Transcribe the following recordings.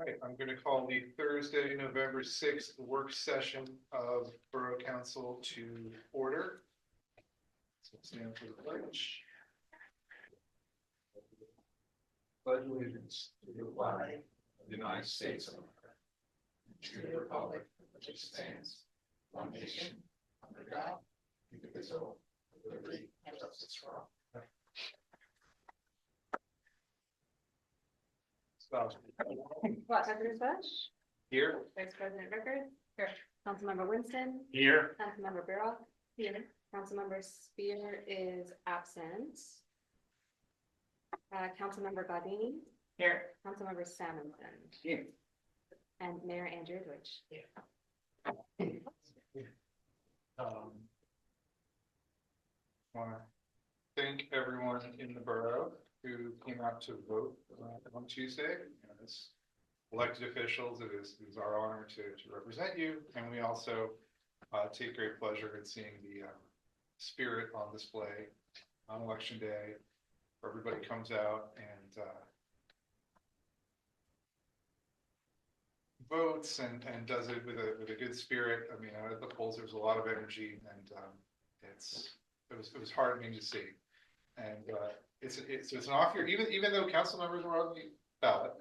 Right, I'm going to call the Thursday, November 6th work session of Borough Council to order. So stand for the pledge. Pledge allegiance to the flag of the United States of America, and to the republic which stands one nation under God, indivisible, with liberty and justice for all. Representative Bush, Here. Vice President Rickard, here. Councilmember Winston, Here. Councilmember Burrock, here. Councilmember Spear is absent. Councilmember Godini, Here. Councilmember Salmonson, Here. and Mayor Andrew Deutsch. Want to thank everyone in the borough who came out to vote on Tuesday. As elected officials, it is our honor to represent you, and we also take great pleasure in seeing the spirit on display on election day, where everybody comes out and votes and does it with a good spirit. I mean, at the polls, there's a lot of energy, and it was heartening to see. And it's an off year, even though council members were on the ballot,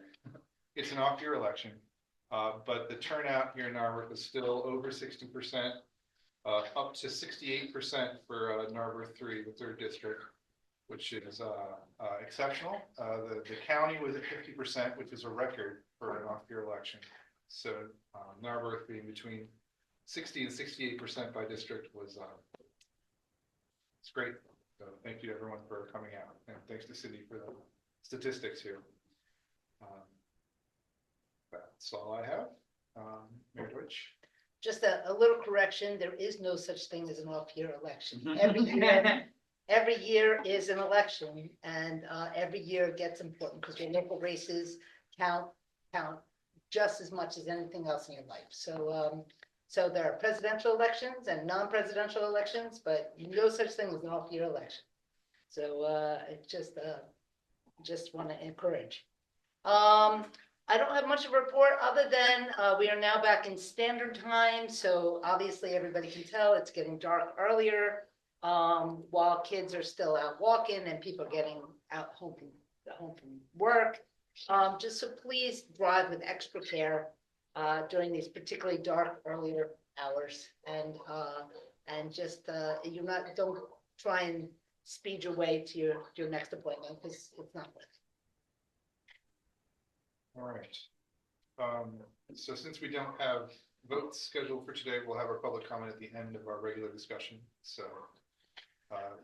it's an off year election. But the turnout here in Narberth is still over 60%, up to 68% for Narberth 3, the 3rd district, which is exceptional. The county was at 50%, which is a record for an off year election. So Narberth being between 60 and 68% by district was it's great. So thank you to everyone for coming out, and thanks to Cindy for the statistics here. That's all I have. Mayor Deutsch. Just a little correction. There is no such thing as an off-year election. Every year is an election, and every year gets important because your local races count just as much as anything else in your life. So so there are presidential elections and non-presidential elections, but no such thing as an off-year election. So I just want to encourage. I don't have much of a report other than we are now back in standard time. So obviously everybody can tell it's getting dark earlier while kids are still out walking and people are getting home from work. Just so please drive with extra care during these particularly dark earlier hours, and just don't try and speed your way to your next appointment because it's not worth it. All right. So since we don't have votes scheduled for today, we'll have our public comment at the end of our regular discussion. So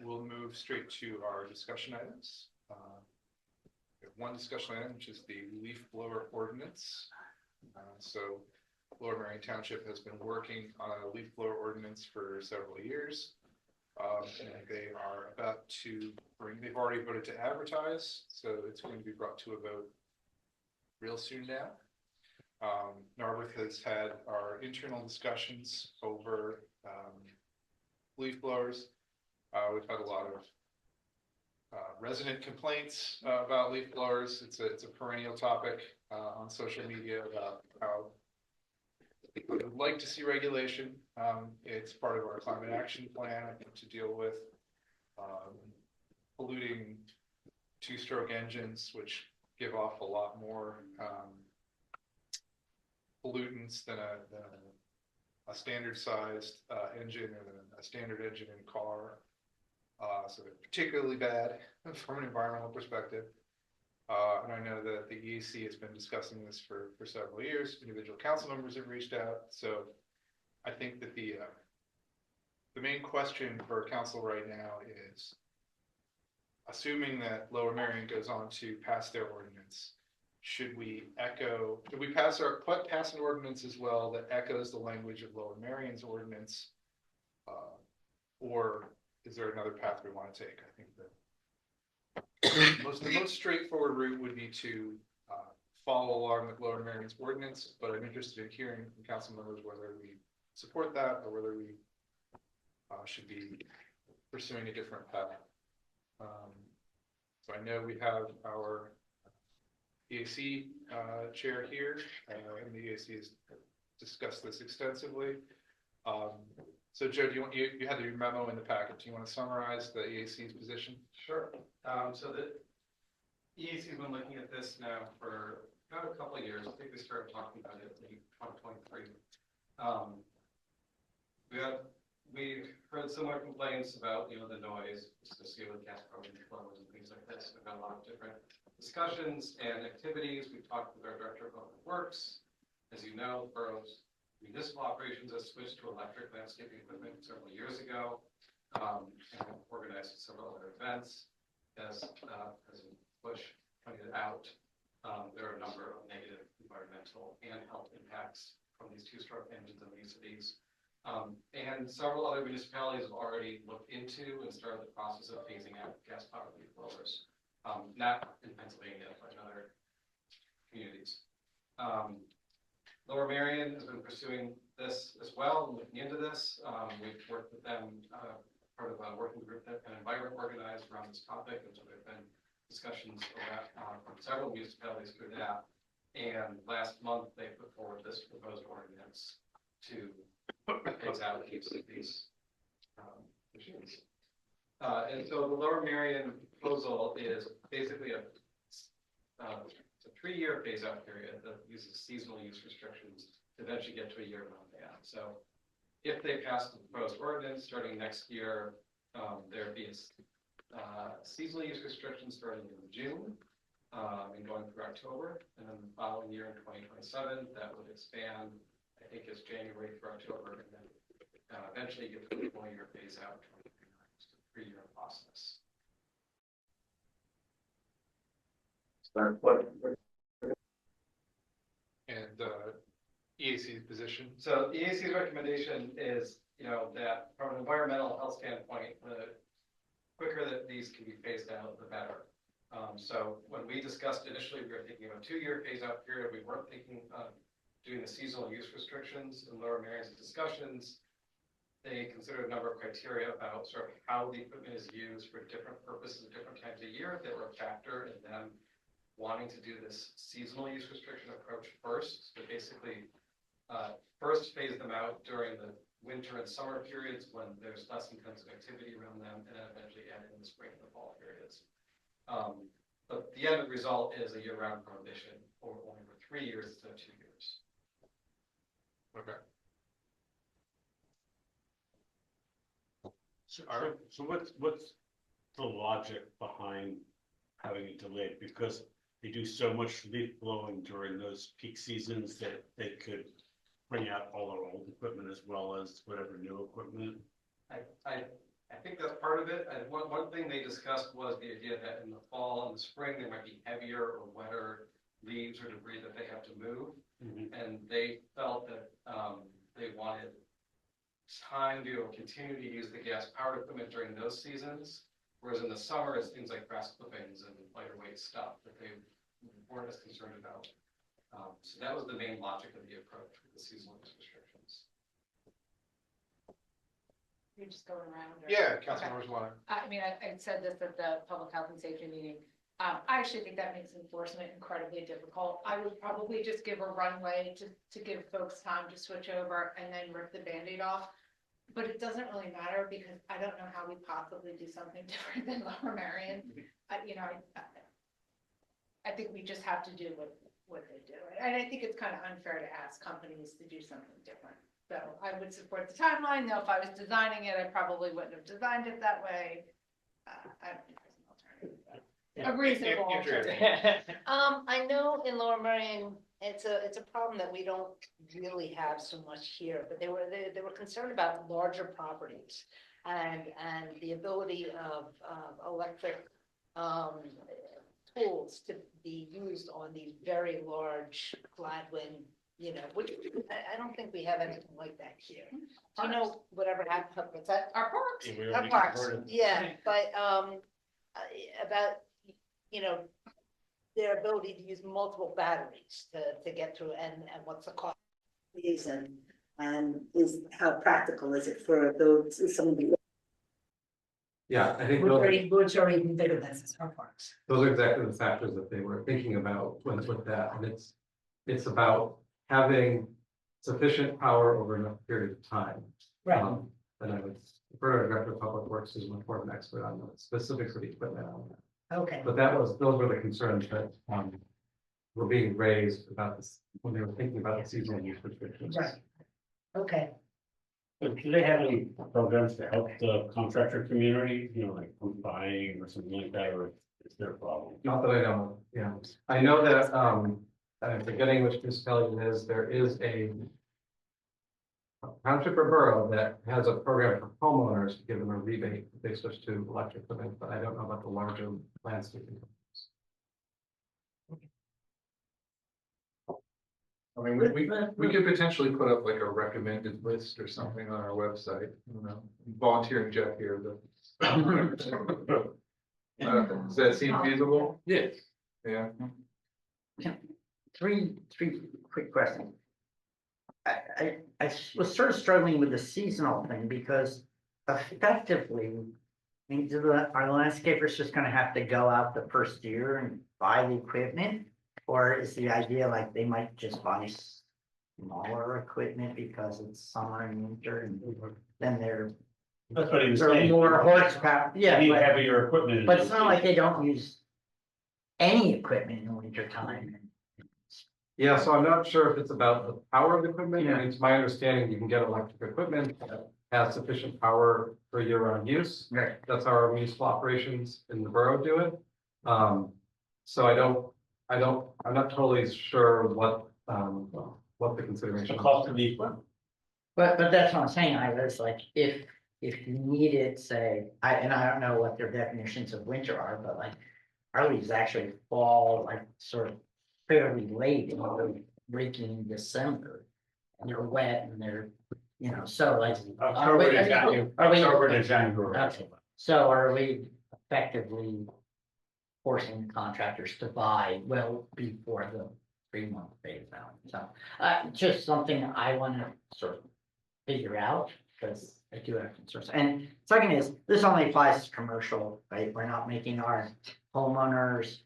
we'll move straight to our discussion items. We have one discussion item, which is the leaf blower ordinance. So Lower Merion Township has been working on a leaf blower ordinance for several years. And they are about to they've already voted to advertise, so it's going to be brought to a vote real soon now. Narberth has had our internal discussions over leaf blowers. We've had a lot of resident complaints about leaf blowers. It's a perennial topic on social media about how we would like to see regulation. It's part of our climate action plan, I think, to deal with polluting two-stroke engines, which give off a lot more pollutants than a standard-sized engine or a standard engine in a car. So they're particularly bad from an environmental perspective. And I know that the EAC has been discussing this for several years. Individual council members have reached out. So I think that the main question for council right now is, assuming that Lower Merion goes on to pass their ordinance, should we pass an ordinance as well that echoes the language of Lower Merion's ordinance, or is there another path we want to take? I think that the most straightforward route would be to follow along with Lower Merion's ordinance, but I'm interested in hearing from council members whether we support that or whether we should be pursuing a different path. So I know we have our EAC chair here, and the EAC has discussed this extensively. So Joe, you had your memo in the packet. Do you want to summarize the EAC's position? Sure. So the EAC's been looking at this now for about a couple of years. I think we started talking about it in 2023. We've heard similar complaints about, the noise associated with gas powered flows and things like this. We've had a lot of different discussions and activities. We've talked with our director of public works. As you know, the borough's municipal operations has switched to electric landscaping equipment several years ago, and organized several other events. As President Bush pointed out, there are a number of negative environmental and health impacts from these two-stroke engines in these cities. And several other municipalities have already looked into and started the process of phasing out gas-powered leaf blowers. Not in Pennsylvania, but in other communities. Lower Merion has been pursuing this as well, and looking into this. We've worked with them, part of a working group that an environment organized around this topic, and so there have been discussions around, from several municipalities through that. And last month, they put forward this proposed ordinance to phase out these machines. And so the Lower Merion proposal is basically it's a 3-year phase out period that uses seasonal use restrictions to eventually get to a year long ban. So if they pass the proposed ordinance starting next year, there'd be seasonal use restrictions starting in June and going through October, and then the following year in 2027, that would expand. I think it's January through October, and then eventually get to the 4-year phase out in 2029. It's a 3-year process. And EAC's position? So the EAC's recommendation is, that from an environmental health standpoint, the quicker that these can be phased out, the better. So when we discussed initially, we were thinking of a 2-year phase out period. We weren't thinking of doing the seasonal use restrictions. In Lower Merion's discussions, they considered a number of criteria about sort of how the equipment is used for different purposes at different times of year that were a factor in them wanting to do this seasonal use restriction approach first. So basically, first phase them out during the winter and summer periods when there's less intensive activity around them, and then eventually add in the spring and the fall periods. But the end result is a year-round prohibition for only for 3 years instead of 2 years. Okay. So what's the logic behind having it delayed? Because they do so much leaf blowing during those peak seasons that they could bring out all their old equipment as well as whatever new equipment. I think that's part of it. One thing they discussed was the idea that in the fall and the spring, there might be heavier or wetter leaves or debris that they have to move. Mm-hmm. And they felt that they wanted time to continue to use the gas powered equipment during those seasons. Whereas in the summer, it's things like grass clippings and lighter weight stuff that they weren't as concerned about. So that was the main logic of the approach with the seasonal use restrictions. You're just going around. Yeah, Councilmember Swann. I mean, I said this at the public health and safety meeting. I actually think that makes enforcement incredibly difficult. I would probably just give a runway to give folks time to switch over and then rip the Band-Aid off. But it doesn't really matter because I don't know how we possibly do something different than Lower Merion. I think we just have to do what they do. And I think it's kind of unfair to ask companies to do something different. So I would support the timeline, though if I was designing it, I probably wouldn't have designed it that way. I don't think there's an alternative. A reasonable alternative. I know in Lower Merion, it's a problem that we don't really have so much here, but they were concerned about larger properties and the ability of electric tools to be used on these very large Gladwin, which I don't think we have anything like that here. Do you know whatever happened? What's that? Our parks. Yeah, we Our already parks, converted. yeah, but about their ability to use multiple batteries to get through, and what's the cost? And is how practical is it for those some of the Yeah, I think those Which are even bigger than our parks. are exactly the factors that they were thinking about when with that, and it's about having sufficient power over enough period of time. Right, And I would, Bernard, Director of Public Works, is much more of an expert on the specifics of the equipment on that. okay, But those were the concerns that, were being raised about this, when they were thinking about the seasonal use restrictions. right. Okay, But do they have any programs to help the contractor community, like buying or something like that, or is there a problem? Not that I know, of, yeah. I know that, I'm forgetting which municipality it is, there is a township or borough that has a program for homeowners to give them a rebate if they switch to electric equipment, but I don't know about the larger landscaping. I mean, we could potentially put up like a recommended list or something on our website, volunteering Jeff here, but. Does that seem feasible? Yes. Yeah. Three quick questions. I was sort of struggling with the seasonal thing because effectively, I mean, are the landscapers just gonna have to go out the first year and buy the equipment? Or is the idea like they might just buy smaller equipment because it's summer and winter and then That's what he was they're saying. more horsepower, yeah, Need but- heavier equipment. but it's not like they don't use any equipment in winter time. Yeah, so I'm not sure if it's about the power of the equipment, Yeah. and it's my understanding you can get electric equipment that has sufficient power for year-round use. Right. That's how our municipal operations in the borough do it. So I'm not totally sure what the consideration. The cost of the equipment. But that's what I'm saying, I was like, if you needed, say, and I don't know what their definitions of winter are, but like. Our leaves actually fall like sort of fairly late, breaking in December. And they're wet and they're, so like. October to January. Are we- October to January. Okay. So are we effectively forcing contractors to buy well before the 3-month phase out? So, just something I wanna sort of figure out, because I do have concerns. And second is, this only applies to commercial, right? We're not making our homeowners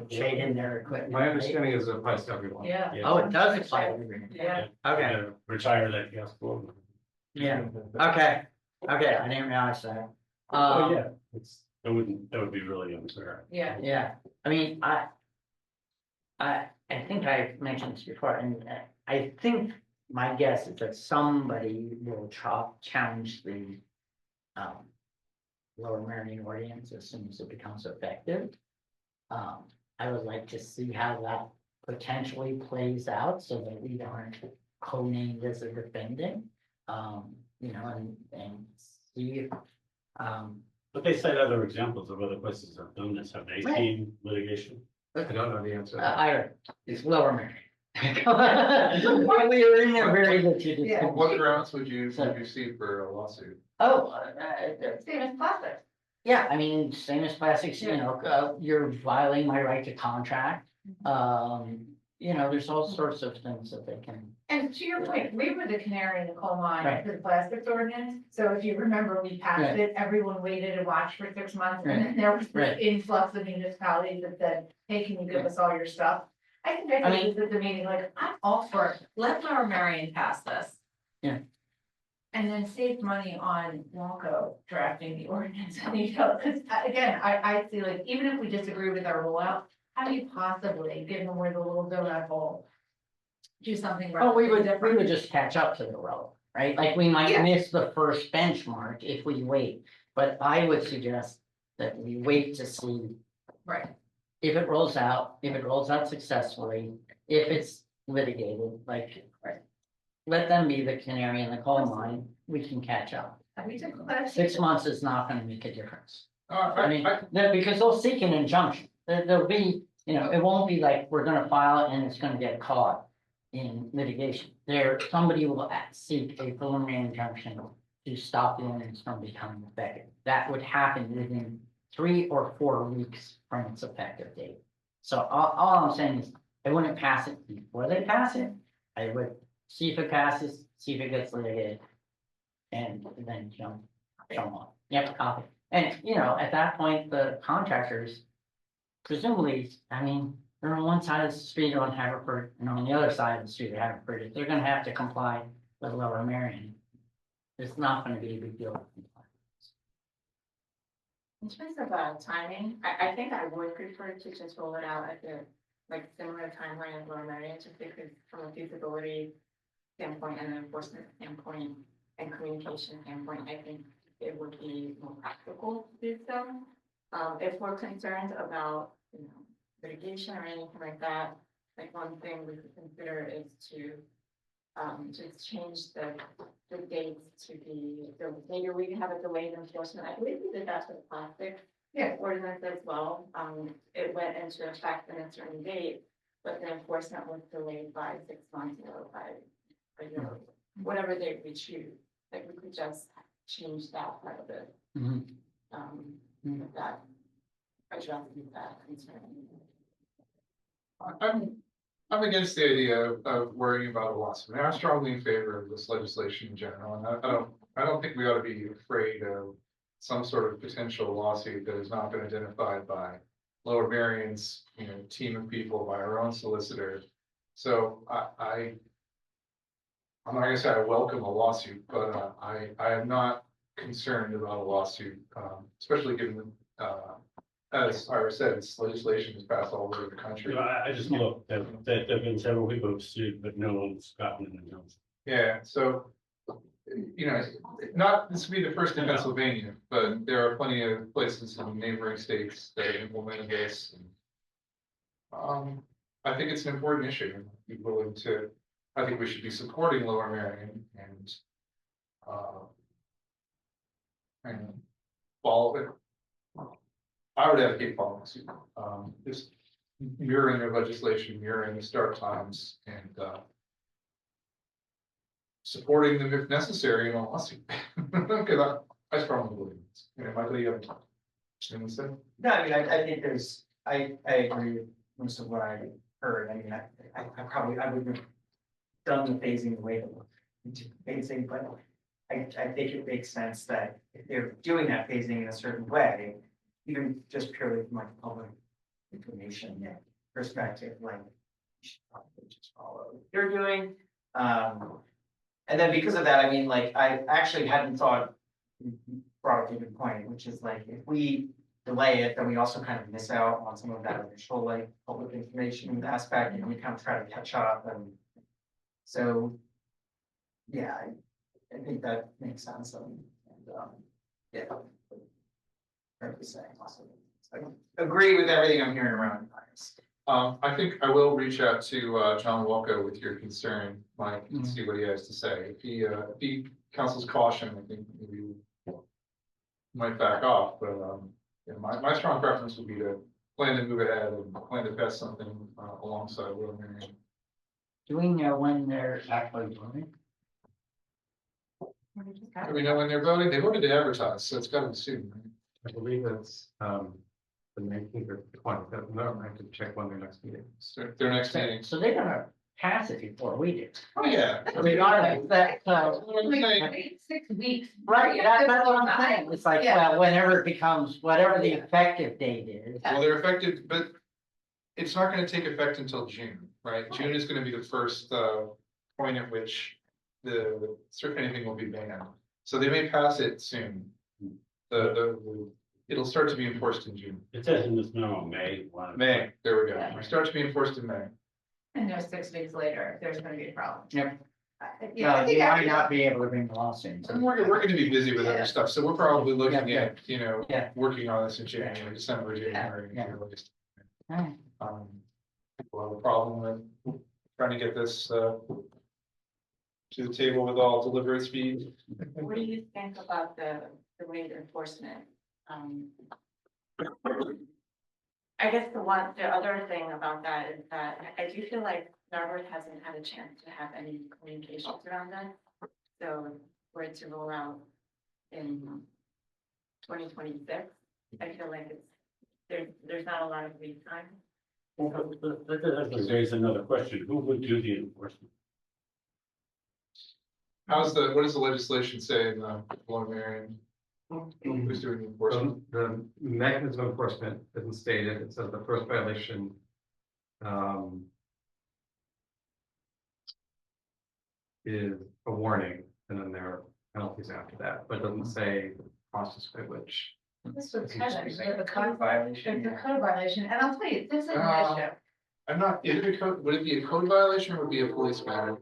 trade in their equipment. My right? understanding is it applies to everyone. Yeah. Oh, it does apply to everyone. Yeah. Okay, Retire that gas for. yeah, okay, I didn't realize that. Oh, yeah, that would be really unfair. Yeah. Yeah, I mean, I think I mentioned this before, and I think my guess is that somebody will challenge the Lower Marion ordinance as soon as it becomes effective. I would like to see how that potentially plays out so that we aren't co-named as a defendant. And see if, But they cite other examples of other places that have done this, have they seen litigation? I don't know the answer. to that. I, it's Lower Marion. We were in a very litigious. Yeah. What grounds would you see for a lawsuit? Oh, Same as plastic. yeah, I mean, same as plastics, you're violating my right to contract. There's all sorts of things that they can. And to your point, we were the canary in the coal mine Right. for the plastics ordinance. So if you remember, we passed Right. it, everyone waited and watched for 6 months. Right. And then there was Right. this influx of municipalities that said, hey, can you give us all your stuff? I think I mean- said at the meeting, like, I'm all for it. Let Lower Marion pass this. Yeah. And then save money on Wonko drafting the ordinance, because again, I see like, even if we disagree with our rollout, how do you possibly, given we're the little donut hole, do something? Oh, we would different? just catch up to the road, right? Like, we might Yeah. miss the first benchmark if we wait, but I would suggest that we wait to see Right. if it rolls out successfully, if it's litigated, like, let them be the canary in the coal mine, we can catch up. We took class. 6 months is not gonna make a difference. Uh, I mean, because they'll seek an injunction, there'll be, it won't be like, we're gonna file it and it's gonna get caught in litigation. Somebody will seek a preliminary injunction to stop the ordinance from becoming effective. That would happen within 3 or 4 weeks from its effective date. So all I'm saying is, I wouldn't pass it before they pass it, I would see if it passes, see if it gets litigated. And then jump on. Yep, copy. And, you know, at that point, the contractors, presumably, I mean, they're on one side of the street on Haverford, and on the other side of the street of Haverford, if they're gonna have to comply with Lower Marion. It's not gonna be a big deal. In terms of timing, I think I would prefer to just roll it out at the, like, similar timeline as Lower Marion, just because from a feasibility standpoint and an enforcement standpoint and communication standpoint, I think it would be more practical to do so. If we're concerned about, you know, litigation or anything like that, like one thing we could consider is to just change the dates to be, so maybe we can have a delayed enforcement. I believe we did that for the plastic ordinance as well. It went into effect in a certain date, but the enforcement was delayed by 6 months or by, you know, whatever date we choose. Like we could just change that part of it. If that addresses that concern. I'm against the idea of worrying about a lawsuit. I mean, I'm strongly in favor of this legislation in general, and I don't think we ought to be afraid of some sort of potential lawsuit that has not been identified by Lower Marion's, you know, team of people, by our own solicitor. So I'm not gonna say I welcome a lawsuit, but I am not concerned about a lawsuit, especially given, as Ira said, this legislation is passed all over the country. You know, I just looked, that there've been several people who've sued, but no one's gotten an announcement. Yeah, so, you know, not, this would be the first in Pennsylvania, but there are plenty of places in neighboring states that have implemented this. I think it's an important issue, and I'd be willing to, I think we should be supporting Lower Marion and follow it. I would advocate following suit, just mirroring their legislation, mirroring the start times, and supporting them if necessary in a lawsuit. Because I strongly believe this. You know, Michael, you have anything to say? No, I mean, I think I agree with most of what I heard. I mean, I wouldn't have done the phasing the way that we're phasing, but I think it makes sense that if they're doing that phasing in a certain way, even just purely from like public information perspective, like you should probably just follow what they're doing. And then because of that, I mean, like, I actually hadn't thought, you brought up a good point, which is like, if we delay it, then we also kind of miss out on some of that initial like public information aspect, and we kind of try to catch up. And so, yeah, I think that makes sense. And yeah. Saying also, I agree with everything I'm hearing around. I think I will reach out to John Walco with your concern, Mike, and see what he has to say. If he counsels caution, I think maybe we might back off, but yeah, my strong preference would be to plan to move ahead and plan to pass something alongside Lower Marion. Do we know when they're actually voting? Do we know when they're voting? They voted to advertise, so it's gotta be soon, right? I believe it's the 19th or 20th. No, I have to check when their next meeting is. So their next meeting. So they're gonna pass it before we do. Oh, yeah. I mean, Regardless, that, 6 weeks. right, that's what I'm saying, it's like, well, whenever it becomes, whatever the effective date is. well, they're effective, but it's not gonna take effect until June, right? June is gonna be the first point at which anything will be banned. So they may pass it soon. It'll start to be enforced in June. It says in this memo, May. May, there we go. It'll start to be enforced in May. And there's 6 weeks later, there's gonna be a problem. Yep. Yeah, I No, think you might every- not be able to bring the lawsuit. And we're gonna be busy with Yeah. other stuff, so we're probably looking Yeah, at, you know, Yeah. working on this in January, December, January. Yeah. at least. Alright. People have a problem with trying to get this to the table with all delivery speed. What do you think about the rate enforcement? I guess the other thing about that is that I do feel like Narberth hasn't had a chance to have any communications around that. So for it to roll out in 2026, I feel like there's not a lot of lead time. That raises another question, who would do the enforcement? What does the legislation say in the Lower Marion? Who's doing the enforcement? The mechanism of enforcement isn't stated, it says the first violation. Is a warning, and then there are penalties after that, but it doesn't say the process by which. This was It's kind of interesting. a code violation. It's a code violation, and I'll tell you, this is an issue. I'm not, is it a code, would it be a code violation or would it be a police matter?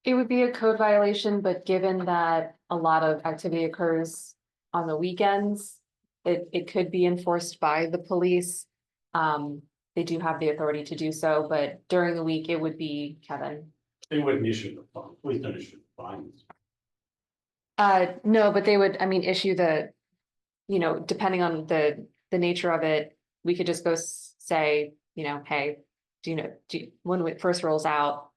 It would be a code violation, but given that a lot of activity occurs on the weekends, it could be enforced by the police. They do have the authority to do so, but during the week, it would be Kevin. They wouldn't issue the fine, please don't issue the fines. No, but they would, I mean, issue the, depending on the nature of it, we could just go say, hey, when it first rolls out,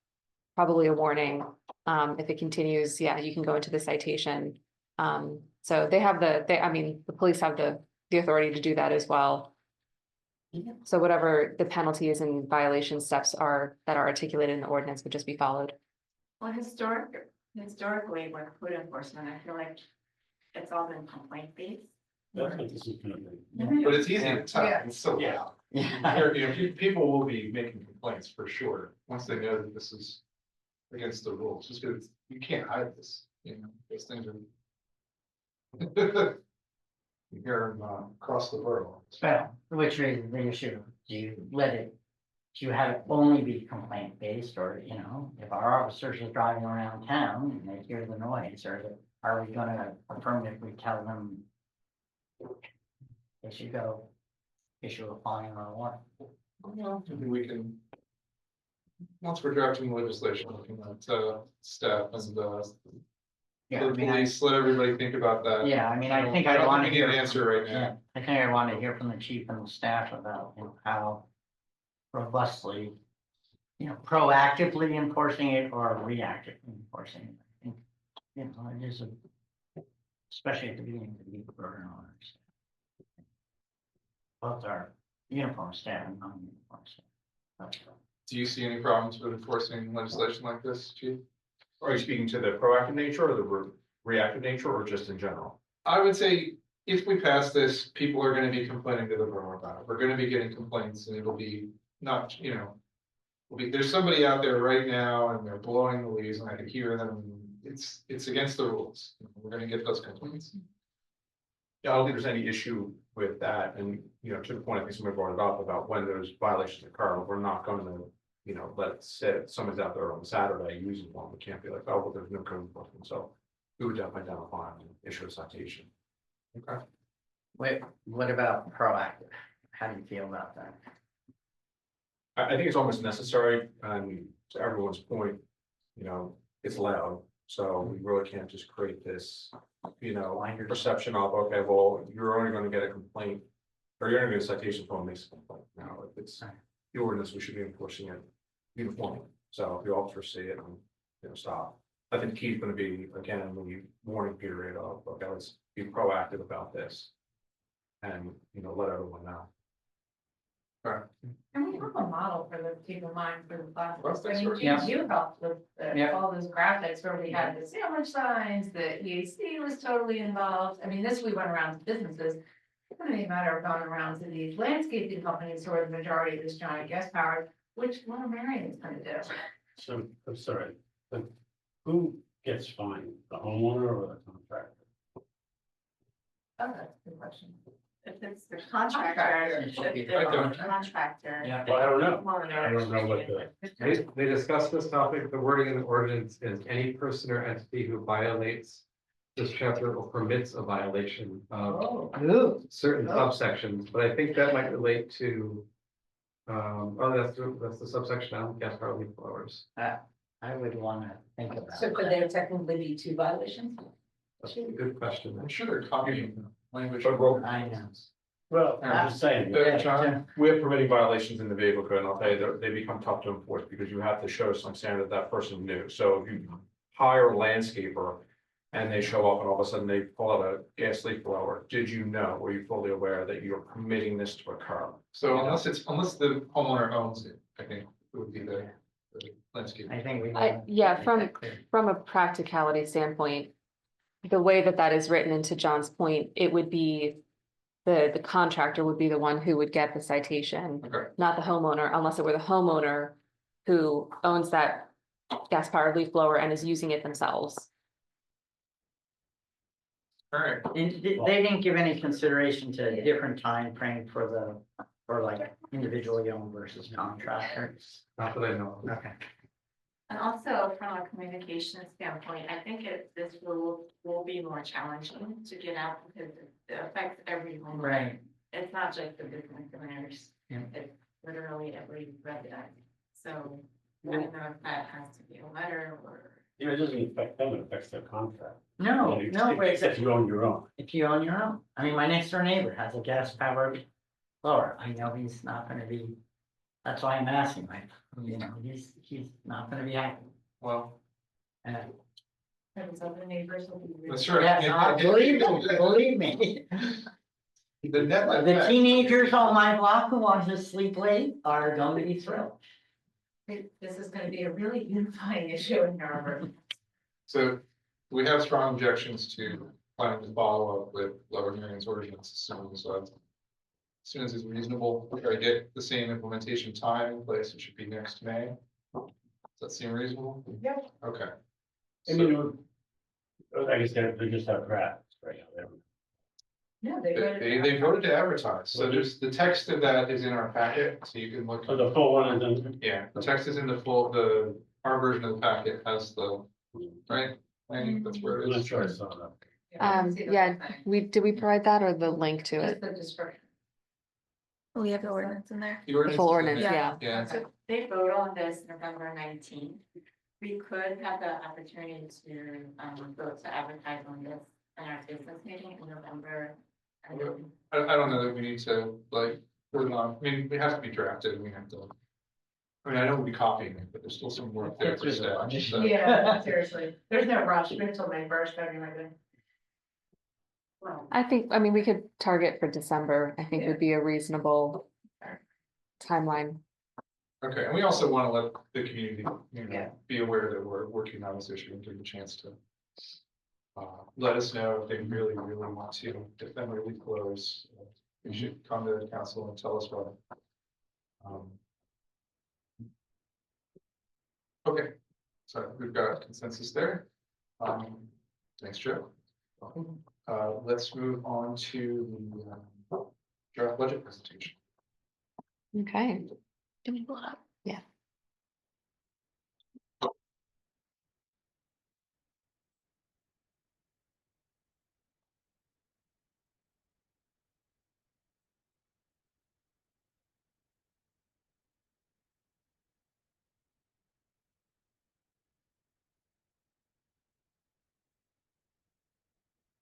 probably a warning. If it continues, yeah, you can go into the citation. So they have the police have the authority to do that as well. So whatever the penalties and violation steps are that are articulated in the ordinance would just be followed. Well, historically, with code enforcement, I feel like it's all been complaint based. That's what this is gonna be. But it's easy to tell, Yeah. it's so Yeah. loud. Yeah. People will be making complaints for sure, once they know that this is against the rules, just because you can't hide this, those things are. You hear them across the borough. Well, which raises the issue, do you have it only be complaint based, or, if our officers are driving around town and they hear the noise, or are we gonna affirmatively tell them they should go issue a fine or a warning? Well, maybe we can. Once we're drafting legislation, looking at staff and Yeah, the police, let everybody think about that. yeah, I mean, I don't- think I I don't want to think we need hear. an answer right now. Yeah, I think I want to hear from the chief and the staff about, how robustly, proactively enforcing it or reactively enforcing it. I think, it is especially at the beginning of the week, burden on our staff. Both our uniform staff and non-uniform staff. Do you see any problems with enforcing legislation like this, chief? Are you speaking to the proactive nature or the reactive nature or just in general? I would say if we pass this, people are gonna be complaining to the borough about it. We're gonna be getting complaints and it'll be not, there's somebody out there right now and they're blowing the leaves and I can hear them. It's against the rules. We're gonna get those complaints. Yeah, I don't think there's any issue with that. And, to the point, I think somebody brought it up about when those violations occur, we're not going to, let say someone's out there on Saturday using one, we can't be like, oh, well, there's no code enforcement. So we would definitely identify and issue a citation. Okay. Wait, what about proactive? How do you feel about that? I think it's almost necessary, and to everyone's point, it's loud, so we really can't just create this, perception of, okay, well, you're only gonna get a complaint. Or you're gonna get a citation for a makes a complaint. Now, if it's the ordinance, we should be enforcing it uniformly, so if the officers see it and, stop. I think the key is gonna be, again, the warning period of, okay, let's be proactive about this. And, let everyone know. And we have a model for the keep in mind for the Well, classes. I that's mean, right. Yeah. you helped with Yeah. all those graphics where we had the sandwich signs, the EAC was totally involved. I mean, this, we went around to businesses. It's gonna be a matter of going around to these landscaping companies who are the majority of this giant gas powered, which Little Marion is gonna do. So, I'm sorry, but who gets fined, the homeowner or the contractor? Oh, that's a good question. If it's the contractor, It should be if the the contractor. contractor. Yeah. Well, I don't know, Homeowner I don't know what the, They discussed this topic, the wording in the ordinance is any person or entity who violates this chapter or permits a violation of Ooh, certain subsections, but I think that might relate to. That's the subsection on gas powered leaf blowers. I would want to think about. So could there technically be two violations? That's a good question. I'm sure they're copying language. But we'll- I know. well, I'm just saying. John? We have permitting violations in the vehicle code, and I'll tell you, they become tough to enforce because you have to show some standard that person knew. So if you hire a landscaper and they show up and all of a sudden they pull out a gas leaf blower, did you know, were you fully aware that you're permitting this to occur? So unless the homeowner owns it, I think it would be the landscape. I think we. From a practicality standpoint, the way that that is written, and to John's point, it would be the contractor would be the one who would get the citation, Okay. not the homeowner, unless it were the homeowner who owns that gas powered leaf blower and is using it themselves. All right, And they didn't give any consideration to a different time frame for like individually owned versus contractors. Not that I know. of. Okay. And also from a communication standpoint, I think this rule will be more challenging to get out because it affects everyone. Right. It's not just the business owners. Yeah. It's literally every resident. So I don't know if that has to be a letter or. It doesn't affect them, it affects their contract. No, no, but Except you own your own. if you own your own, I mean, my next door neighbor has a gas powered blower. I know he's not gonna be, that's why I'm asking, like, you know, he's not gonna be happy. well, And And some of the neighbors will be. really- that's right. yeah, believe me. The net The effect- teenagers on my block who want to sleep late are going to be thrilled. This is gonna be a really unifying issue in Harvard. So we have strong objections to planning to follow up with Lower Marion's ordinance as soon as it's reasonable, we're gonna get the same implementation time in place, it should be next May. Does that seem reasonable? Yep. Okay. I mean, like I said, they just have drafts right now. They don't- No, They voted to advertise, so there's, the text of that is in our packet, so you can look. Oh, the full one and then. Yeah, the text is in our version of the packet has the, right, Lanny, that's where it I'm not is. sure I saw that. Yeah, did we provide that or the link to Just it? the description. We have the ordinance in there. The The full ordinance, Yeah. yeah. Yeah, So they vote on this November 19th. We could have the opportunity to vote to advertise on this in our business meeting in November. And then I don't know that we need to like, put it on, I mean, it has to be drafted, and we have to. I mean, I know we'll be copying it, but there's still some work there for staff, so. Yeah, seriously, there's no rush, wait until May 1st, everything. Well, I mean, we could target for December, I think would be a reasonable timeline. Okay, and we also want to let the community, Yeah. be aware that we're working on this issue and give them a chance to. Let us know if they really, really want to defend their leaf blowers. You should come to the council and tell us about it. Okay, so we've got consensus there. Thanks, Joe. Let's move on to the draft budget presentation. Okay. Can we pull it up?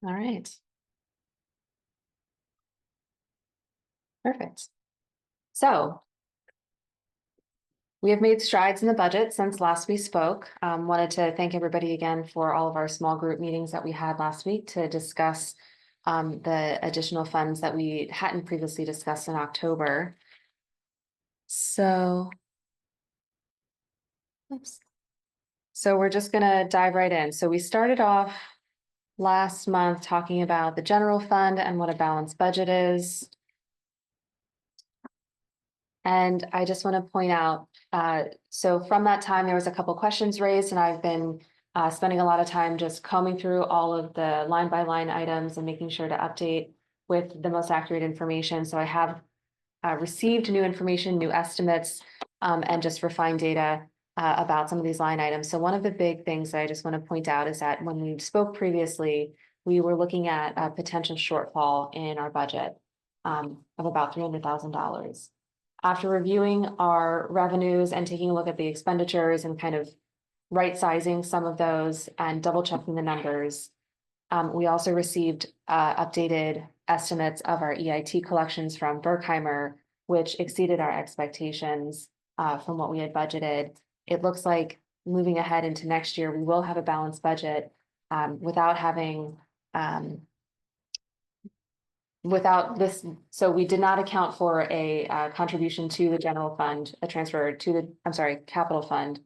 All right. Perfect. So. We have made strides in the budget since last we spoke. Wanted to thank everybody again for all of our small group meetings that we had last week to discuss the additional funds that we hadn't previously discussed in October. So. Oops. So we're just gonna dive right in. So we started off last month talking about the general fund and what a balanced budget is. And I just want to point out, so from that time, there was a couple questions raised, and I've been spending a lot of time just combing through all of the line by line items and making sure to update with the most accurate information. So I have received new information, new estimates, and just refined data about some of these line items. So one of the big things that I just want to point out is that when we spoke previously, we were looking at a potential shortfall in our budget of about $300,000. After reviewing our revenues and taking a look at the expenditures and kind of right sizing some of those and double checking the numbers, we also received updated estimates of our EIT collections from Berkheimer, which exceeded our expectations from what we had budgeted. It looks like moving ahead into next year, we will have a balanced budget without having without this, so we did not account for a contribution to the general fund, a transfer to the, capital fund.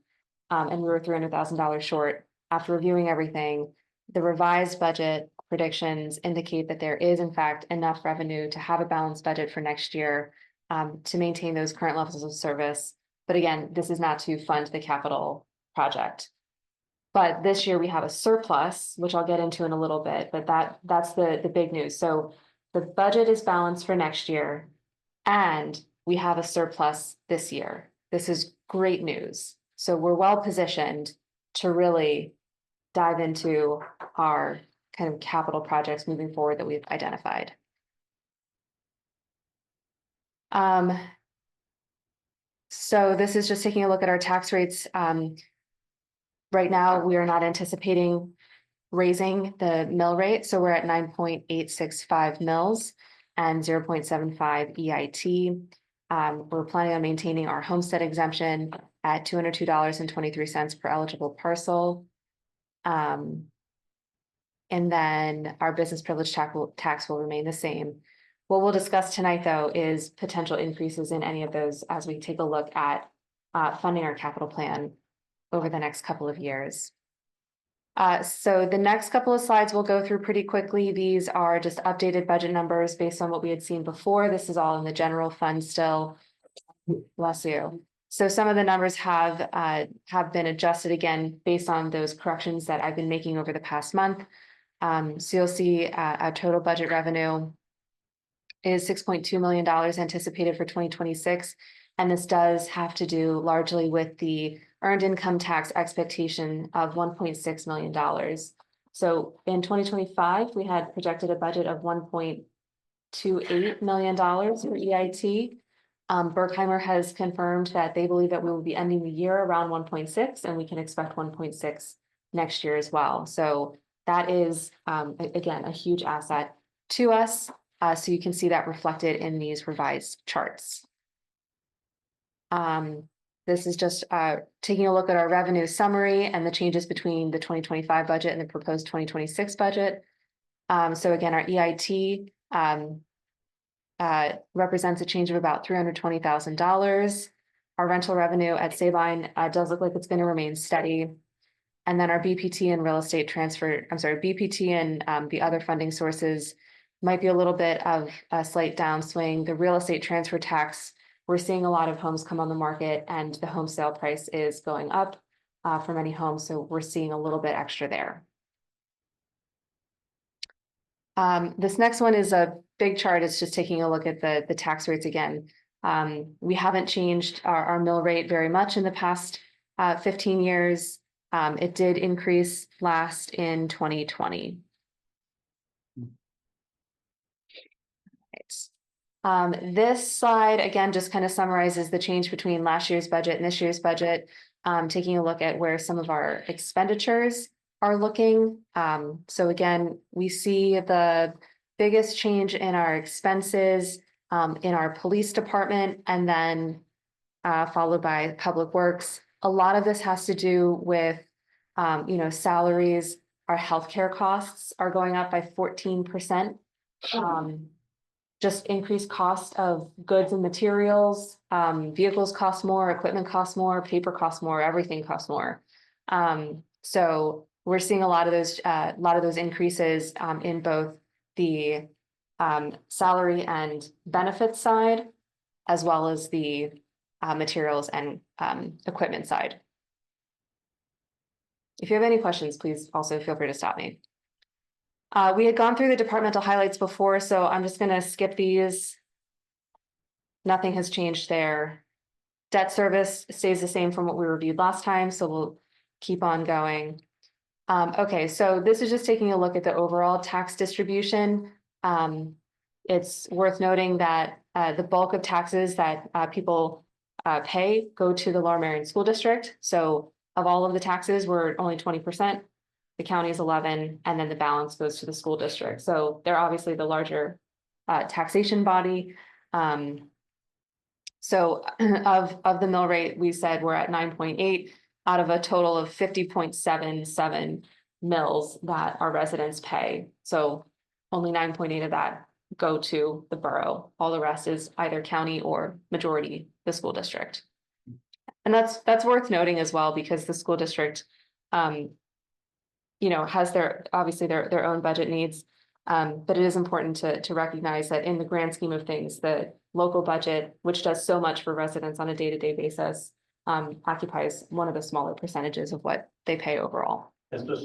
And we were $300,000 short. After reviewing everything, the revised budget predictions indicate that there is in fact enough revenue to have a balanced budget for next year to maintain those current levels of service. But again, this is not to fund the capital project. But this year we have a surplus, which I'll get into in a little bit, but that's the big news. So the budget is balanced for next year and we have a surplus this year. This is great news. So we're well positioned to really dive into our kind of capital projects moving forward that we've identified. So this is just taking a look at our tax rates. Right now, we are not anticipating raising the mill rate, so we're at 9.865 mils and 0.75 EIT. We're planning on maintaining our homestead exemption at $202.23 per eligible parcel. And then our business privilege tax will remain the same. What we'll discuss tonight, though, is potential increases in any of those as we take a look at funding our capital plan over the next couple of years. So the next couple of slides we'll go through pretty quickly. These are just updated budget numbers based on what we had seen before. This is all in the general fund still. Bless you. So some of the numbers have been adjusted again based on those corrections that I've been making over the past month. So you'll see our total budget revenue is $6.2 million anticipated for 2026. And this does have to do largely with the earned income tax expectation of $1.6 million. So in 2025, we had projected a budget of $1.28 million for EIT. Berkheimer has confirmed that they believe that we will be ending the year around 1.6, and we can expect 1.6 next year as well. So that is, again, a huge asset to us. So you can see that reflected in these revised charts. This is just taking a look at our revenue summary and the changes between the 2025 budget and the proposed 2026 budget. So again, our EIT represents a change of about $320,000. Our rental revenue at Sabine does look like it's going to remain steady. And then our BPT and real estate transfer, BPT and the other funding sources might be a little bit of a slight downswing. The real estate transfer tax, we're seeing a lot of homes come on the market and the home sale price is going up for many homes. So we're seeing a little bit extra there. This next one is a big chart. It's just taking a look at the tax rates again. We haven't changed our mill rate very much in the past 15 years. It did increase last in 2020. This slide, again, just kind of summarizes the change between last year's budget and this year's budget, taking a look at where some of our expenditures are looking. So again, we see the biggest change in our expenses in our police department, and then followed by Public Works. A lot of this has to do with, salaries. Our healthcare costs are going up by 14%. Just increased cost of goods and materials, vehicles cost more, equipment costs more, paper costs more, everything costs more. So we're seeing a lot of those increases in both the salary and benefits side, as well as the materials and equipment side. If you have any questions, please also feel free to stop me. We had gone through the departmental highlights before, so I'm just going to skip these. Nothing has changed there. Debt service stays the same from what we reviewed last time, so we'll keep on going. Okay, so this is just taking a look at the overall tax distribution. It's worth noting that the bulk of taxes that people pay go to the Lower Merion School District. So of all of the taxes, we're only 20%. The county is 11%, and then the balance goes to the school district. So they're obviously the larger taxation body. So of the mill rate, we said we're at 9.8 out of a total of 50.77 mills that our residents pay. So only 9.8 of that go to the borough. All the rest is either county or majority the school district. And that's worth noting as well, because the school district you know, has obviously their own budget needs. But it is important to recognize that in the grand scheme of things, the local budget, which does so much for residents on a day-to-day basis, occupies one of the smaller percentages of what they pay overall. Has the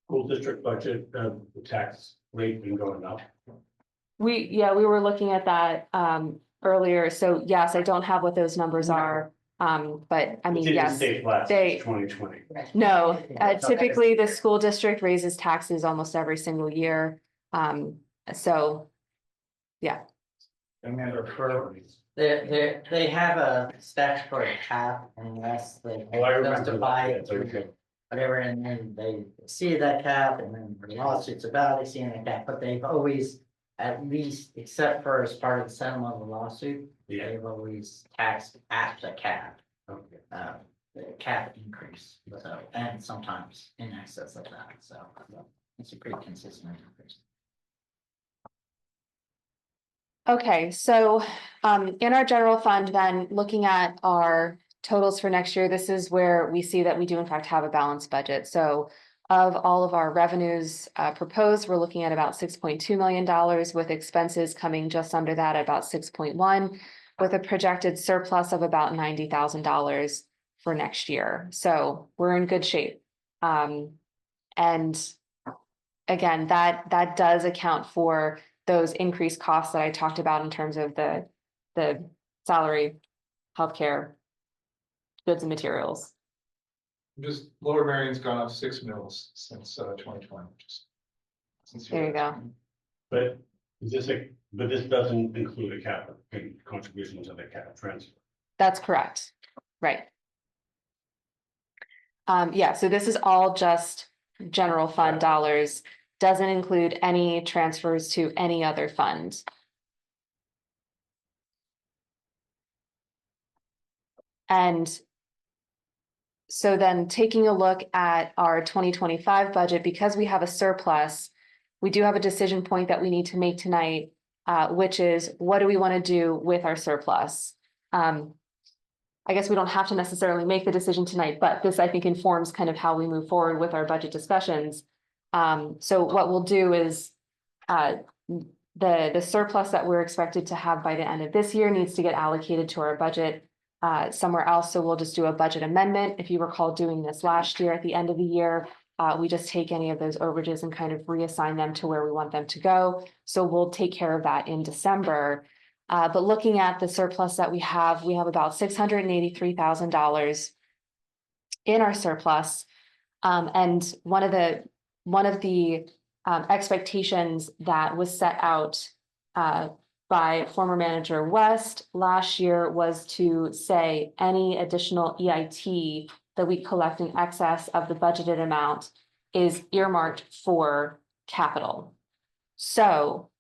school district budget, the tax rate been going up? We were looking at that earlier. So yes, I don't have what those numbers are. But I mean, It didn't yes, stay flat they- since 2020. no, typically the school district raises taxes almost every single year. So, yeah, Remember, they have a statutory cap unless they Oh, I remember. justify That's okay. whatever, and then they see that cap, and then the lawsuits about it, seeing that cap, but they've always, at least, except for as part of the settlement of the lawsuit, Yeah. they've always taxed at the cap, Okay. the cap increase, so, and sometimes in excess of that, so it's a pretty consistent increase. okay, so in our general fund, then looking at our totals for next year, this is where we see that we do in fact have a balanced budget. So of all of our revenues proposed, we're looking at about $6.2 million, with expenses coming just under that at about 6.1, with a projected surplus of about $90,000 for next year. So we're in good shape. And again, that does account for those increased costs that I talked about in terms of the salary, healthcare, goods and materials. Just Lower Marion's gone up 6 mils since 2020. There you go. But but this doesn't include a cap contribution to the cap transfer. That's correct. Right. Yeah, so this is all just general fund dollars, doesn't include any transfers to any other fund. And so then taking a look at our 2025 budget, because we have a surplus, we do have a decision point that we need to make tonight, which is what do we want to do with our surplus? I guess we don't have to necessarily make the decision tonight, but this I think informs kind of how we move forward with our budget discussions. So what we'll do is the surplus that we're expected to have by the end of this year needs to get allocated to our budget somewhere else. So we'll just do a budget amendment. If you recall doing this last year at the end of the year, we just take any of those overages and kind of reassign them to where we want them to go. So we'll take care of that in December. But looking at the surplus that we have about $683,000 in our surplus. And one of the expectations that was set out by former manager West last year was to say any additional EIT that we collect in excess of the budgeted amount is earmarked for capital. So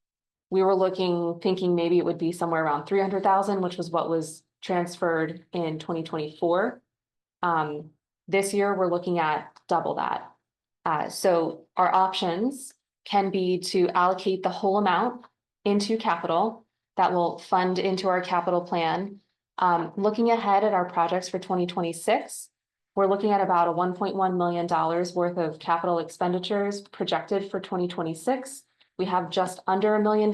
we were thinking maybe it would be somewhere around 300,000, which was what was transferred in 2024. This year, we're looking at double that. So our options can be to allocate the whole amount into capital that will fund into our capital plan. Looking ahead at our projects for 2026, we're looking at about a $1.1 million worth of capital expenditures projected for 2026. We have just under $1 million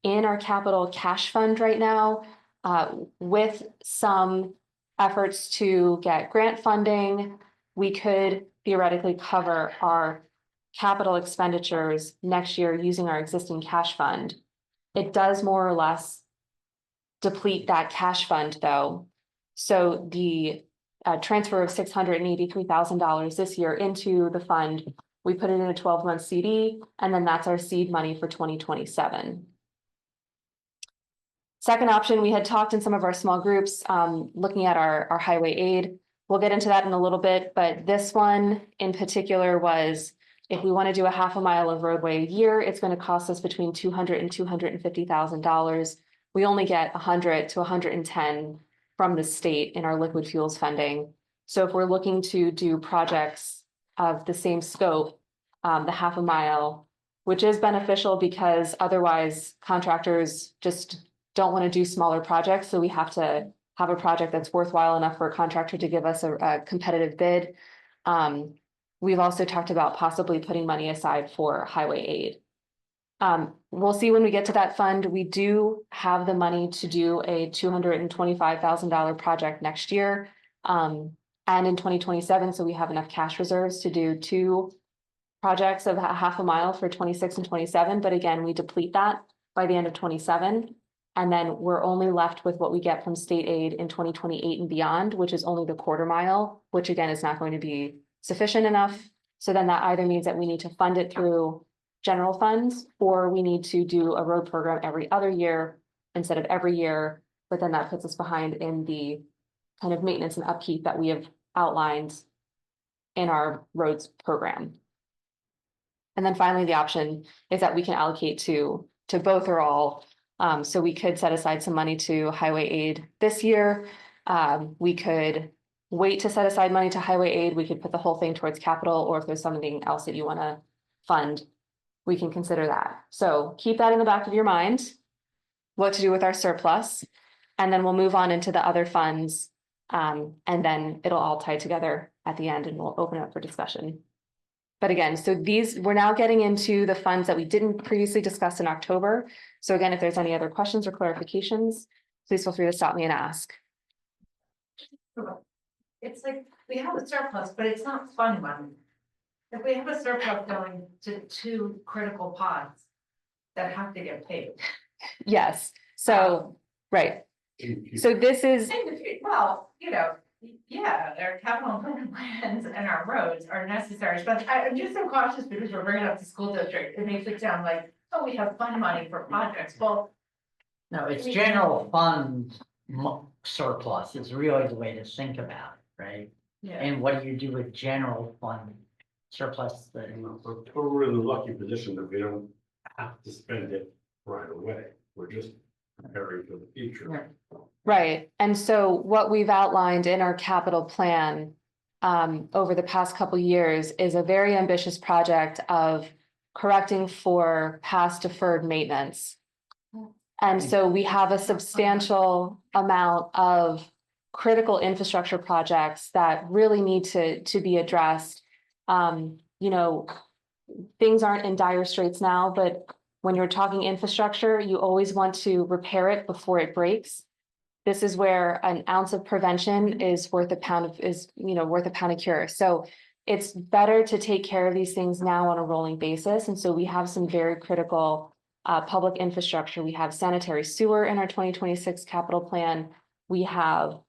in our capital cash fund right now, with some efforts to get grant funding. We could theoretically cover our capital expenditures next year using our existing cash fund. It does more or less deplete that cash fund though. So the transfer of $683,000 this year into the fund, we put it in a 12-month CD, and then that's our seed money for 2027. Second option, we had talked in some of our small groups, looking at our highway aid. We'll get into that in a little bit, but this one in particular was, if we want to do a half a mile of roadway a year, it's going to cost us between $200,000 and $250,000. We only get 100 to 110 from the state in our liquid fuels funding. So if we're looking to do projects of the same scope, the half a mile, which is beneficial because otherwise contractors just don't want to do smaller projects. So we have to have a project that's worthwhile enough for a contractor to give us a competitive bid. we've also talked about possibly putting money aside for highway aid. We'll see when we get to that fund. We do have the money to do a $225,000 project next year. And in 2027, so we have enough cash reserves to do 2 projects of half a mile for 26 and 27, but again, we deplete that by the end of 27. And then we're only left with what we get from state aid in 2028 and beyond, which is only the 1/4 mile, which again is not going to be sufficient enough. So then that either means that we need to fund it through general funds, or we need to do a road program every other year instead of every year. But then that puts us behind in the kind of maintenance and upkeep that we have outlined in our roads program. And then finally, the option is that we can allocate to both or all. So we could set aside some money to highway aid this year. We could wait to set aside money to highway aid. We could put the whole thing towards capital, or if there's something else that you want to fund, we can consider that. So keep that in the back of your mind, what to do with our surplus. And then we'll move on into the other funds. And then it'll all tie together at the end and we'll open it up for discussion. But again, so we're now getting into the funds that we didn't previously discuss in October. So again, if there's any other questions or clarifications, please feel free to stop me and ask. It's like, we have a surplus, but it's not fund money. If we have a surplus going to 2 critical pods that have to get paid. Yes, so, right. So this is, Well, yeah, our capital improvement plans and our roads are necessary, but I'm just so cautious because we're bringing up the school district. It makes it sound like, oh, we have fund money for projects. Well, No, it's general fund surplus is really the way to think about it, right? yeah. And what do you do with general fund surplus that? We're in the lucky position that we don't have to spend it right away. We're just preparing for the future. right, and so what we've outlined in our capital plan over the past couple years is a very ambitious project of correcting for past deferred maintenance. And so we have a substantial amount of critical infrastructure projects that really need to be addressed. Things aren't in dire straits now, but when you're talking infrastructure, you always want to repair it before it breaks. This is where an ounce of prevention is worth a pound of cure. So it's better to take care of these things now on a rolling basis. And so we have some very critical public infrastructure. We have sanitary sewer in our 2026 capital plan. We have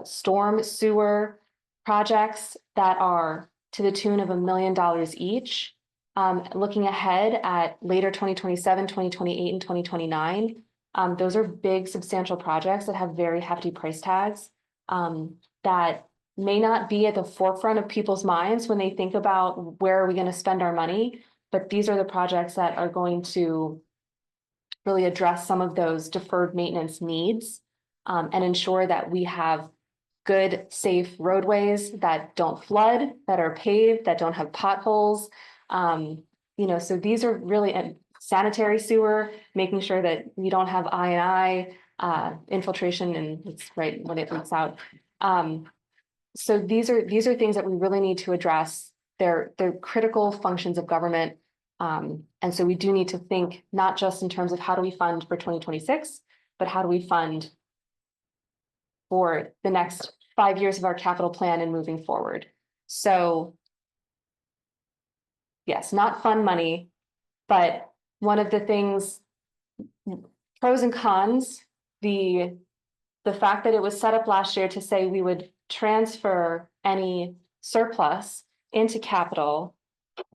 storm sewer projects that are to the tune of $1 million each. Looking ahead at later 2027, 2028, and 2029, those are big, substantial projects that have very hefty price tags that may not be at the forefront of people's minds when they think about where are we going to spend our money. But these are the projects that are going to really address some of those deferred maintenance needs and ensure that we have good, safe roadways that don't flood, that are paved, that don't have potholes. So these are really sanitary sewer, making sure that we don't have I&I infiltration and it's right when it leaks out. So these are things that we really need to address. They're critical functions of government. And so we do need to think not just in terms of how do we fund for 2026, but how do we fund for the next 5 years of our capital plan and moving forward. So yes, not fund money, but one of the things, pros and cons, the fact that it was set up last year to say we would transfer any surplus into capital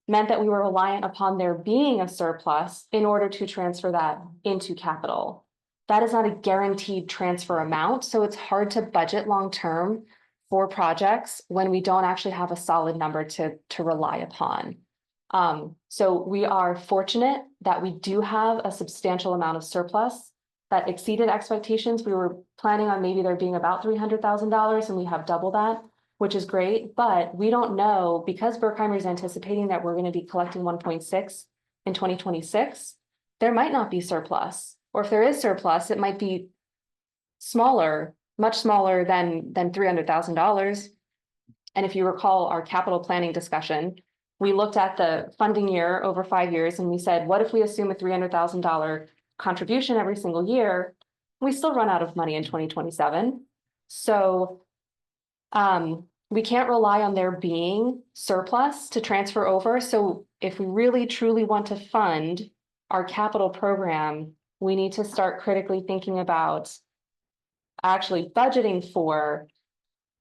meant that we were reliant upon there being a surplus in order to transfer that into capital. That is not a guaranteed transfer amount, so it's hard to budget long-term for projects when we don't actually have a solid number to rely upon. So we are fortunate that we do have a substantial amount of surplus that exceeded expectations. We were planning on maybe there being about $300,000 and we have double that, which is great, but we don't know because Berkheimer is anticipating that we're going to be collecting 1.6 in 2026. There might not be surplus, or if there is surplus, it might be smaller, much smaller than $300,000. And if you recall our capital planning discussion, we looked at the funding year over 5 years and we said, what if we assume a $300,000 contribution every single year? We still run out of money in 2027. So we can't rely on there being surplus to transfer over. So if we really truly want to fund our capital program, we need to start critically thinking about actually budgeting for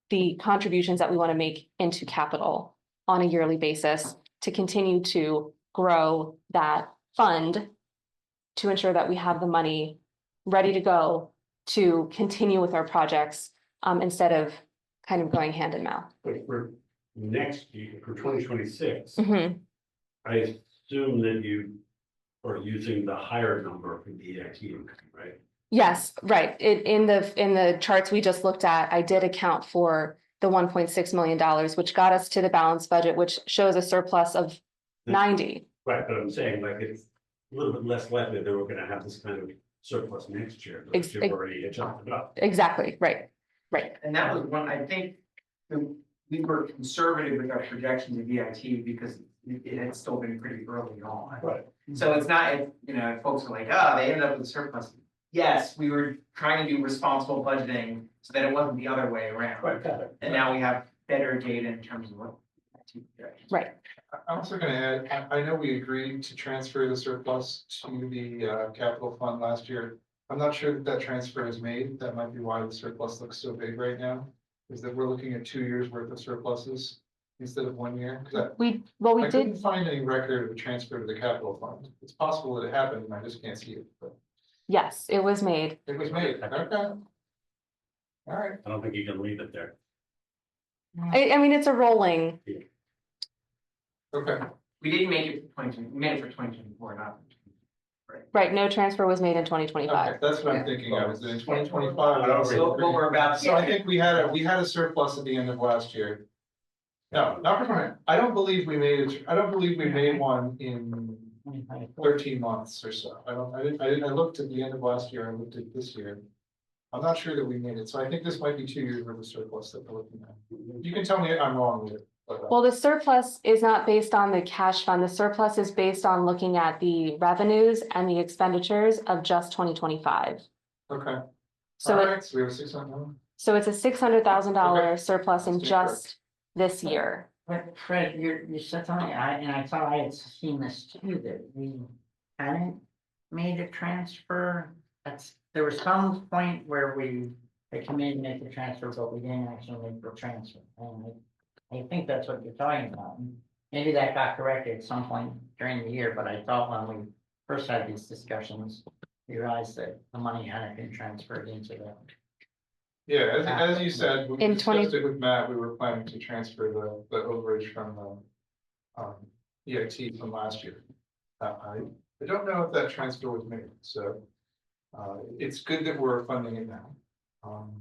the contributions that we want to make into capital on a yearly basis to continue to grow that fund to ensure that we have the money ready to go to continue with our projects instead of kind of going hand in mouth. But for next year, for 2026, Mhm. I assume that you are using the higher number for the EIT income, right? Yes, right. In the charts we just looked at, I did account for the $1.6 million, which got us to the balanced budget, which shows a surplus of 90. Right, but I'm saying like it's a little bit less likely that we're gonna have this kind of surplus next year, because you've already adjusted up. Exactly, right, right. And that was one, I think, we were conservative with our projections of EIT because it had still been pretty early on. Right. So it's not, folks are like, oh, they ended up with a surplus. Yes, we were trying to do responsible budgeting so that it wasn't the other way around. Right, got it. And now we have better data in terms of what. Right. I'm also gonna add, I know we agreed to transfer the surplus to the capital fund last year. I'm not sure that that transfer is made. That might be why the surplus looks so big right now. Is that we're looking at 2 years worth of surpluses instead of 1 year? 'Cause We I couldn't did, find any record of a transfer to the capital fund. It's possible that it happened and I just can't see it, but yes, it was made. it was made. Okay. All right. I don't think you can leave it there. I mean, it's a rolling, Okay. We didn't make it for 2020, we made it for 2024, not. right, no transfer was made in Okay, 2025. that's what I'm thinking of, is that in 2025. So what we're about. So I think we had a surplus at the end of last year. No, not for mine. I don't believe we made one in 13 months or so. I looked at the end of last year, I looked at this year. I'm not sure that we made it, so I think this might be 2 years worth of surplus that we're looking at. You can tell me I'm wrong with it. But, Well, the surplus is not based on the cash fund. The surplus is based on looking at the revenues and the expenditures of just 2025. okay. So All it, right, so we have 600. so it's a $600,000 Okay. surplus in Let's do just this year. But Fred, you said something, I thought I had seen this too, that we hadn't made a transfer. There was some point where the committee made the transfer, but we didn't actually make the transfer. And I think that's what you're talking about. Maybe that got corrected at some point during the year, but I thought when we first had these discussions, we realized that the money hadn't been transferred into the. Yeah, as you said, we In discussed it with Matt, we were planning to transfer the overage from EIT from last year. I don't know if that transfer was made, so it's good that we're funding it now.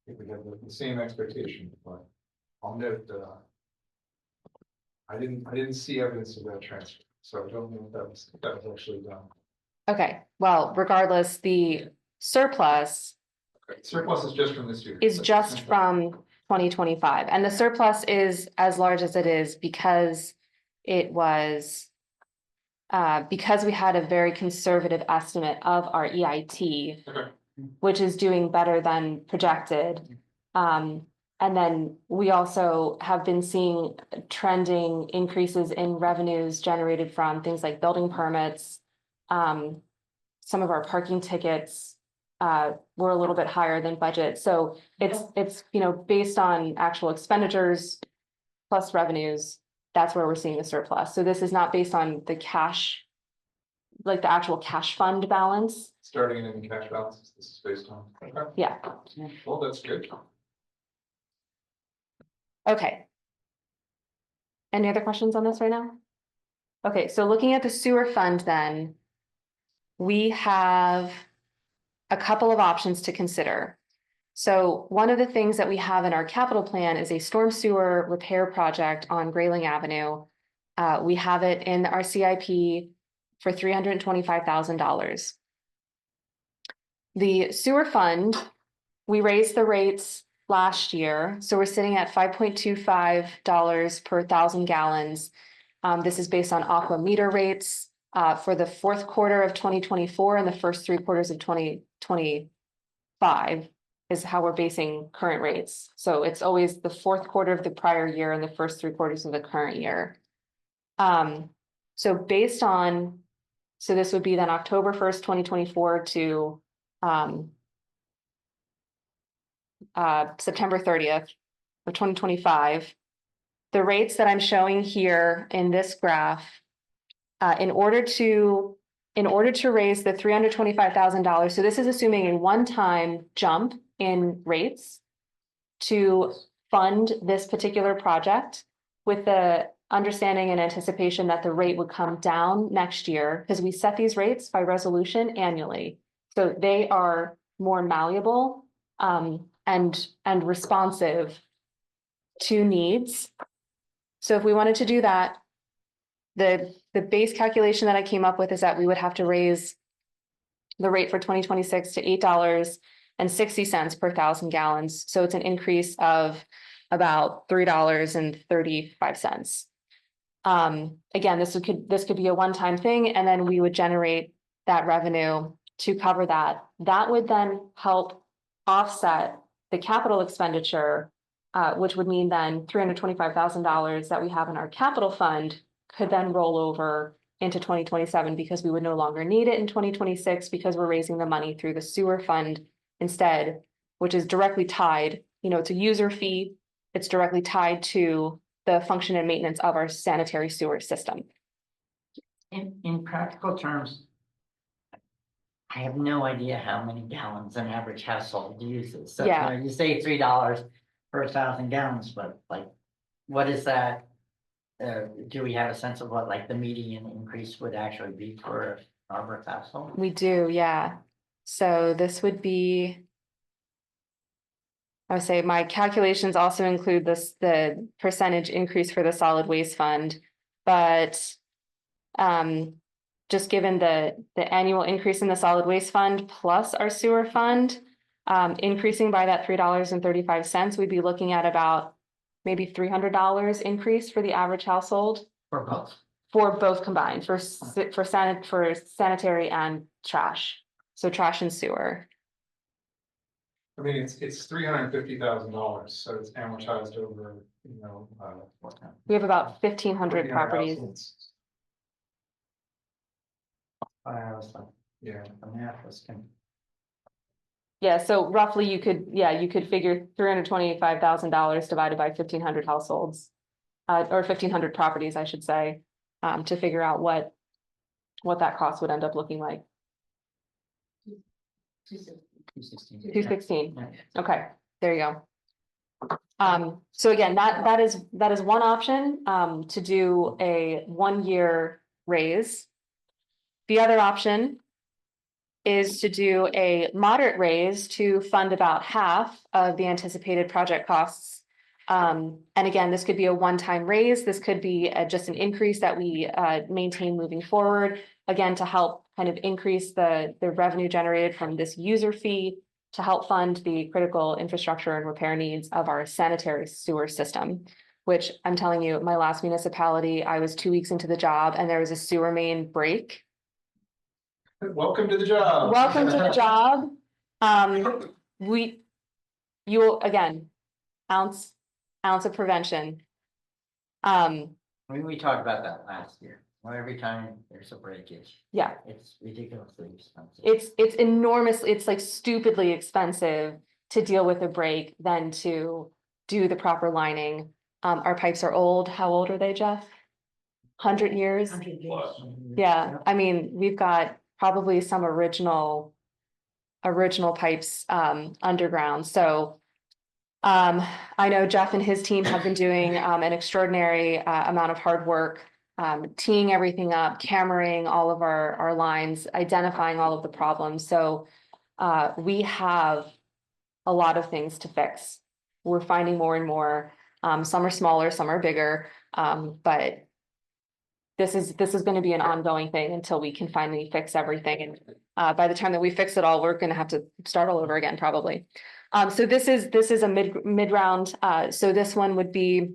If we have the same expectation, but I'll note that I didn't see evidence of that transfer, so I don't know if that was actually done. Okay, well, regardless, the surplus Surplus is just from this year. is just from 2025, and the surplus is as large as it is because it was because we had a very conservative estimate of our EIT, Okay. which is doing better than projected. And then we also have been seeing trending increases in revenues generated from things like building permits. Some of our parking tickets were a little bit higher than budget. So it's based on actual expenditures plus revenues. That's where we're seeing the surplus. So this is not based on the cash, like the actual cash fund balance. Starting in cash balances, this is based on. Okay. Yeah, Well, that's good. okay. Any other questions on this right now? Okay, so looking at the sewer fund then, we have a couple of options to consider. So one of the things that we have in our capital plan is a storm sewer repair project on Grayling Avenue. We have it in our CIP for $325,000. The sewer fund, we raised the rates last year, so we're sitting at $5.25 per 1,000 gallons. This is based on aqua meter rates for the fourth quarter of 2024 and the first 3 quarters of 2025 is how we're basing current rates. So it's always the fourth quarter of the prior year and the first 3 quarters of the current year. So based on, so this would be then October 1st, 2024 to September 30th of 2025. The rates that I'm showing here in this graph, in order to raise the $325,000, so this is assuming a one-time jump in rates to fund this particular project with the understanding and anticipation that the rate would come down next year, because we set these rates by resolution annually. So they are more malleable and responsive to needs. So if we wanted to do that, the base calculation that I came up with is that we would have to raise the rate for 2026 to $8.60 per 1,000 gallons. So it's an increase of about $3.35. Again, this could be a one-time thing, and then we would generate that revenue to cover that. That would then help offset the capital expenditure, which would mean then $325,000 that we have in our capital fund could then roll over into 2027 because we would no longer need it in 2026 because we're raising the money through the sewer fund instead, which is directly tied, it's a user fee. It's directly tied to the function and maintenance of our sanitary sewer system. In practical terms, I have no idea how many gallons an average household uses. So, Yeah. you say $3 per 1,000 gallons, but like, what is that? Do we have a sense of what like the median increase would actually be for an average household? We do, yeah. So this would be, I would say my calculations also include the percentage increase for the solid waste fund, but just given the annual increase in the solid waste fund plus our sewer fund, increasing by that $3.35, we'd be looking at about maybe $300 increase for the average household. For both? For both combined, for sanitary and trash. So trash and sewer. I mean, it's $350,000, so it's amortized over, We have about 1,500 properties. I was like, Yeah. the math was kind Yeah, so roughly you could figure $325,000 divided by 1,500 households. Or 1,500 properties, I should say, to figure out what that cost would end up looking like. 216. Okay, there you go. So again, that is one option, to do a 1-year raise. The other option is to do a moderate raise to fund about half of the anticipated project costs. And again, this could be a one-time raise. This could be just an increase that we maintain moving forward, again, to help kind of increase the revenue generated from this user fee to help fund the critical infrastructure and repair needs of our sanitary sewer system, which I'm telling you, my last municipality, I was 2 weeks into the job and there was a sewer main break. Welcome to the job. Welcome to the job. You'll, again, ounce of prevention. I mean, we talked about that last year. Well, every time there's a breakage, Yeah, it's ridiculously expensive. it's enormous. It's like stupidly expensive to deal with a break than to do the proper lining. Our pipes are old. How old are they, Jeff? 100 years? 100 years. Yeah, I mean, we've got probably some original pipes underground. So I know Jeff and his team have been doing an extraordinary amount of hard work, teeing everything up, cameraing all of our lines, identifying all of the problems. So we have a lot of things to fix. We're finding more and more. Some are smaller, some are bigger, but this is going to be an ongoing thing until we can finally fix everything. And by the time that we fix it all, we're going to have to start all over again, probably. So this is a mid round. So this one would be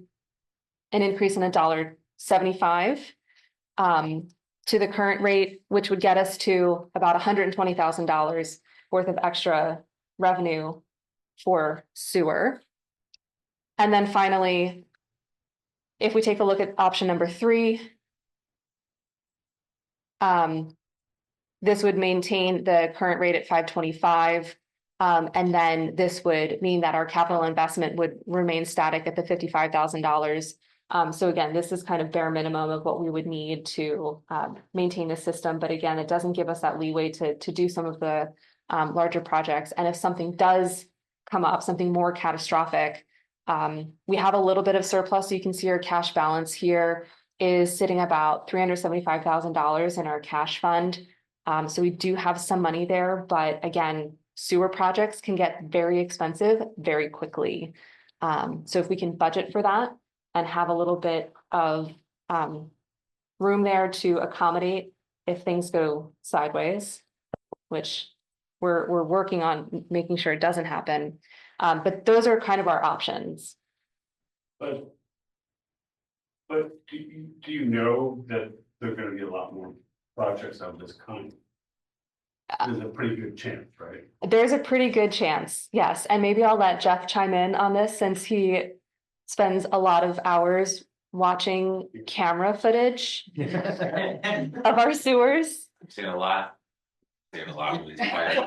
an increase in 75 to the current rate, which would get us to about $120,000 worth of extra revenue for sewer. And then finally, if we take a look at option number 3, this would maintain the current rate at 525. And then this would mean that our capital investment would remain static at the $55,000. So again, this is kind of bare minimum of what we would need to maintain the system. But again, it doesn't give us that leeway to do some of the larger projects. And if something does come up, something more catastrophic, we have a little bit of surplus. So you can see our cash balance here is sitting about $375,000 in our cash fund. So we do have some money there, but again, sewer projects can get very expensive very quickly. So if we can budget for that and have a little bit of room there to accommodate if things go sideways, which we're working on making sure it doesn't happen. But those are kind of our options. But do you know that there are gonna be a lot more projects of this kind? There's a pretty good chance, right? There's a pretty good chance, yes. And maybe I'll let Jeff chime in on this since he spends a lot of hours watching camera footage of our sewers. I've seen a lot. Seen a lot of these fires.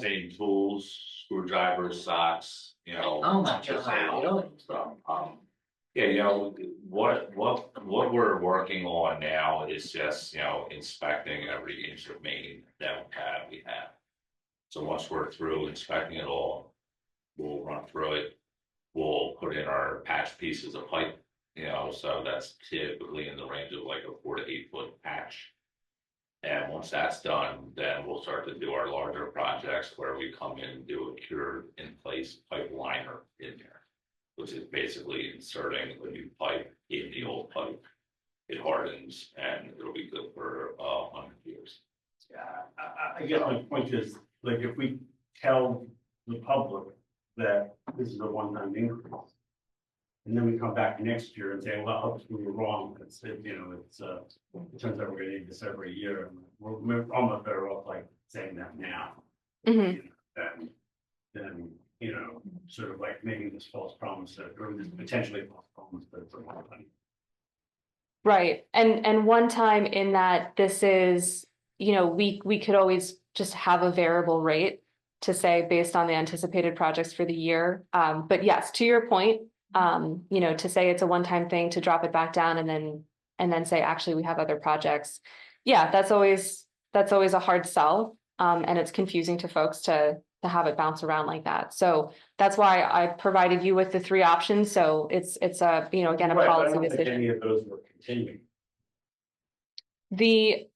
Same tools, screwdrivers, socks, you know. Oh my just God, saying, really? so, yeah, you know, what we're working on now is just, you know, inspecting every inch of main that we have. So once we're through inspecting it all, we'll run through it. We'll put in our patch pieces of pipe, you know, so that's typically in the range of like a 4 to 8 foot patch. And once that's done, then we'll start to do our larger projects where we come in and do a cured in place pipe liner in there, which is basically inserting a new pipe in the old pipe. It hardens and it'll be good for 100 years. Yeah, I guess my point is, like, if we tell the public that this is a one-time increase, and then we come back next year and say, well, we were wrong, it's, you know, it's, it turns out we're gonna need this every year, and we're almost better off like saying that now. Mhm. Than, you know, sort of like making this false promise that, or this potentially false promise that it's a lot of money. Right. And one time in that this is, you know, we could always just have a variable rate to say based on the anticipated projects for the year. But yes, to your point, you know, to say it's a one-time thing, to drop it back down and then say, actually, we have other projects. Yeah, that's always a hard sell. And it's confusing to folks to have it bounce around like that. So that's why I provided you with the 3 options. So it's a, you know, again, a Right, but I policy don't think decision. any of those were continuing. The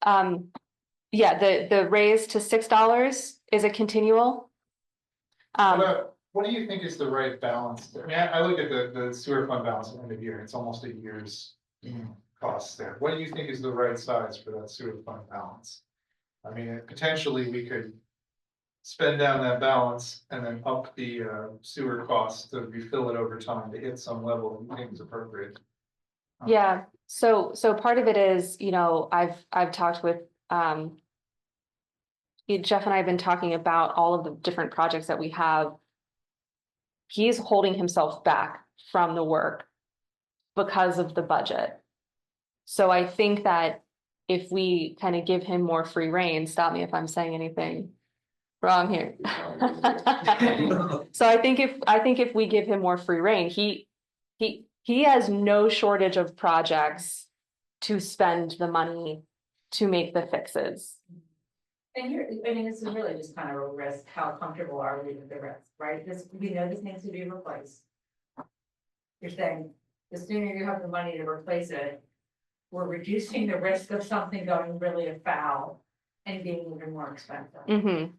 the raise to $6 is a continual. What do you think is the right balance there? I mean, I look at the sewer fund balance at the end of the year, it's almost a year's costs there. What do you think is the right size for that sewer fund balance? I mean, potentially we could spend down that balance and then up the sewer costs to refill it over time to hit some level that you think is appropriate. Yeah, so part of it is, you know, I've talked with Jeff and I have been talking about all of the different projects that we have. He's holding himself back from the work because of the budget. So I think that if we kind of give him more free rein, stop me if I'm saying anything wrong here. So I think if we give him more free rein, he has no shortage of projects to spend the money to make the fixes. And here, I mean, this is really just kind of a risk, how comfortable are we with the risk, right? We know this needs to be replaced. You're saying, the sooner you have the money to replace it, we're reducing the risk of something going really afoul and being even more expensive. Mm-hmm.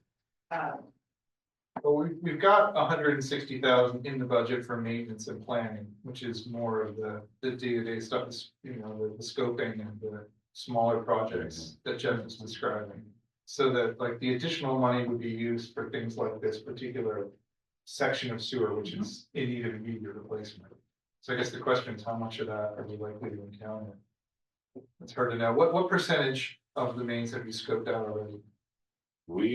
Well, we've got 160,000 in the budget for maintenance and planning, which is more of the day-to-day stuff, you know, the scoping and the smaller projects that Jeff is describing. So that like the additional money would be used for things like this particular section of sewer, which is in need of immediate replacement. So I guess the question is, how much of that are we likely to encounter? It's hard to know. What percentage of the mains have you scoped out already? We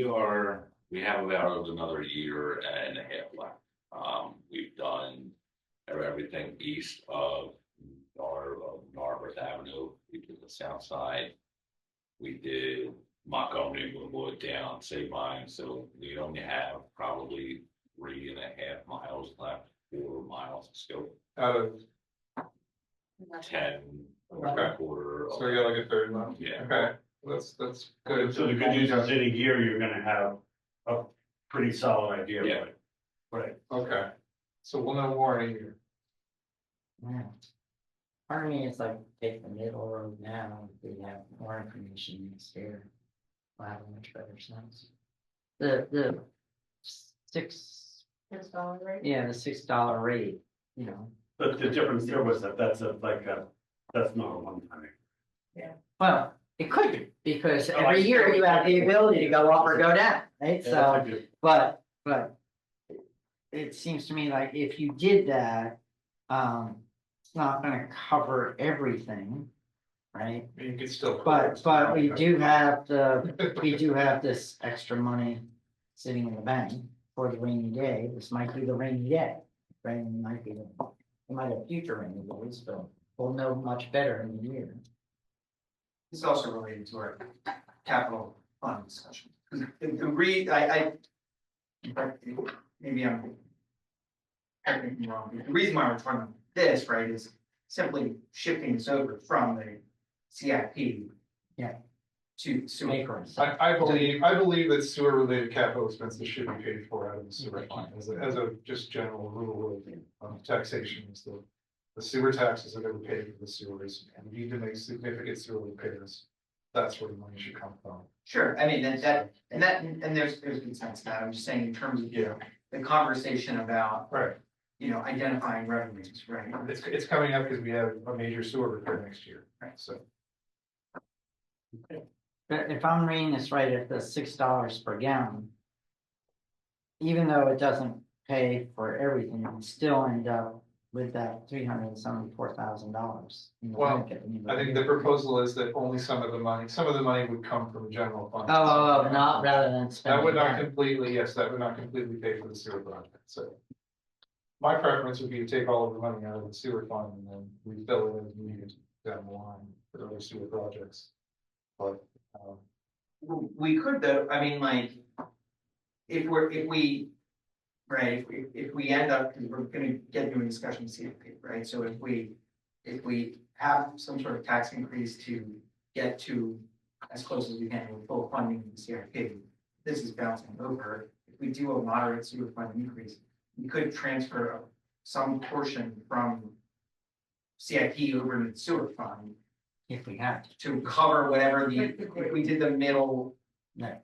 have about another year and a half left. We've done everything east of Narberth Avenue, we did the south side. We did Montgomery, Woodwood down, Sabine, so we only have probably 3.5 miles left, 4 miles of scope, Out of, 10, Okay. quarter. so you got like a third left? Yeah. Okay, that's good. So the good news is in a year, you're gonna have a pretty solid idea of Yeah. it. Right. Okay, so we'll know more in a year. Yeah. Part of me is like, take the middle road now, if we have more information next year. We'll have a much better sense. The six, $6 rate. yeah, the $6 rate, you know, But the difference there was that that's that's not a one time. well, it could be, because Oh, I every see. year you have the ability to go up or go down, right? So, but it seems to me like if you did that, it's not gonna cover everything, right? You could still. But we do have this extra money sitting in the bank for the rainy day. This might be the rainy day, right? It might be, we might have future rainy days, but we'll know much better in the year. This is also related to our capital fund discussion. Because maybe I'm technically wrong, but the reason why we're talking about this, right, is simply shifting this over from the CIP. Yeah. To sewer. Acres. I believe that sewer related capital expenses should be paid for out of the sewer fund as a just general rule of taxation is the sewer taxes are going to pay for the sewers and we need to make significant sewer repairs. That's where the money should come from. Sure, I mean, and there's good sense in that, I'm just saying in terms of, the conversation about, Right. Identifying revenues, right? It's coming up because we have a major sewer repair next year, right? So. But if I'm reading this right, at the $6 per gallon. Even though it doesn't pay for everything, you still end up with that $374,000. Well, I think the proposal is that only some of the money would come from the general fund. Oh, not rather than That spending. would not completely, yes, that would not completely pay for the sewer project, so. My preference would be to take all of the money out of the sewer fund and then refill it as needed down the line for other sewer projects. But, We could though, I mean, like, if we end up, because we're gonna get into a discussion CFP, right? So if we have some sort of tax increase to get to as close as we can with full funding of the CRP, this is bouncing over. If we do a moderate sewer fund increase, we could transfer some portion from CIP over to the sewer fund. If we have to cover whatever if we did the middle. Right.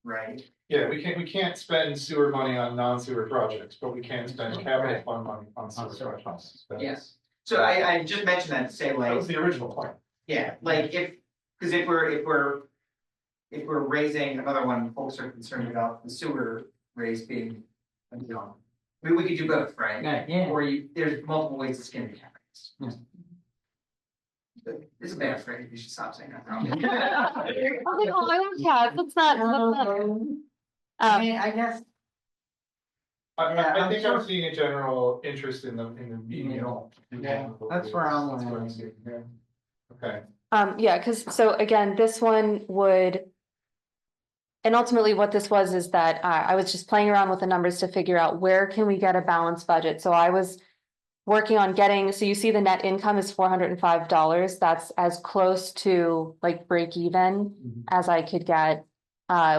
Right, yeah, we can't spend sewer money on non-sewer projects, but we can spend capital fund money on sewer projects. yes, so I just mentioned that to say That like, was the original point. yeah, like because if we're raising another one, folks are concerned about the sewer raise being, I mean, we could do both, right? Yeah. Or there's multiple ways to skin the cat. Yeah. This is a bad phrase, you should stop saying that. That's not. I mean, I guess, I Yeah, think I'm I'm seeing a general interest in the medium. Yeah, that's where I'm That's what landing. seeing, yeah. Okay, Yeah, because so again, this one would. And ultimately what this was is that I was just playing around with the numbers to figure out where can we get a balanced budget. So I was working on getting, so you see the net income is $405. That's as close to like break even as I could get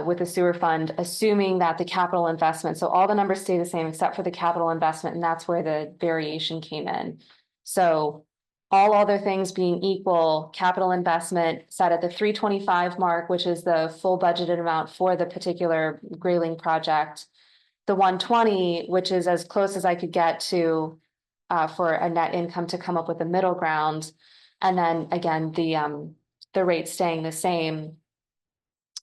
with the sewer fund, assuming that the capital investment, so all the numbers stay the same except for the capital investment, and that's where the variation came in. So all other things being equal, capital investment set at the 325 mark, which is the full budgeted amount for the particular Grayling project. The 120, which is as close as I could get to for a net income to come up with a middle ground. And then again, the rate staying the same.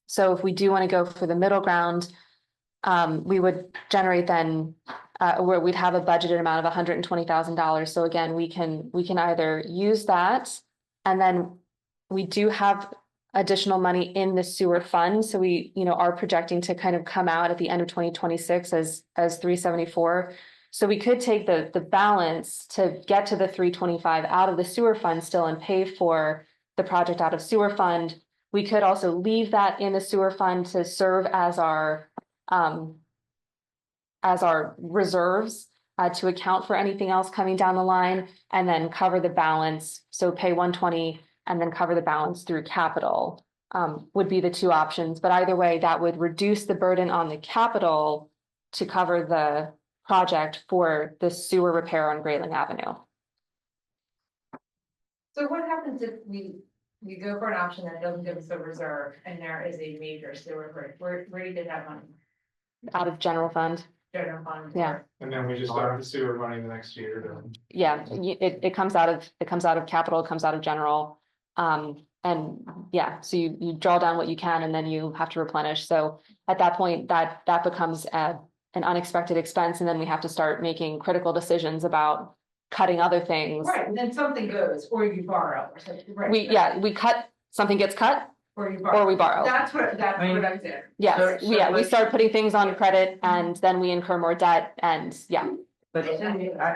So if we do want to go for the middle ground, we would generate then where we'd have a budgeted amount of $120,000. So again, we can either use that, and then we do have additional money in the sewer fund. So we, are projecting to kind of come out at the end of 2026 as 374. So we could take the balance to get to the 325 out of the sewer fund still and pay for the project out of sewer fund. We could also leave that in the sewer fund to serve as our reserves, to account for anything else coming down the line, and then cover the balance. So pay 120 and then cover the balance through capital, would be the two options. But either way, that would reduce the burden on the capital to cover the project for the sewer repair on Grayling Avenue. So what happens if we go for an option that doesn't give us a reserve and there is a major sewer break? Where do you get that money? Out of general fund. General fund? Yeah. And then we just start the sewer money the next year to. Yeah, it comes out of capital, it comes out of general. And yeah, so you draw down what you can and then you have to replenish. So at that point, that becomes an unexpected expense, and then we have to start making critical decisions about cutting other things. Right, and then something goes, or you borrow or something, right? We cut, something gets cut, Or you borrow. or we borrow. That's what I'm saying. Yes, So we let's- start putting things on credit and then we incur more debt, and yeah, But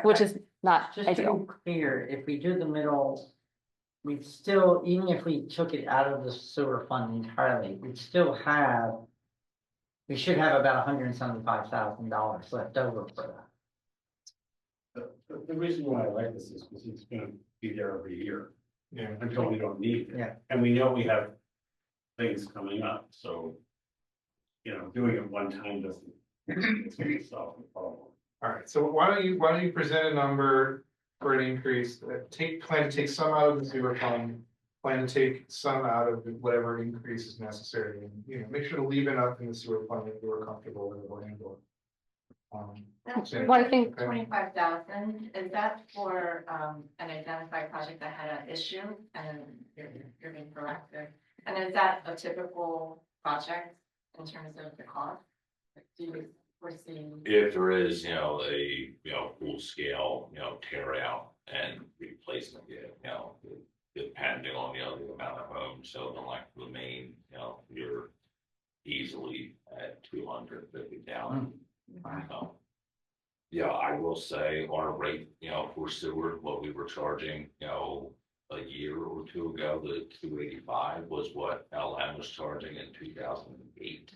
which is not just to ideal. be clear, if we do the middle, we'd still, even if we took it out of the sewer fund entirely, we should have about $175,000 left over for that. The reason why I like this is because it's gonna be there every year Yeah. until we don't need it. Yeah. And we know we have things coming up, so. Doing it one time doesn't solve the problem. All right, so why don't you present a number for an increase, plan to take some out of the sewer fund, plan to take some out of whatever increase is necessary, and, make sure to leave enough in the sewer fund that you are comfortable with the landlord. Well, I think- 25,000, is that for an identified project that had an issue and you're being proactive? And is that a typical project in terms of the cost? Do you foresee? If there is, a, full scale, tear out and replacement, depending on, the amount of homes, so the length of the main, you're easily at 250,000. Yeah, I will say our rate, for sewer, what we were charging, a year or two ago, the 285 was what LM was charging in 2008.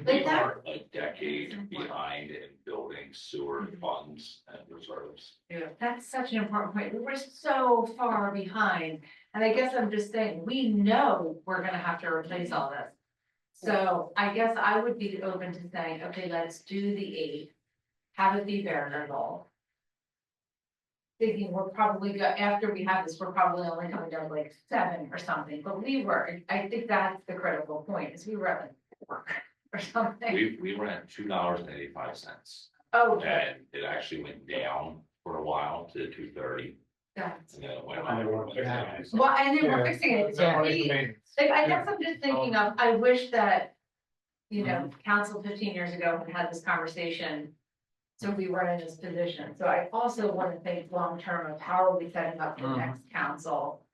We are a decade behind in building sewer funds and reserves. Yeah, that's such an important point. We're so far behind. And I guess I'm just saying, we know we're gonna have to replace all this. So I guess I would be open to saying, okay, let's do the 8, have it be variable. Thinking we're probably after we have this, we're probably only coming down to like 7 or something, but I think that's the critical point, is we were at like 4 or something. We ran $2.85. Oh, And it actually went down for a while to 2.30. that's, And then it went And they up. weren't fixing it. well, and then we're Yeah. fixing it. That money's We- remaining. Like, I guess I'm just thinking of, I wish that, council 15 years ago had this conversation. So we were in this position. So I also want to think long-term of how are we setting up the next council?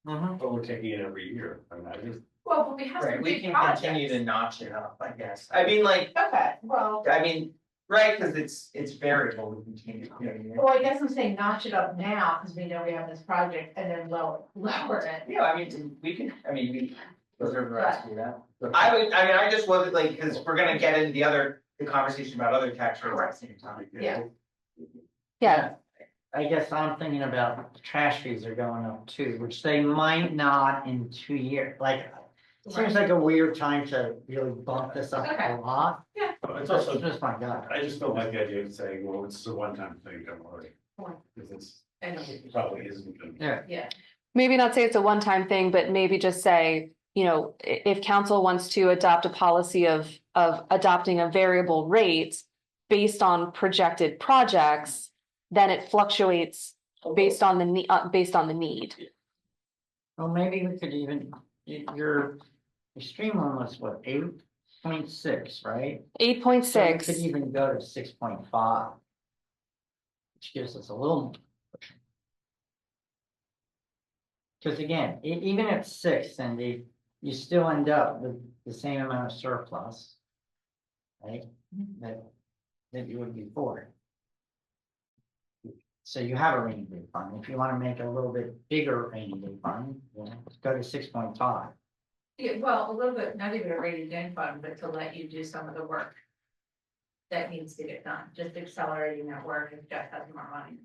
But we're taking it every year. I mean, I just, Well, but we have Right, some we big can projects. continue to notch it up, I guess. I mean, like, Okay, well, right, because it's variable, we continue, well, I guess I'm saying notch it up now because we know we have this project and then lower it. Yeah, we reserve the right to do that. I just wasn't like, because we're gonna get into the conversation about other tax rates at the same time. Yeah. Yeah, I guess I'm thinking about the trash fees are going up too, which they might not in 2 years, like. It seems like a weird time to really bump this up Okay. a lot. it's That's also, just my gut. I just don't like the idea of saying, well, it's a one-time thing, don't worry. Right. Because I know. it probably isn't. gonna- Yeah. Yeah, maybe not say it's a one-time thing, but maybe just say, if council wants to adopt a policy of adopting a variable rate based on projected projects, then it fluctuates based on the need. Well, maybe we could even, your stream one was what, 8? 6.6, right? 8.6. So we could even go to 6.5. Which gives us a little more cushion. Because again, even at 6, and you still end up with the same amount of surplus. Right? That you would before. So you have a rainy day fund. If you want to make a little bit bigger rainy day fund, go to 6.5. Yeah, well, a little bit, not even a rainy day fund, but to let you do some of the work that needs to get done, just accelerating that work if Jeff has more money.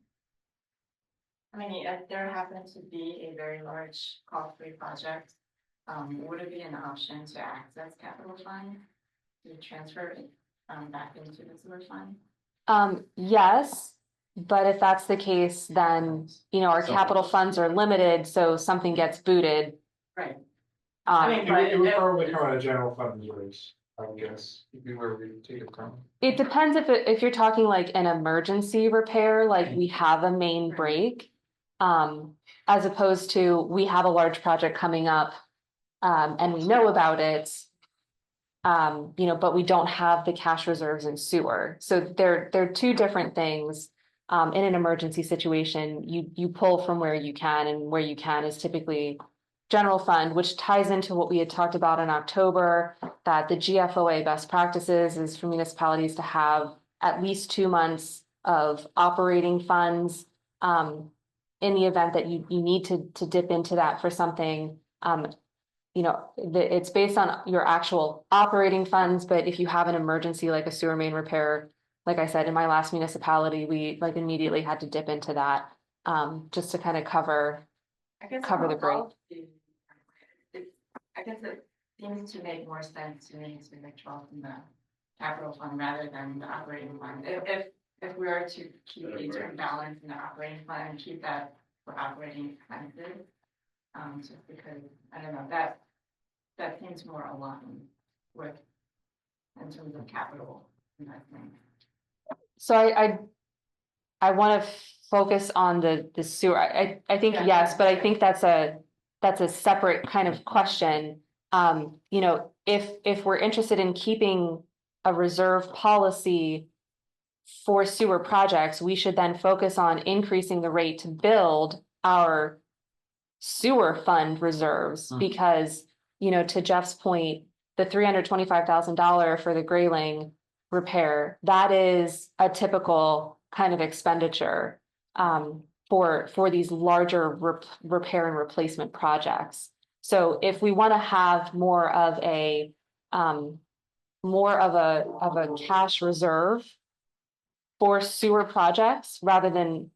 I mean, if there happened to be a very large costly project, would it be an option to access capital fund? To transfer it back into the sewer fund? Yes, but if that's the case, then, you know, our capital funds are limited, so something gets booted. Right. I mean, It would probably come out of general fund reserves, I would guess, would be where we take it from. It depends if you're talking like an emergency repair, like we have a main break. As opposed to, we have a large project coming up, and we know about it. You know, but we don't have the cash reserves in sewer. So they're two different things. In an emergency situation, you pull from where you can, and where you can is typically general fund, which ties into what we had talked about in October, that the GFOA best practices is for municipalities to have at least 2 months of operating funds. In the event that you need to dip into that for something, you know, it's based on your actual operating funds, but if you have an emergency like a sewer main repair, like I said, in my last municipality, we like immediately had to dip into that, just to kind of cover I guess the break. I guess it seems to make more sense to me to withdraw from the capital fund rather than the operating fund. If we are to keep a certain balance in the operating fund and keep that for operating expenses, just because, I don't know, that seems more aligned with, in terms of capital investment. So I want to focus on the sewer. I think Yeah. yes, but I think that's a separate kind of question. You know, if we're interested in keeping a reserve policy for sewer projects, we should then focus on increasing the rate to build our sewer fund reserves, because, you know, to Jeff's point, the $325,000 for the Grayling repair, that is a typical kind of expenditure for these larger repair and replacement projects. So if we want to have more of a cash reserve for sewer projects, rather than,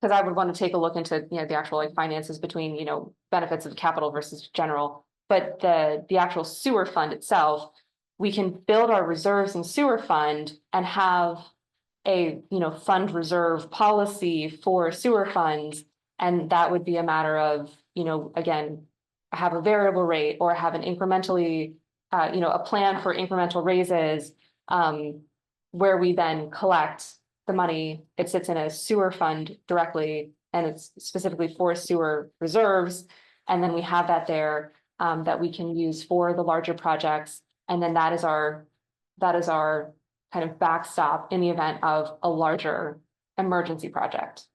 because I would want to take a look into, you know, the actual like finances between, you know, benefits of capital versus general, but the actual sewer fund itself, we can build our reserves in sewer fund and have a, you know, fund reserve policy for sewer funds. And that would be a matter of, you know, again, have a variable rate or have an incrementally, you know, a plan for incremental raises, where we then collect the money. It sits in a sewer fund directly, and it's specifically for sewer reserves. And then we have that there, that we can use for the larger projects. And then that is our kind of backstop in the event of a larger emergency project.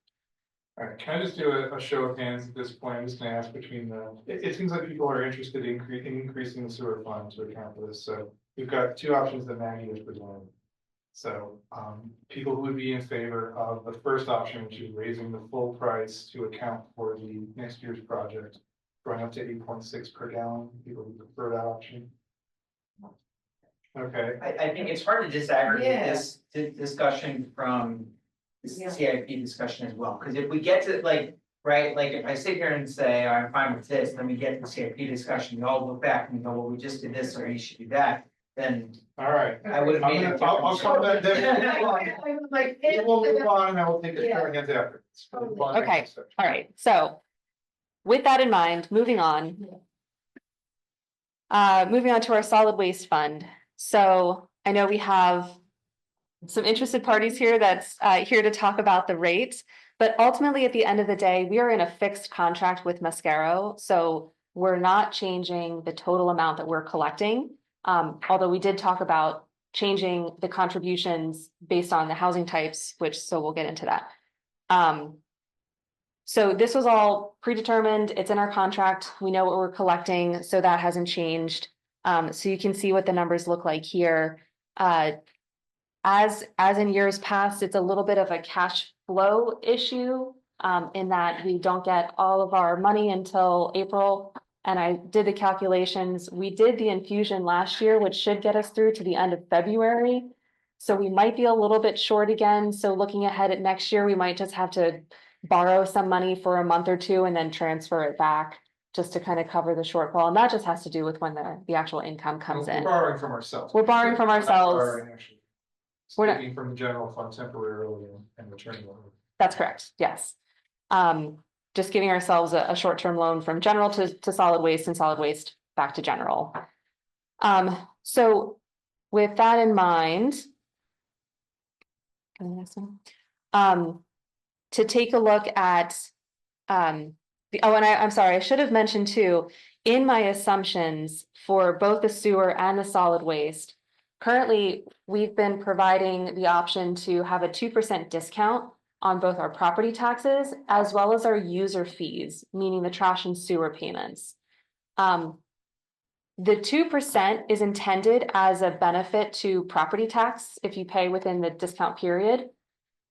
All right, can I just do a show of hands at this point? I'm just gonna ask between it seems like people are interested in increasing the sewer fund to account for this. So we've got two options that Maggie has presented. So people who would be in favor of the first option, which is raising the full price to account for the next year's project, going up to 8.6 per gallon, people who prefer that option. Okay. I think it's hard to disaggregate this discussion from the CIP discussion as well, because if we get to like, right, like if I sit here and say, I'm fine with this, then we get to the CIP discussion, we all look back and go, well, we just did this, or you should do that, then. All right. I would have made a I'll come back then. Like, We'll move on and I will take a turn against after. Okay, all right, so with that in mind, moving on. Moving on to our solid waste fund. So I know we have some interested parties here that's here to talk about the rates, but ultimately at the end of the day, we are in a fixed contract with Mascaro. So we're not changing the total amount that we're collecting. Although we did talk about changing the contributions based on the housing types, so we'll get into that. So this was all predetermined, it's in our contract, we know what we're collecting, so that hasn't changed. So you can see what the numbers look like here. As in years past, it's a little bit of a cash flow issue, in that we don't get all of our money until April. And I did the calculations, we did the infusion last year, which should get us through to the end of February. So we might be a little bit short again, so looking ahead at next year, we might just have to borrow some money for a month or two and then transfer it back just to kind of cover the shortfall. And that just has to do with when the actual income comes We're in. borrowing from ourselves. We're borrowing from We're not ourselves. borrowing, actually. We're not- Taking from the general fund temporarily and returning it. That's correct, yes. Just giving ourselves a short-term loan from general to solid waste and solid waste back to general. So with that in mind. Can I next one? To take a look at, and I'm sorry, I should have mentioned too, in my assumptions for both the sewer and the solid waste, currently, we've been providing the option to have a 2% discount on both our property taxes as well as our user fees, meaning the trash and sewer payments. The 2% is intended as a benefit to property tax if you pay within the discount period.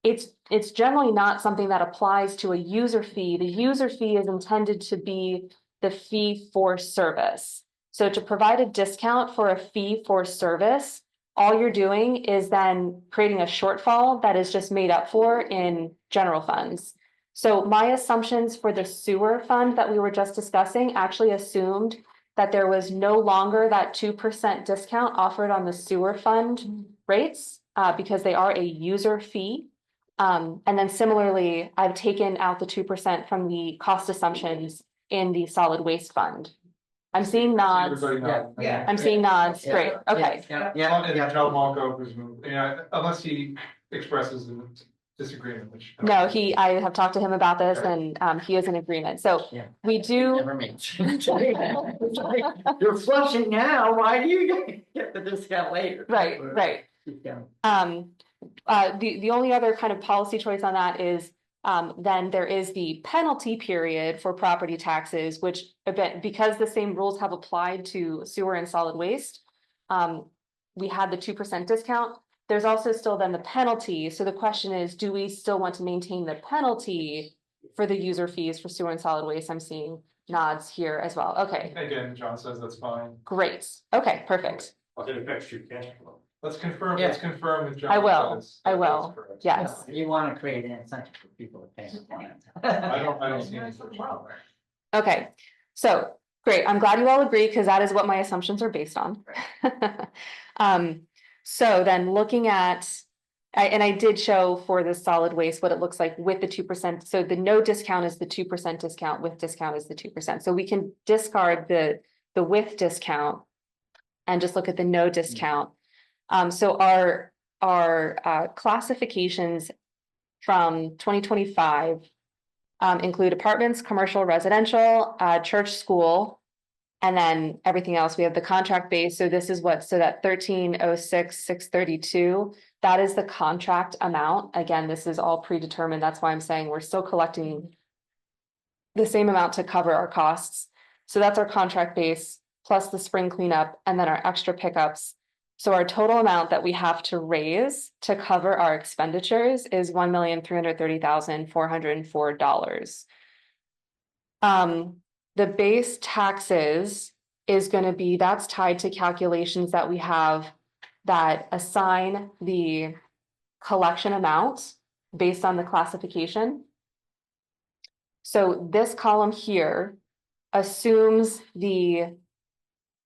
It's generally not something that applies to a user fee. The user fee is intended to be the fee for service. So to provide a discount for a fee for service, all you're doing is then creating a shortfall that is just made up for in general funds. So my assumptions for the sewer fund that we were just discussing actually assumed that there was no longer that 2% discount offered on the sewer fund rates because they are a user fee. And then similarly, I've taken out the 2% from the cost assumptions in the solid waste fund. I'm seeing nods. Everybody nod. Yeah. I'm seeing nods. Yeah. Great. Okay. And Joe Malco, who's moved, unless he expresses a disagreement, which. I have talked to him about this and he is in agreement. So Yeah. we do. Never mentioned. You're flushing now, why do you get the discount later? Right. Keep going. The only other kind of policy choice on that is then there is the penalty period for property taxes, which because the same rules have applied to sewer and solid waste. We had the 2% discount. There's also still then the penalty. So the question is, do we still want to maintain the penalty for the user fees for sewer and solid waste? I'm seeing nods here as well. Okay, Again, John says that's fine. great. Okay, perfect. It affects your cash flow. Let's confirm with John. I will. says I that will. that's correct. Yes. You want to create an incentive for people to pay. I don't see any such problem. Okay, so great. I'm glad you all agree because that is what my assumptions are based on. So then looking at, and I did show for the solid waste what it looks like with the 2%. So the no discount is the 2% discount, with discount is the 2%. So we can discard the with discount and just look at the no discount. So our classifications from 2025 include apartments, commercial, residential, church, school, and then everything else. We have the contract base. So this is that 1306,632, that is the contract amount. Again, this is all predetermined. That's why I'm saying we're still collecting the same amount to cover our costs. So that's our contract base plus the spring cleanup and then our extra pickups. So our total amount that we have to raise to cover our expenditures is $1,330,404. The base taxes is going to be, that's tied to calculations that we have that assign the collection amount based on the classification. So this column here assumes the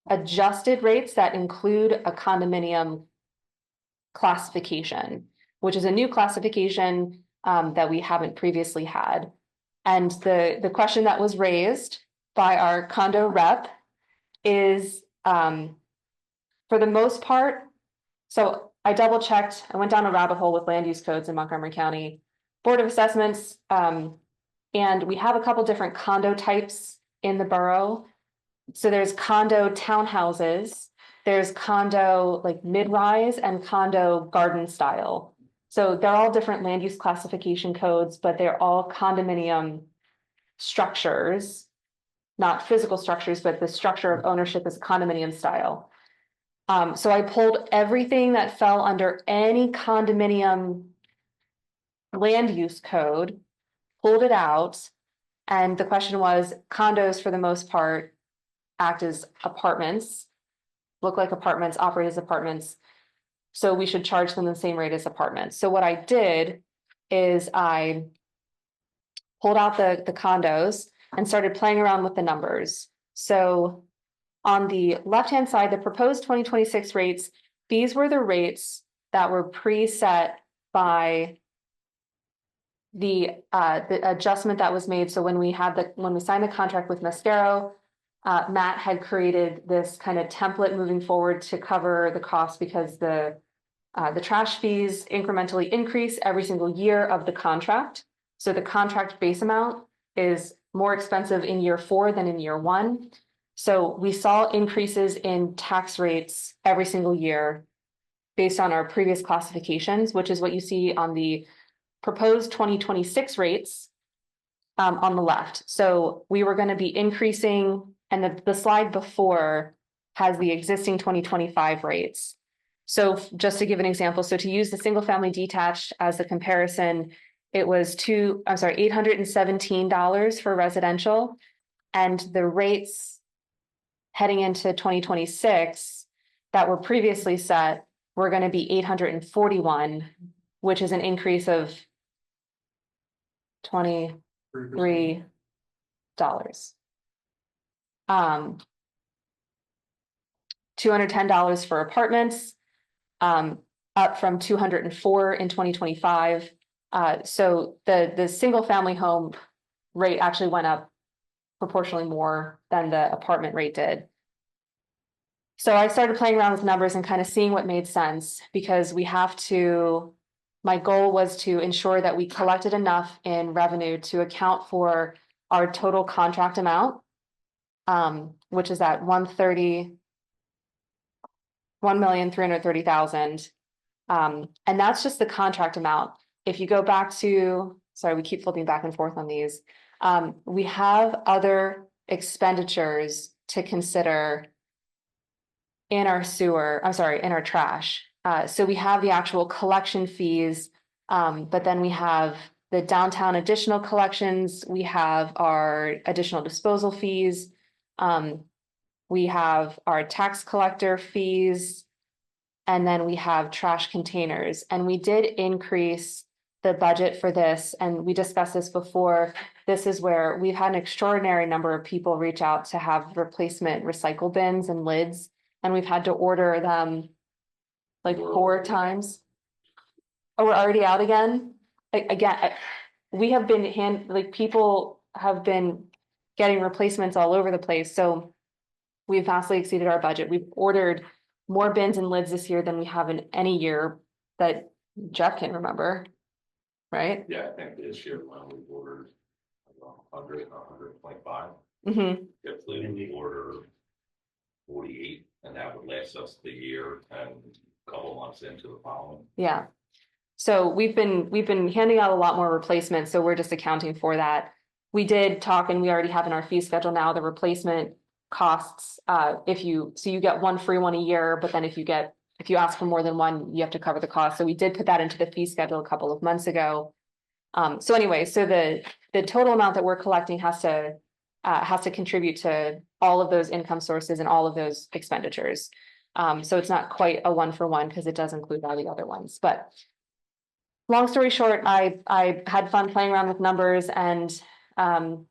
adjusted rates that include a condominium classification, which is a new classification that we haven't previously had. And the question that was raised by our condo rep is, for the most part, so I double checked, I went down a rabbit hole with land use codes in Montgomery County Board of Assessments, and we have a couple different condo types in the borough. So there's condo townhouses, there's condo like mid-rise and condo garden style. So they're all different land use classification codes, but they're all condominium structures, not physical structures, but the structure of ownership is condominium style. So I pulled everything that fell under any condominium land use code, pulled it out, and the question was condos for the most part act as apartments, look like apartments, operate as apartments. So we should charge them the same rate as apartments. So what I did is I pulled out the condos and started playing around with the numbers. So on the left-hand side, the proposed 2026 rates, these were the rates that were preset by the adjustment that was made. So when we signed the contract with Mascaro, Matt had created this kind of template moving forward to cover the cost because the trash fees incrementally increase every single year of the contract. So the contract base amount is more expensive in year 4 than in year 1. So we saw increases in tax rates every single year based on our previous classifications, which is what you see on the proposed 2026 rates on the left. So we were going to be increasing, and the slide before has the existing 2025 rates. So just to give an example, so to use the single family detached as a comparison, it was $817 for residential, and the rates heading into 2026 that were previously set were going to be $841, which is an increase of $23. $210 for apartments, up from $204 in 2025. So the single family home rate actually went up proportionally more than the apartment rate did. So I started playing around with numbers and kind of seeing what made sense, because my goal was to ensure that we collected enough in revenue to account for our total contract amount, which is at $1,330,000. And that's just the contract amount. If you go back to, sorry, we keep flipping back and forth on these. We have other expenditures to consider in our in our trash. So we have the actual collection fees, but then we have the downtown additional collections, we have our additional disposal fees, we have our tax collector fees, and then we have trash containers. And we did increase the budget for this, and we discussed this before. This is where we've had an extraordinary number of people reach out to have replacement recycle bins and lids, and we've had to order them like 4 times. Oh, we're already out again? We have been people have been getting replacements all over the place, so we've vastly exceeded our budget. We've ordered more bins and lids this year than we have in any year that Jeff can remember, right? Yeah, I think this year when we ordered 100, 125. Mm-hmm. Typically we order 48, and that would last us the year and a couple months into the following. Yeah. So we've been handing out a lot more replacements, so we're just accounting for that. We did talk, and we already have in our fee schedule now the replacement costs. You get 1 free one a year, but then if you ask for more than one, you have to cover the cost. So we did put that into the fee schedule a couple of months ago. So anyway, so the total amount that we're collecting has to contribute to all of those income sources and all of those expenditures. So it's not quite a 1-for-1 because it does include all the other ones. But long story short, I had fun playing around with numbers, and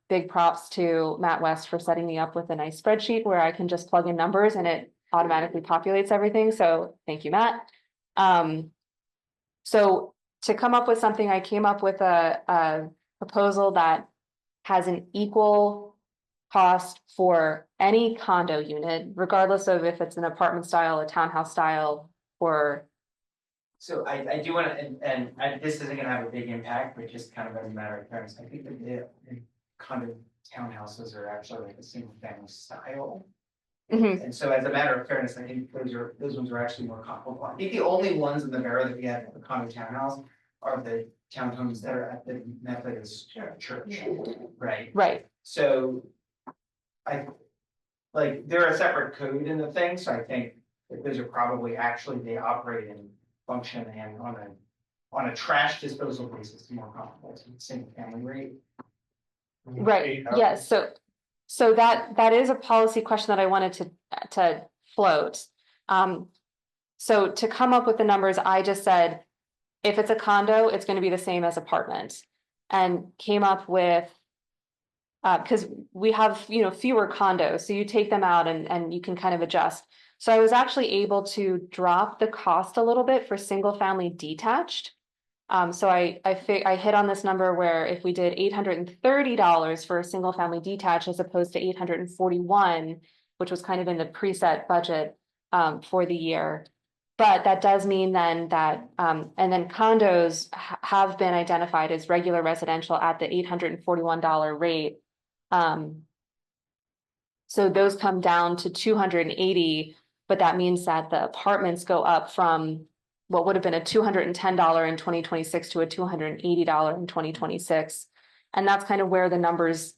big props to Matt West for setting me up with a nice spreadsheet where I can just plug in numbers and it automatically populates everything. So thank you, Matt. So to come up with something, I came up with a proposal that has an equal cost for any condo unit, regardless of if it's an apartment style, a townhouse style, or. So I do want to, this isn't gonna have a big impact, but just kind of as a matter of fairness, I think that the condo townhouses are actually like a single family style. Mhm. And so as a matter of fairness, I think those ones are actually more comparable. I think the only ones in the borough that we have a condo townhouse are the townhomes that are at the Methodist church, right? Right, So like, they're a separate code in the thing, so I think that those are probably actually, they operate and function and on a trash disposal basis, more comparable to the single family rate. right, yes, so that is a policy question that I wanted to float. So to come up with the numbers, I just said, if it's a condo, it's gonna be the same as apartment. And came up with, because we have, you know, fewer condos, so you take them out and you can kind of adjust. So I was actually able to drop the cost a little bit for single family detached. So I hit on this number where if we did $830 for a single family detached as opposed to 841, which was kind of in the preset budget for the year. But that does mean then that, and then condos have been identified as regular residential at the $841 rate. So those come down to 280, but that means that the apartments go up from what would have been a $210 in 2026 to a $280 in 2026. And that's kind of where the numbers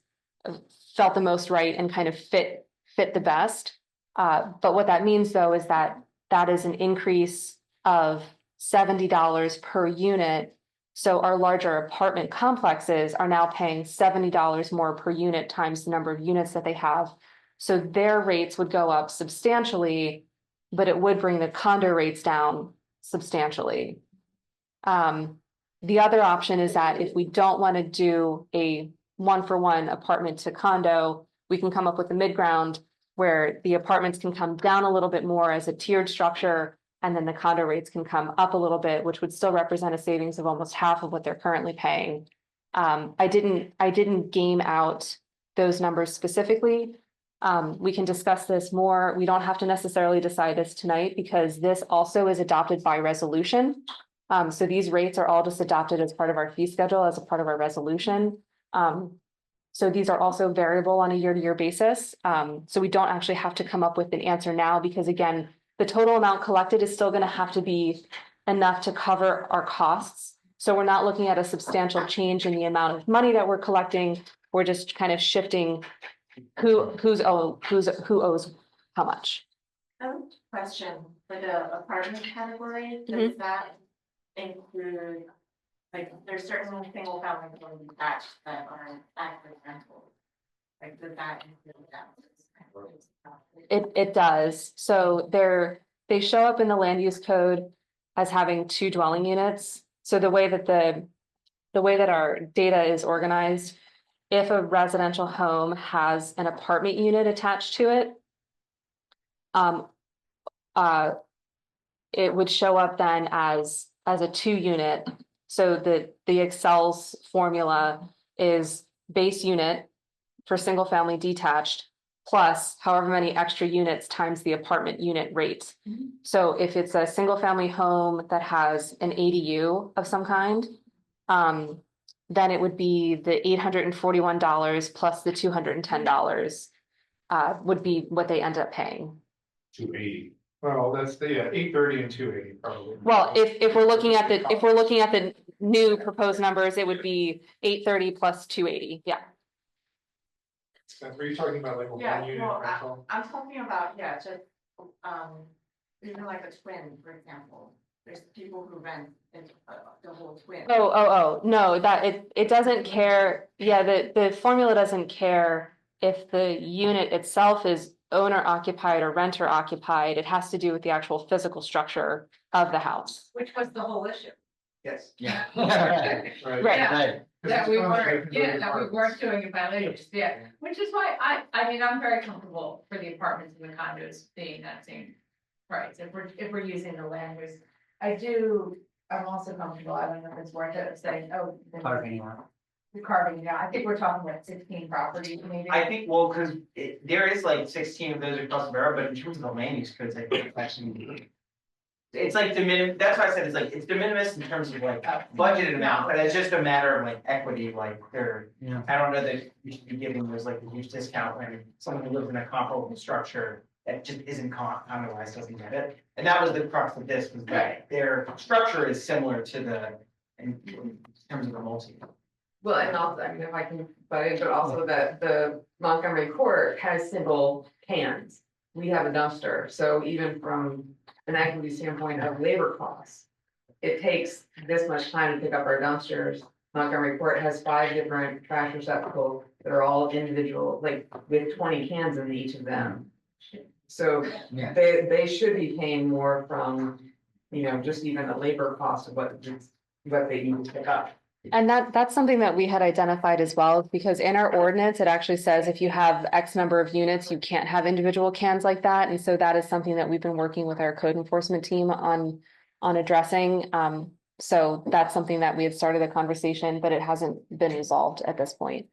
felt the most right and kind of fit the best. But what that means though is that that is an increase of $70 per unit. So our larger apartment complexes are now paying $70 more per unit times the number of units that they have. So their rates would go up substantially, but it would bring the condo rates down substantially. The other option is that if we don't want to do a 1-for-1 apartment to condo, we can come up with a mid-ground where the apartments can come down a little bit more as a tiered structure, and then the condo rates can come up a little bit, which would still represent a savings of almost half of what they're currently paying. I didn't game out those numbers specifically. We can discuss this more. We don't have to necessarily decide this tonight because this also is adopted by resolution. So these rates are all just adopted as part of our fee schedule, as a part of our resolution. So these are also variable on a year-to-year basis. So we don't actually have to come up with an answer now because again, the total amount collected is still going to have to be enough to cover our costs. So we're not looking at a substantial change in the amount of money that we're collecting. We're just kind of shifting who owes how much. I have a question for the apartment category, does that include, like, there's certain single family homes attached that are active rentals? Like, does that include that? It does. So they show up in the land use code as having 2 dwelling units. So the way that our data is organized, if a residential home has an apartment unit attached to it, it would show up then as a 2-unit. So the Excel's formula is base unit for single family detached plus however many extra units times the apartment unit rate. So if it's a single family home that has an ADU of some kind, then it would be the $841 plus the $210 would be what they end up paying. 280. Well, that's the 830 and 280 probably. Well, if we're looking at the new proposed numbers, it would be 830 plus 280. Yeah. Were you talking about like a Yeah, 1 unit well, rental? I'm talking about, yeah, just, even like a twin, for example, there's people who rent the whole twin. Oh, no, that it doesn't care. Yeah, the formula doesn't care if the unit itself is owner occupied or renter occupied. It has to do with the actual physical structure of the house. Which was the whole issue. Yes. Yeah. Right. Right. That we weren't doing it by layers, yeah, which is why I mean, I'm very comfortable for the apartments and the condos being that same price, if we're using the land use. I'm also comfortable, I don't know if it's worth it, of saying, oh. The carving, yeah, I think we're talking about 16 properties, maybe. I think, well, because there is like 16 of those across the borough, but in terms of the land use codes, I think it's actually. It's like de minimis, that's why I said it's like, it's de minimis in terms of like budgeted amount, but it's just a matter of like equity, like Yeah. I don't know that you should be giving those like a huge discount when someone who lives in a comparable structure that just isn't condo-wise, doesn't get it. And that was the crux of this, was that their structure is similar to in terms of the multi. Well, and also, I mean, if I can, but also that the Montgomery Court has single cans. We have a dumpster, so even from an equity standpoint of labor costs. It takes this much time to pick up our dumpsters. Montgomery Court has 5 different trash receptacles that are all individual, like with 20 cans in each of them. So Yeah. they should be paying more from, just even the labor cost of what they need to pick up. And that's something that we had identified as well, because in our ordinance, it actually says if you have X number of units, you can't have individual cans like that. And so that is something that we've been working with our code enforcement team on addressing. So that's something that we had started a conversation, but it hasn't been resolved at this point.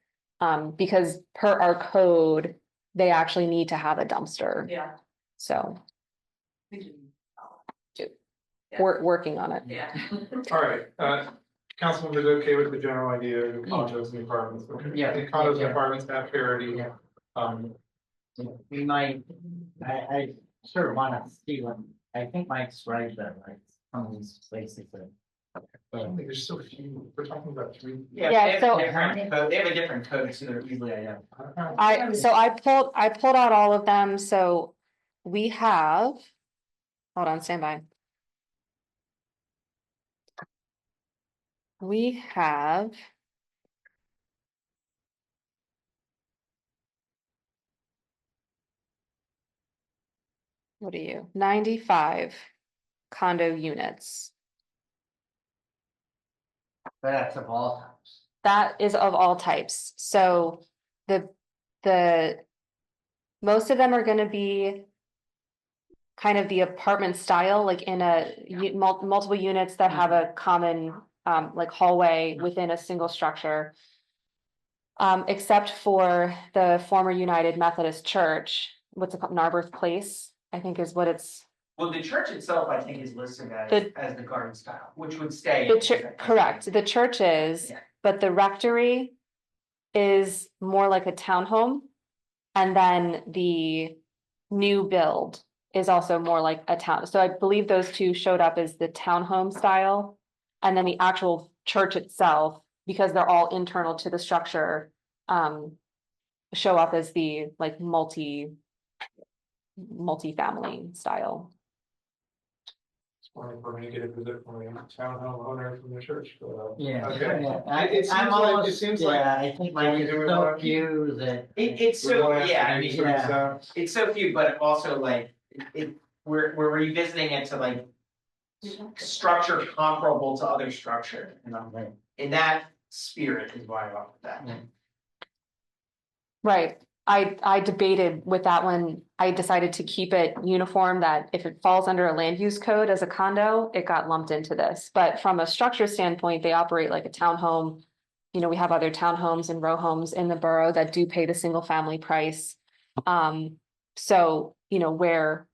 Because per our code, they actually need to have a dumpster. Yeah. So we're working on it. Yeah. All right, council members, okay with the general idea of condos and apartments? Okay. Yeah. I think condos and Yeah. apartments have parity. Yeah. We might, I sort of wanna see what, I think Mike's right, that like some of these places that. I don't think there's so few, we're talking about 3. Yeah, they have so- a different code, they have a different code, so they're easily identified. I pulled out all of them, so we have. Hold on, stand by. We have. What are you, 95 condo units. But that's of all times. That is of all types, so the. Most of them are gonna be. Kind of the apartment style, like in multiple units that have a common, like hallway within a single structure. Except for the former United Methodist Church, what's it called, Narberth Place, I think is what it's. Well, the church itself, I think, is listed The- as the garden style, which would stay. The church, correct, the church is, Yeah. but the rectory is more like a townhome. And then the new build is also more like a town, so I believe those two showed up as the townhome style. And then the actual church itself, because they're all internal to the structure, show up as the like multi-family style. Or if we're gonna get a visit from a townhome owner from the church. Yeah. Okay. Yeah, It seems I'm like- it almost, seems like- yeah, I think like we it's do it so on- few that. It's We so, wanna have yeah, I to mean, do sort of stuff. it's so few, but also like, we're revisiting it to like. Structure comparable to other structure, Right. in that spirit is why I offered that. Yeah. Right, I debated with that one, I decided to keep it uniform, that if it falls under a land use code as a condo, it got lumped into this, but from a structure standpoint, they operate like a townhome. We have other townhomes and row homes in the borough that do pay the single family price. So, where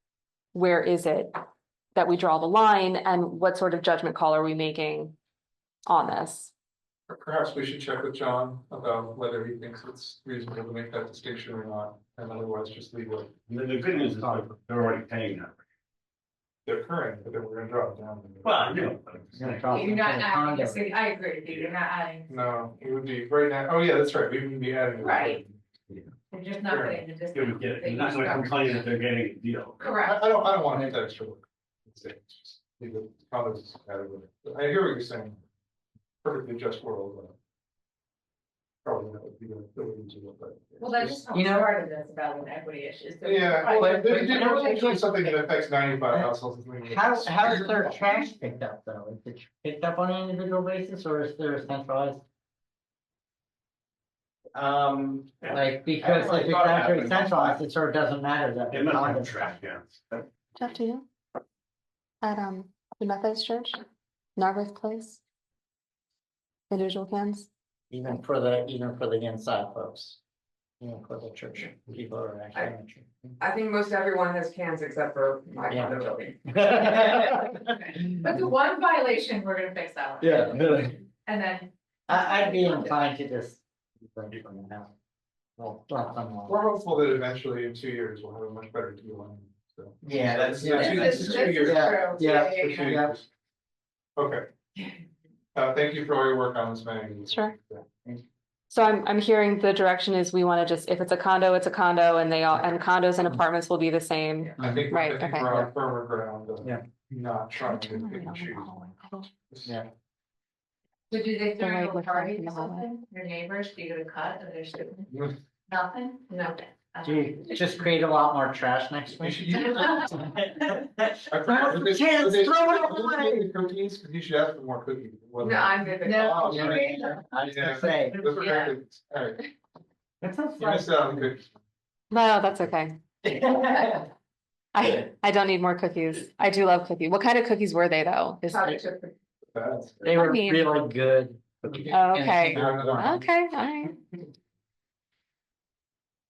is it that we draw the line, and what sort of judgment call are we making on this? Perhaps we should check with John about whether he thinks it's reasonable to make that distinction or not, and otherwise just leave it. The good news is they're already paying that. They're current, but then we're gonna drop it down. Well, I know. Gonna drop You're into not a adding, condo. I agree with you, you're not adding, No, it would be right now, oh yeah, that's right, we wouldn't be adding. it. Right. you're just not putting the They discount. would get it. They're not gonna complain that they're getting a deal. Correct. I don't want to hit that extra work. Just leave the comments added with it. I hear what you're saying. Perfectly just world. Probably that would be the way to look at it. Well, that's just You know- part of this about an equity issue. So- Yeah, Right. well, there's usually something that affects 95 households. How is their trash picked up though? Is it picked up on an individual basis or is there a centralized? Like, because if it's actually centralized, it sort of doesn't matter that. It must have trash cans. Jeff, do you? At the Methodist Church, Narberth Place? Individual cans? Even for the inside folks. For the church, people are actually. in the church. I think most everyone has cans except for my Yeah. condo building. But the one violation, we're gonna fix that one. Yeah, really. And then, I'd be inclined to just. From now. Well, less than one. We're hopeful that eventually in 2 years we'll have a much better deal on it, so. Yeah, that's. It's 2 years. Yeah. For 2 years. Okay. Thank you for all your work on this, Megan. Sure. So I'm hearing the direction is we want to just, if it's a condo, it's a condo, and and condos and apartments will be the same. I think, Right, I think okay. we're on firmer ground. Yeah. Not trying to pick and choose. Yeah. So do they The throw right a with party in or the hallway. something? Your neighbors, do you get a cut of their shipment? Nothing? No. Do you just create a lot more trash next You week? should use it. I Well, forgot, kids, they- throw it they- away. the Cookies, because you should ask for more cookies. No, I'm good. with No. that. I was gonna say. Those are great cookies. All right, It's a you missed out on the cookies. No, that's okay. I don't need more cookies. I do love cookies. What kind of cookies were they though? Chocolate chip cookies. That's- They were I mean- really good. Oh, okay. Okay, all right.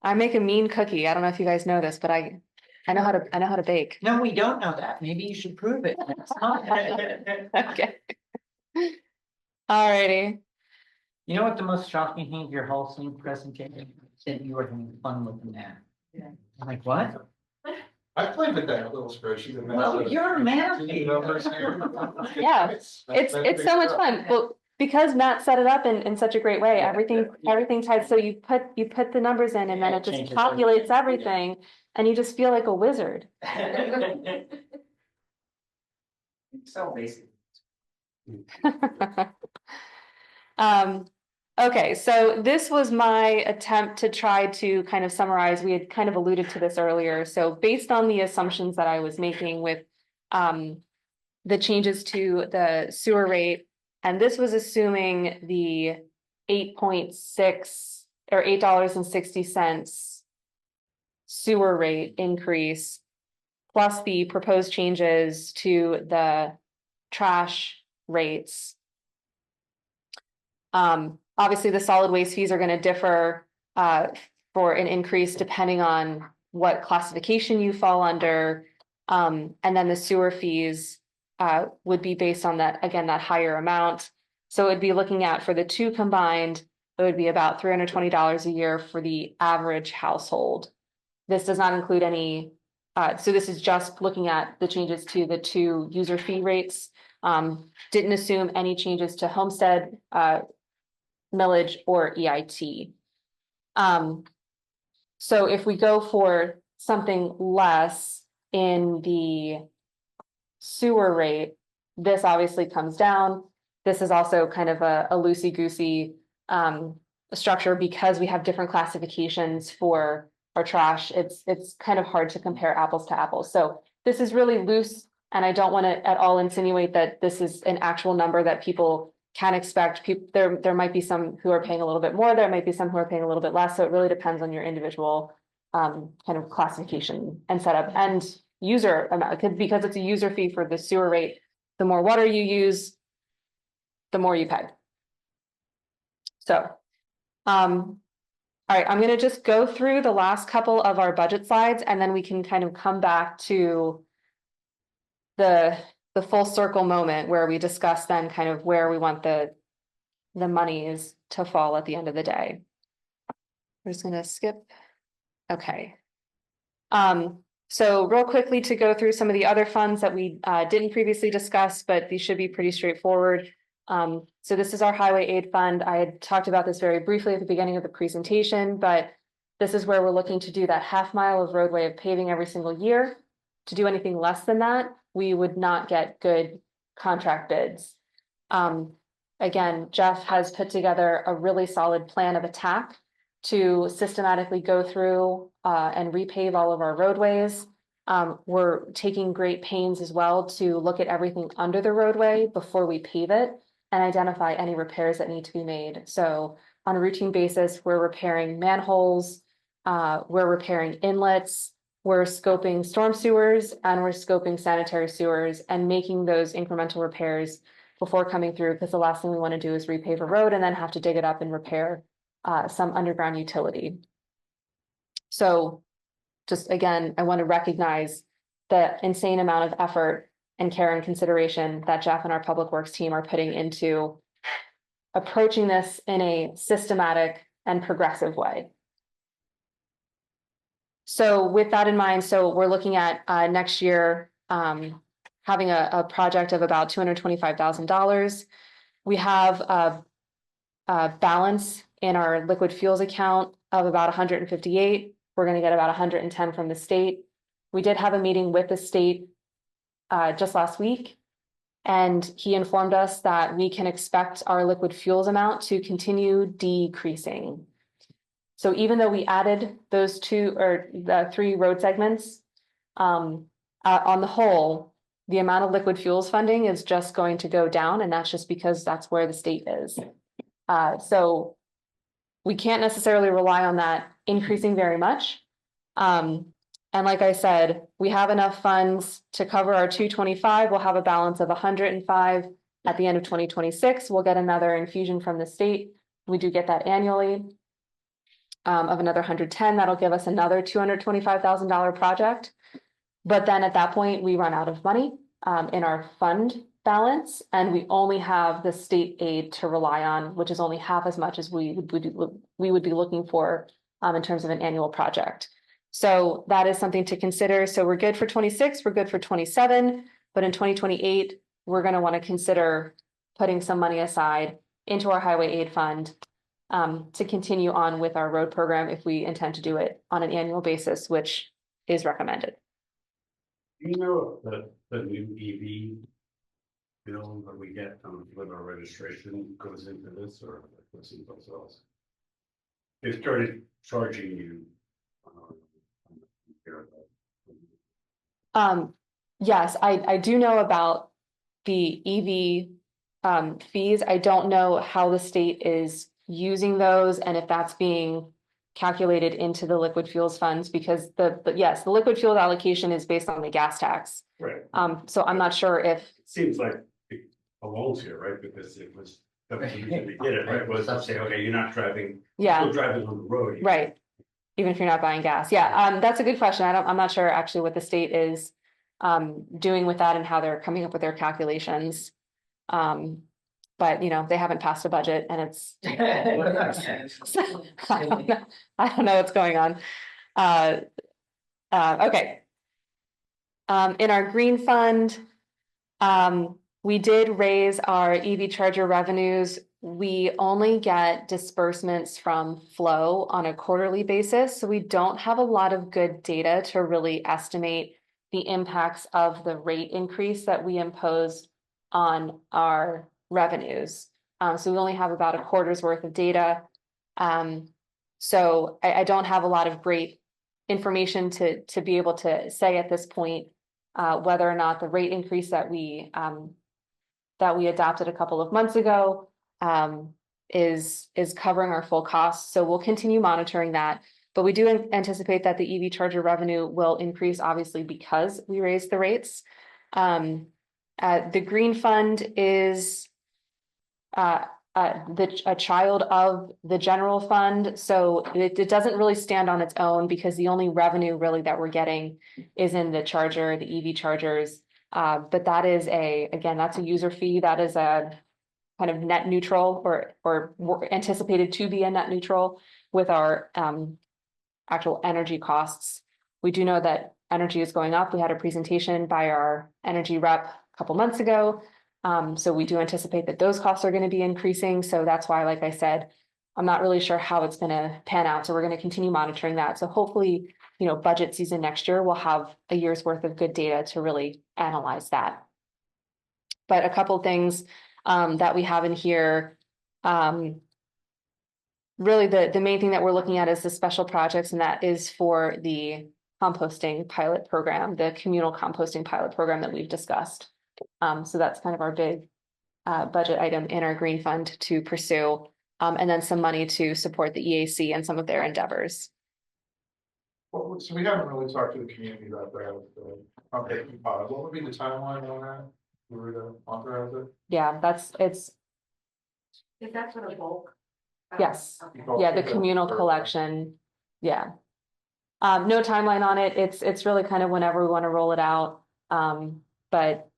I make a mean cookie. I don't know if you guys know this, but I know how to bake. No, we don't know that. Maybe you should prove it. next time. Okay. Alrighty. You know what the most shocking thing of your whole scene presentation? That you were having fun with the math. Yeah. I'm like, what? I played with that little spreadsheet. and Well, that's- you're a man. Numbers here. Yeah, That's It's big so much stuff. fun. Well, because Matt set it up in such a great way, everything tied, so you put the numbers in and then it just Changes calculates everything and you just feel like a wizard. So basic. Okay, so this was my attempt to try to kind of summarize, we had kind of alluded to this earlier, so based on the assumptions that I was making with the changes to the sewer rate, and this was assuming the 8.6 or $8.60 sewer rate increase, plus the proposed changes to the trash rates. Obviously, the solid waste fees are going to differ for an increase depending on what classification you fall under. And then the sewer fees would be based on that, again, that higher amount. So it would be looking at for the two combined, it would be about $320 a year for the average household. This does not include any, so this is just looking at the changes to the two user fee rates. Didn't assume any changes to homestead, millage or EIT. So if we go for something less in the sewer rate, this obviously comes down. This is also kind of a loosey-goosey structure because we have different classifications for our trash. It's kind of hard to compare apples to apples. So this is really loose, and I don't want to at all insinuate that this is an actual number that people can expect. There might be some who are paying a little bit more, there might be some who are paying a little bit less, so it really depends on your individual kind of classification and setup and user amount, because it's a user fee for the sewer rate. The more water you use, the more you pay. So, all right, I'm gonna just go through the last couple of our budget slides, and then we can kind of come back to the full circle moment where we discuss then kind of where we want the monies to fall at the end of the day. We're just gonna skip. Okay. So real quickly to go through some of the other funds that we didn't previously discuss, but these should be pretty straightforward. So this is our highway aid fund. I had talked about this very briefly at the beginning of the presentation, but this is where we're looking to do that half mile of roadway of paving every single year. To do anything less than that, we would not get good contract bids. Again, Jeff has put together a really solid plan of attack to systematically go through and repave all of our roadways. We're taking great pains as well to look at everything under the roadway before we pave it and identify any repairs that need to be made. So on a routine basis, we're repairing manholes, we're repairing inlets, we're scoping storm sewers, and we're scoping sanitary sewers and making those incremental repairs before coming through, because the last thing we want to do is repave a road and then have to dig it up and repair some underground utility. So just again, I want to recognize the insane amount of effort and care and consideration that Jeff and our public works team are putting into approaching this in a systematic and progressive way. So with that in mind, so we're looking at next year having a project of about $225,000. We have a balance in our liquid fuels account of about 158. We're gonna get about 110 from the state. We did have a meeting with the state just last week. And he informed us that we can expect our liquid fuels amount to continue decreasing. So even though we added those two or the 3 road segments, on the whole, the amount of liquid fuels funding is just going to go down, and that's just because that's where the state is. So we can't necessarily rely on that increasing very much. And like I said, we have enough funds to cover our 225. We'll have a balance of 105 at the end of 2026. We'll get another infusion from the state. We do get that annually of another 110. That'll give us another $225,000 project. But then at that point, we run out of money in our fund balance, and we only have the state aid to rely on, which is only half as much as we would be looking for in terms of an annual project. So that is something to consider. So we're good for 26, we're good for 27, but in 2028, we're going to want to consider putting some money aside into our highway aid fund to continue on with our road program if we intend to do it on an annual basis, which is recommended. Do you know if the new EV bill that we get with our registration goes into this or goes into else? They started charging you. Yes, I do know about the EV fees. I don't know how the state is using those and if that's being calculated into the liquid fuels funds, because yes, the liquid fuels allocation is based on the gas tax. Right. So I'm not sure if. It seems like it belongs here, right? Because it was the reason they did it, right? Was to say, okay, you're not driving. Yeah. Still driving on the road. Right. Even if you're not buying gas. Yeah, that's a good question. I'm not sure actually what the state is doing with that and how they're coming up with their calculations. But you know, they haven't passed a budget and it's I don't know what's going on. Okay. In our green fund, we did raise our EV charger revenues. We only get disbursements from Flow on a quarterly basis, so we don't have a lot of good data to really estimate the impacts of the rate increase that we imposed on our revenues. So we only have about a quarter's worth of data. So I don't have a lot of great information to be able to say at this point whether or not the rate increase that we adopted a couple of months ago is covering our full costs. So we'll continue monitoring that, but we do anticipate that the EV charger revenue will increase, obviously, because we raised the rates. The green fund is a child of the general fund, so it doesn't really stand on its own because the only revenue really that we're getting is in the charger, the EV chargers. But that is again, that's a user fee. That is a kind of net neutral or anticipated to be a net neutral with our actual energy costs. We do know that energy is going up. We had a presentation by our energy rep a couple months ago. So we do anticipate that those costs are going to be increasing. So that's why, like I said, I'm not really sure how it's going to pan out. So we're going to continue monitoring that. So hopefully, budget season next year, we'll have a year's worth of good data to really analyze that. But a couple things that we have in here, really the main thing that we're looking at is the special projects, and that is for the composting pilot program, the communal composting pilot program that we've discussed. So that's kind of our big budget item in our green fund to pursue, and then some money to support the EAC and some of their endeavors. Well, so we haven't really talked to the community about that. What would be the timeline on that? We were to authorize it? Yeah, it's. Is that for the bulk? Yes. Okay. Yeah, the communal collection. Yeah. No timeline on it. It's really kind of whenever we want to roll it out. But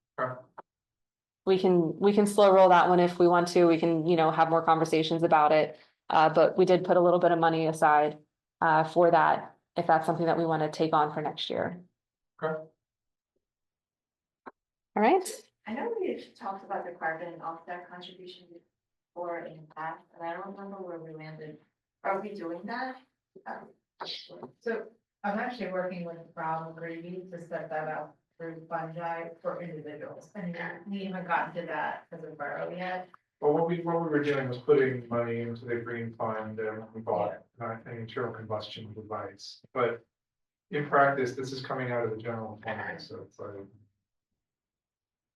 we can slow roll that one if we want to. We can, have more conversations about it. But we did put a little bit of money aside for that if that's something that we want to take on for next year. Okay. All right, I know we talked about the carbon offset contribution before in the past, and I don't remember where we landed. Are we doing that? So I'm actually working with Brown Grady to set that up through fungi for individuals, and we haven't gotten to that as a borough yet. Well, what we were doing was putting money into the green fund and we bought an internal combustion device, but. In practice, this is coming out of the general fund, so it's like.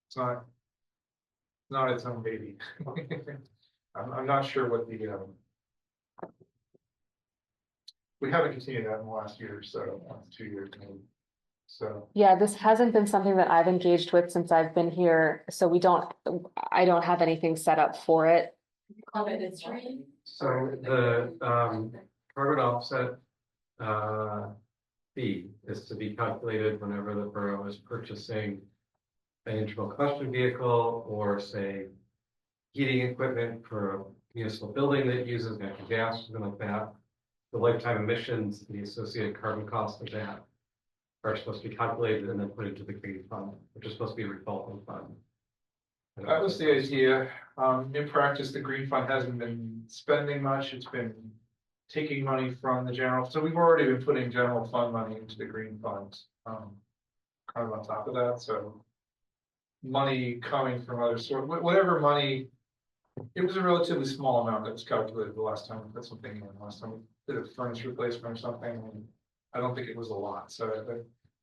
It's not its own baby. I'm not sure what the, we haven't continued that in the last year or so, 2 years maybe. So, yeah, this hasn't been something that I've engaged with since I've been here, so I don't have anything set up for it. So the carbon offset fee is to be calculated whenever the borough is purchasing an internal combustion vehicle or say heating equipment for a municipal building that uses natural gas, something like that. The lifetime emissions, and the associated carbon cost of that are supposed to be calculated and then put into the green fund, which is supposed to be a revolving fund. that was the idea. In practice, the green fund hasn't been spending much. It's been taking money from the general, so we've already been putting general fund money into the green fund. Kind of on top of that, so. Money coming from other sources, whatever money. It was a relatively small amount that was calculated the last time we put something in, last time we did a furnace replacement or something. And I don't think it was a lot, so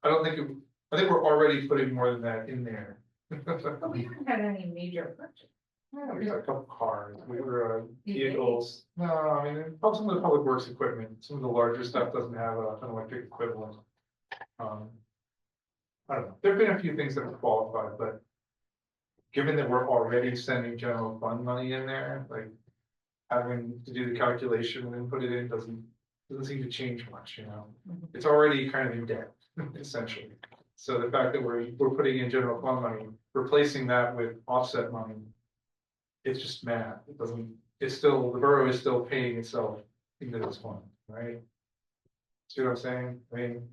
I don't think I think we're already putting more than that in there. But we haven't had any major purchase. Yeah, we got a couple cars, we were vehicles, no, I mean, some of the public works equipment, some of the larger stuff doesn't have an electric equivalent. I don't know, there've been a few things that have qualified, but. Given that we're already sending general fund money in there, like. Having to do the calculation and then put it in doesn't seem to change much, you know, it's already kind of in debt, essentially. So the fact that we're putting in general fund money, replacing that with offset money. It's just math, it doesn't, it's still, the borough is still paying itself into this fund, right? See what I'm saying? I mean,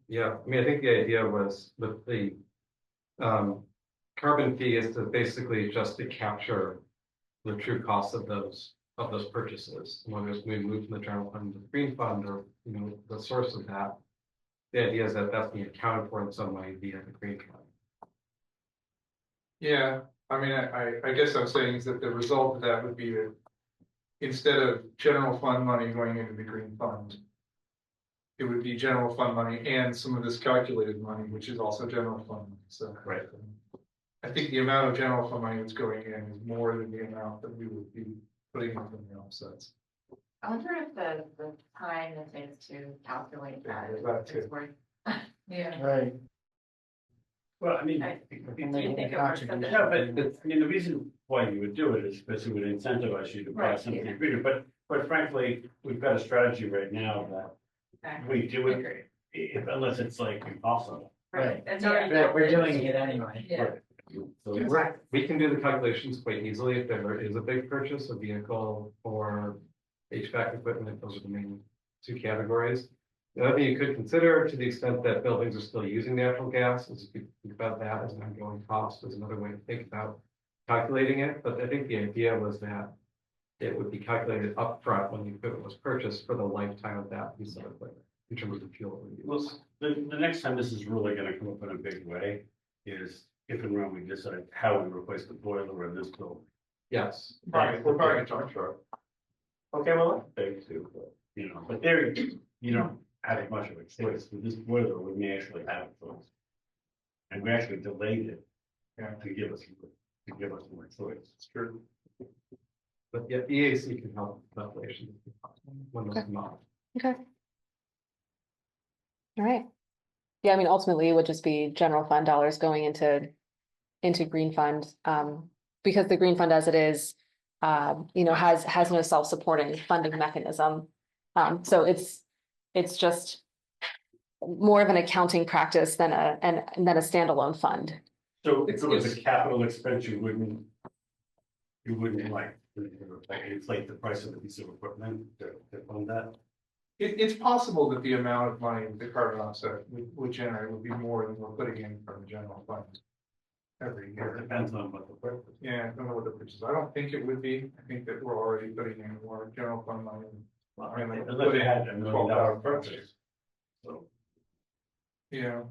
Yeah, I mean, I think the idea was with the carbon fee is to basically just to capture the true cost of those purchases, whether it's we move from the general fund to the green fund or, you know, the source of that. The idea is that that's being accounted for in some way via the green fund. yeah, I mean, I guess I'm saying is that the result of that would be that. Instead of general fund money going into the green fund. It would be general fund money and some of this calculated money, which is also general fund money, so. Right. I think the amount of general fund money that's going in is more than the amount that we would be putting in from the offsets. I wonder if the time it takes to calculate that Yeah, that too. is worth. Yeah. Right. Well, I mean. I- Do you think it works for the- No, but I mean, the reason why you would do it is because it would incentivize you to buy Right, something yeah. bigger, but frankly, we've got a strategy right now that we do it. Unless it's like impossible. Right. It's Yeah. already. But we're doing it anyway. Yeah. So Right, we can do the calculations quite easily if there is a big purchase, a vehicle or HVAC equipment, those are the main two categories. The other thing you could consider, to the extent that buildings are still using natural gas, is you could think about that as an ongoing cost, is another way to think about calculating it, but I think the idea was that it would be calculated upfront when the equipment was purchased for the lifetime of that piece of equipment, in terms of the fuel. it would use. Well, the next time this is really gonna come up in a big way is if and when we decide how we replace the boiler in this building. Yes. Right, we're buying a junk truck. Okay, well, that's big too, but, you know, but there, you don't have much of a choice. With this boiler, we may actually have a choice. And we actually delayed it. Yeah. To give us more choice. It's true. But yeah, EAC can help with calculations when those come up. Okay. All right. Yeah, I mean, ultimately, it would just be general fund dollars going into green fund, because the green fund as it is, you know, has no self-supporting funding mechanism. So it's just more of an accounting practice than a standalone fund. So if it was a capital expense, you wouldn't like, inflate the price of the piece of equipment to fund that? It's possible that the amount of money the carbon offset would generate would be more than we're putting in from the general fund. Every year. Depends on what the purpose. Yeah, I don't know what the purchase, I don't think it would be, I think that we're already putting in more general fund money. Well, I mean, it looked like it had $1 million purchase. So, Yeah,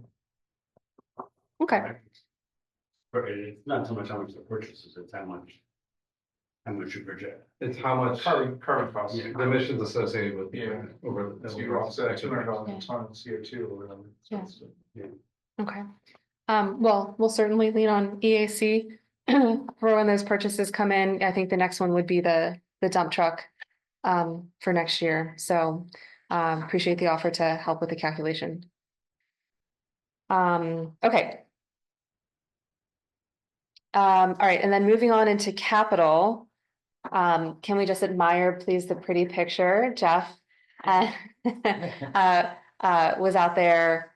Okay, but it's not so much how much the purchase is, it's how much you project. It's how much carbon costs. Yeah. the emissions associated with. Yeah. Over. So you offset $200 a ton of CO2 or whatever. Yeah. okay. Well, we'll certainly lean on EAC for when those purchases come in. I think the next one would be the dump truck for next year. So appreciate the offer to help with the calculation. Okay. All right, and then moving on into capital. Can we just admire, please, the pretty picture? Jeff was out there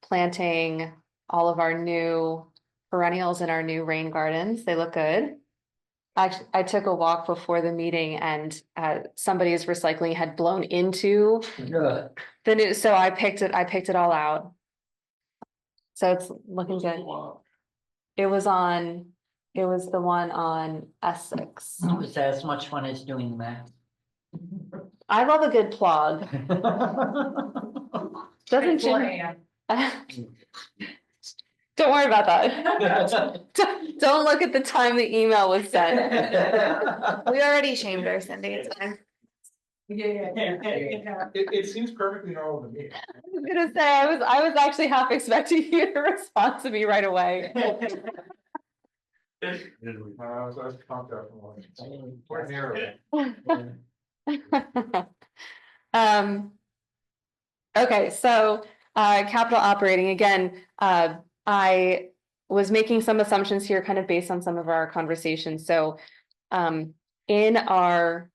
planting all of our new perennials in our new rain gardens. They look good. Actually, I took a walk before the meeting and somebody's recycling had blown into the new, so I picked it all out. So it's looking good. It was the one on Essex. It was as much fun as doing that. I love a good plug. Doesn't Four Jim? AM. Don't worry about that. Don't look at the time the email was sent. We already shamed her, Cindy. It's fine. It seems perfectly normal to me. I was gonna say, I was actually half expecting you to respond to me right away. I was pumped up. We're near it. Okay, so capital operating, again, I was making some assumptions here kind of based on some of our conversations. So in our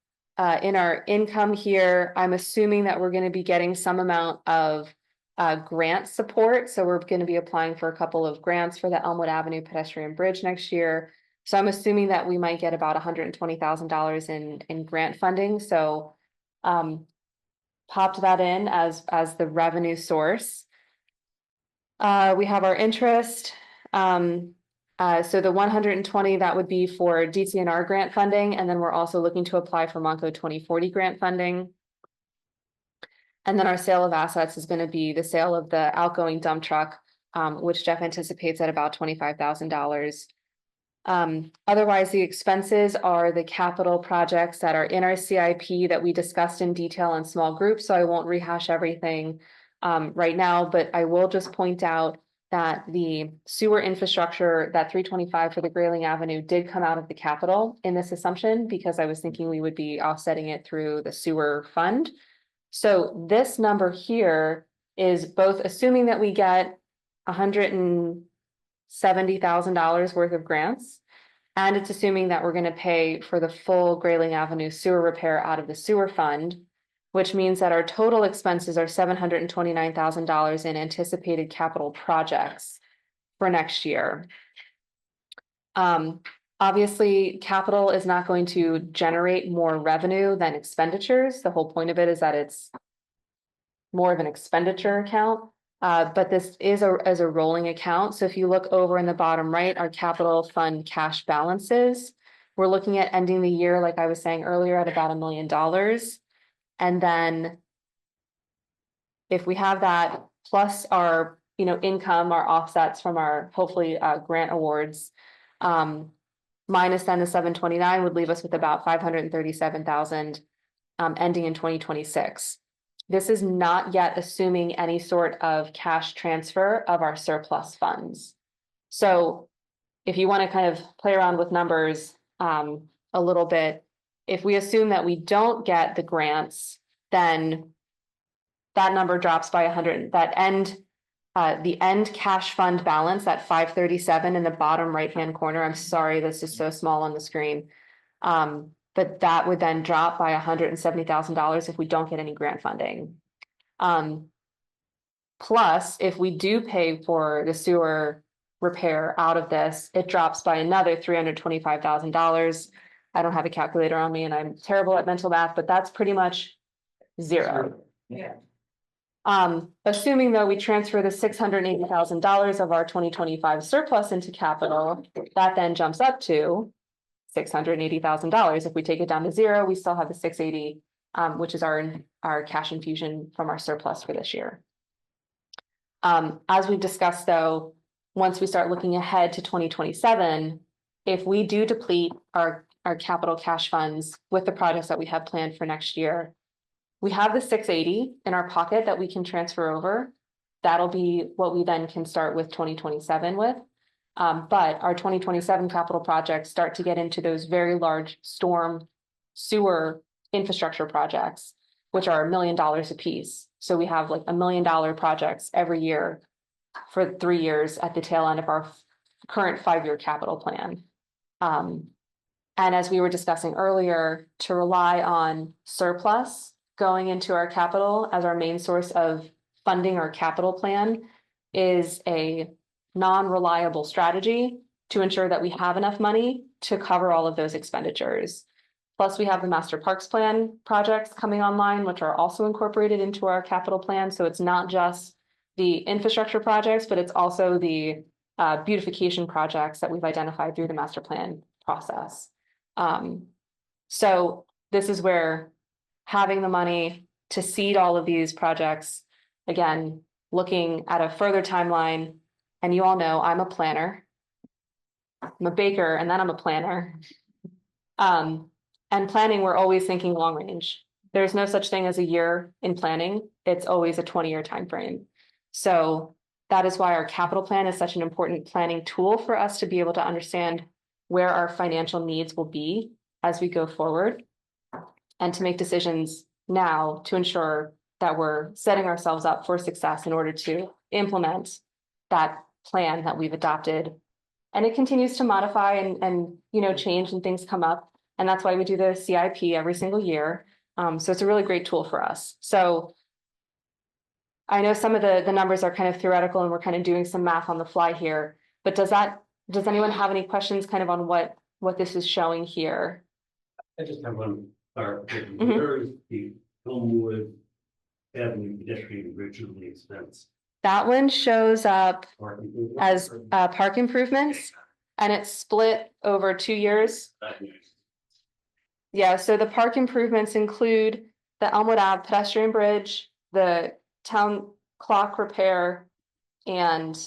income here, I'm assuming that we're going to be getting some amount of grant support. So we're going to be applying for a couple of grants for the Elmwood Avenue pedestrian bridge next year. So I'm assuming that we might get about $120,000 in grant funding. So popped that in as the revenue source. We have our interest. So the 120, that would be for DCNR grant funding. And then we're also looking to apply for Monco 2040 grant funding. And then our sale of assets is going to be the sale of the outgoing dump truck, which Jeff anticipates at about $25,000. Otherwise, the expenses are the capital projects that are in our CIP that we discussed in detail in small groups. So I won't rehash everything right now, but I will just point out that the sewer infrastructure, that 325 for the Grayling Avenue, did come out of the capital in this assumption because I was thinking we would be offsetting it through the sewer fund. So this number here is both assuming that we get $170,000 worth of grants, and it's assuming that we're going to pay for the full Grayling Avenue sewer repair out of the sewer fund, which means that our total expenses are $729,000 in anticipated capital projects for next year. Obviously, capital is not going to generate more revenue than expenditures. The whole point of it is that it's more of an expenditure account, but this is as a rolling account. So if you look over in the bottom right, our capital fund cash balances, we're looking at ending the year, like I was saying earlier, at about $1 million. And then if we have that plus our, income, our offsets from our hopefully grant awards, minus then the 729 would leave us with about 537,000 ending in 2026. This is not yet assuming any sort of cash transfer of our surplus funds. So if you want to kind of play around with numbers a little bit, if we assume that we don't get the grants, then that number drops by 100. The end cash fund balance at 537 in the bottom right-hand corner. I'm sorry, this is so small on the screen. But that would then drop by $170,000 if we don't get any grant funding. Plus, if we do pay for the sewer repair out of this, it drops by another $325,000. I don't have a calculator on me and I'm terrible at mental math, but that's pretty much zero. Yeah. Assuming though we transfer the $680,000 of our 2025 surplus into capital, that then jumps up to $680,000. If we take it down to zero, we still have the 680, which is our cash infusion from our surplus for this year. As we've discussed though, once we start looking ahead to 2027, if we do deplete our capital cash funds with the projects that we have planned for next year, we have the 680 in our pocket that we can transfer over. That'll be what we then can start with 2027 with. But our 2027 capital projects start to get into those very large storm sewer infrastructure projects, which are $1 million a piece. So we have like $1 million projects every year for 3 years at the tail end of our current 5-year capital plan. And as we were discussing earlier, to rely on surplus going into our capital as our main source of funding our capital plan is a non-reliable strategy to ensure that we have enough money to cover all of those expenditures. Plus, we have the master parks plan projects coming online, which are also incorporated into our capital plan. So it's not just the infrastructure projects, but it's also the beautification projects that we've identified through the master plan process. So this is where having the money to seed all of these projects, again, looking at a further timeline, and you all know I'm a planner. I'm a baker, and then I'm a planner. And planning, we're always thinking long range. There's no such thing as a year in planning. It's always a 20-year time frame. So that is why our capital plan is such an important planning tool for us to be able to understand where our financial needs will be as we go forward, and to make decisions now to ensure that we're setting ourselves up for success in order to implement that plan that we've adopted. And it continues to modify and change, and things come up. And that's why we do the CIP every single year. So it's a really great tool for us. So I know some of the numbers are kind of theoretical and we're kind of doing some math on the fly here, but does anyone have any questions kind of on what this is showing here? I just have one clarification. Mhm. Where is the Elmwood Avenue pedestrian originally expense? That one shows up Parking as park improvements, and it's split over 2 years. Yeah, so the park improvements include the Elmwood Ave pedestrian bridge, the town clock repair, and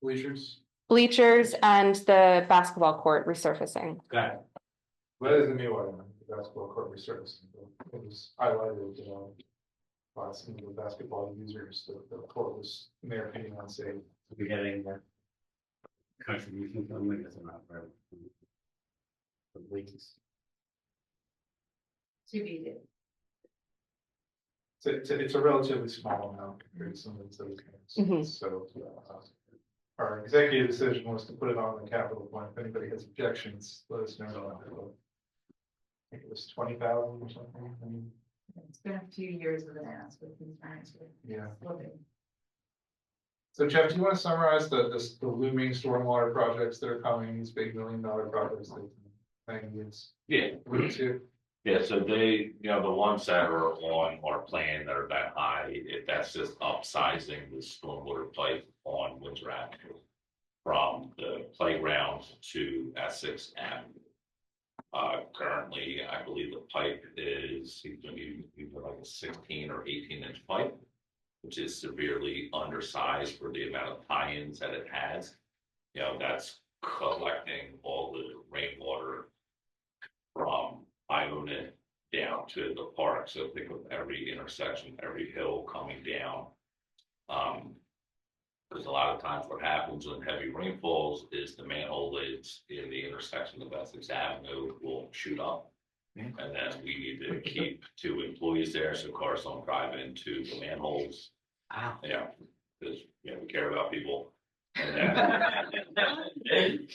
bleachers and the basketball court resurfacing. Got it. What is the new one? The basketball court resurfacing. It was highlighted, by some of the basketball users, the court was, in their opinion, unsafe. We had any more contribution from it, it's not right. The leaks. To be did. It's a relatively small amount compared to some of those other things. So, our executive decision was to put it on the capital plan. If anybody has objections, let us know. I think it was 20,000 or something. It's been a few years of an ask with these parents. Yeah. So Jeff, do you want to summarize the looming stormwater projects that are coming, these big $1 million projects that planning is? Yeah. To? Yeah, so they, the ones that are on our plan that are that high, that's just upsizing the stormwater pipe on Windsor Avenue from the playground to Essex Avenue. Currently, I believe the pipe is either like a 16 or 18-inch pipe, which is severely undersized for the amount of tie-ins that it has. That's collecting all the rainwater from Iona down to the park. So think of every intersection, every hill coming down. Because a lot of times what happens when heavy rainfalls is the manhole lids in the intersection of Essex Avenue will shoot up. And then we need to keep 2 employees there so cars don't drive into the manholes. Wow. Yeah, because we care about people. And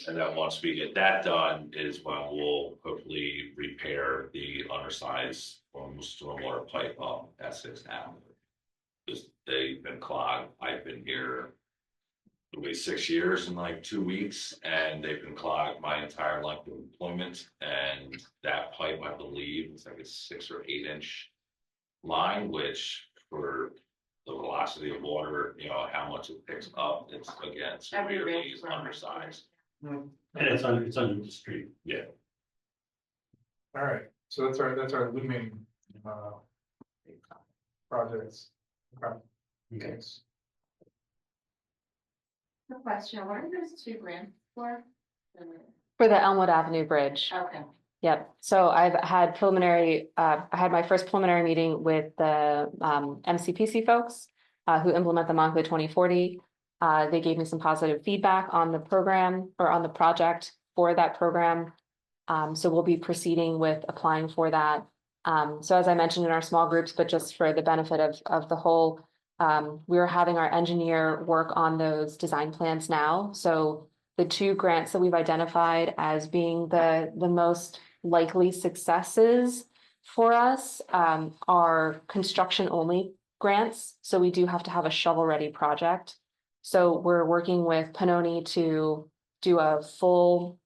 then once we get that done is when we'll hopefully repair the undersized stormwater pipe up Essex Avenue. Because they've been clogged. I've been here be 6 years in like 2 weeks, and they've been clogged my entire length of employment. And that pipe, I believe, it's like a 6 or 8 inch line, which for the velocity of water, how much it picks up, it's again severely undersized. And it's under the street. Yeah. All right, so that's our looming, projects. Okay. Okay. Good question, what are those 2 grants for? For the Elmwood Avenue Bridge. Okay. Yep, so I had my first preliminary meeting with the MCPC folks who implement the Moncton 2040. They gave me some positive feedback on the program or on the project for that program. So we'll be proceeding with applying for that. So as I mentioned in our small groups, but just for the benefit of the whole, we are having our engineer work on those design plans now. So the 2 grants that we've identified as being the most likely successes for us are construction only grants. So we do have to have a shovel ready project. So we're working with Pannoni to do a full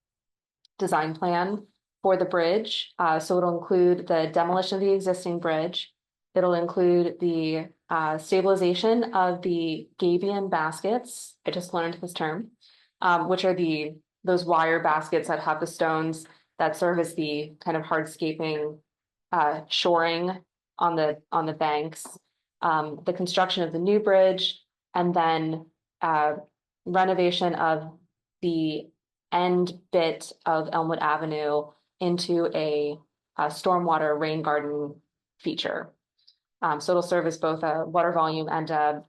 design plan for the bridge. So it'll include the demolition of the existing bridge. It'll include the stabilization of the gabion baskets. I just learned this term, which are those wire baskets that have the stones that serve as the kind of hardscaping shoring on the banks, the construction of the new bridge, and then renovation of the end bit of Elmwood Avenue into a stormwater rain garden feature. So it'll serve as both a water volume and a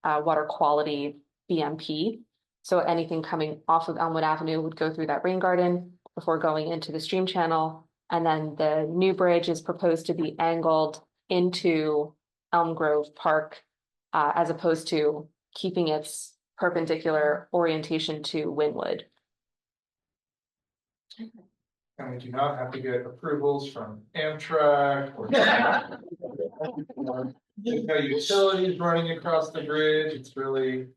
water quality BMP. So anything coming off of Elmwood Avenue would go through that rain garden before going into the stream channel. And then the new bridge is proposed to be angled into Elm Grove Park as opposed to keeping its perpendicular orientation to Wynwood. And we do not have to get approvals from Amtrak or utilities running across the bridge. It's really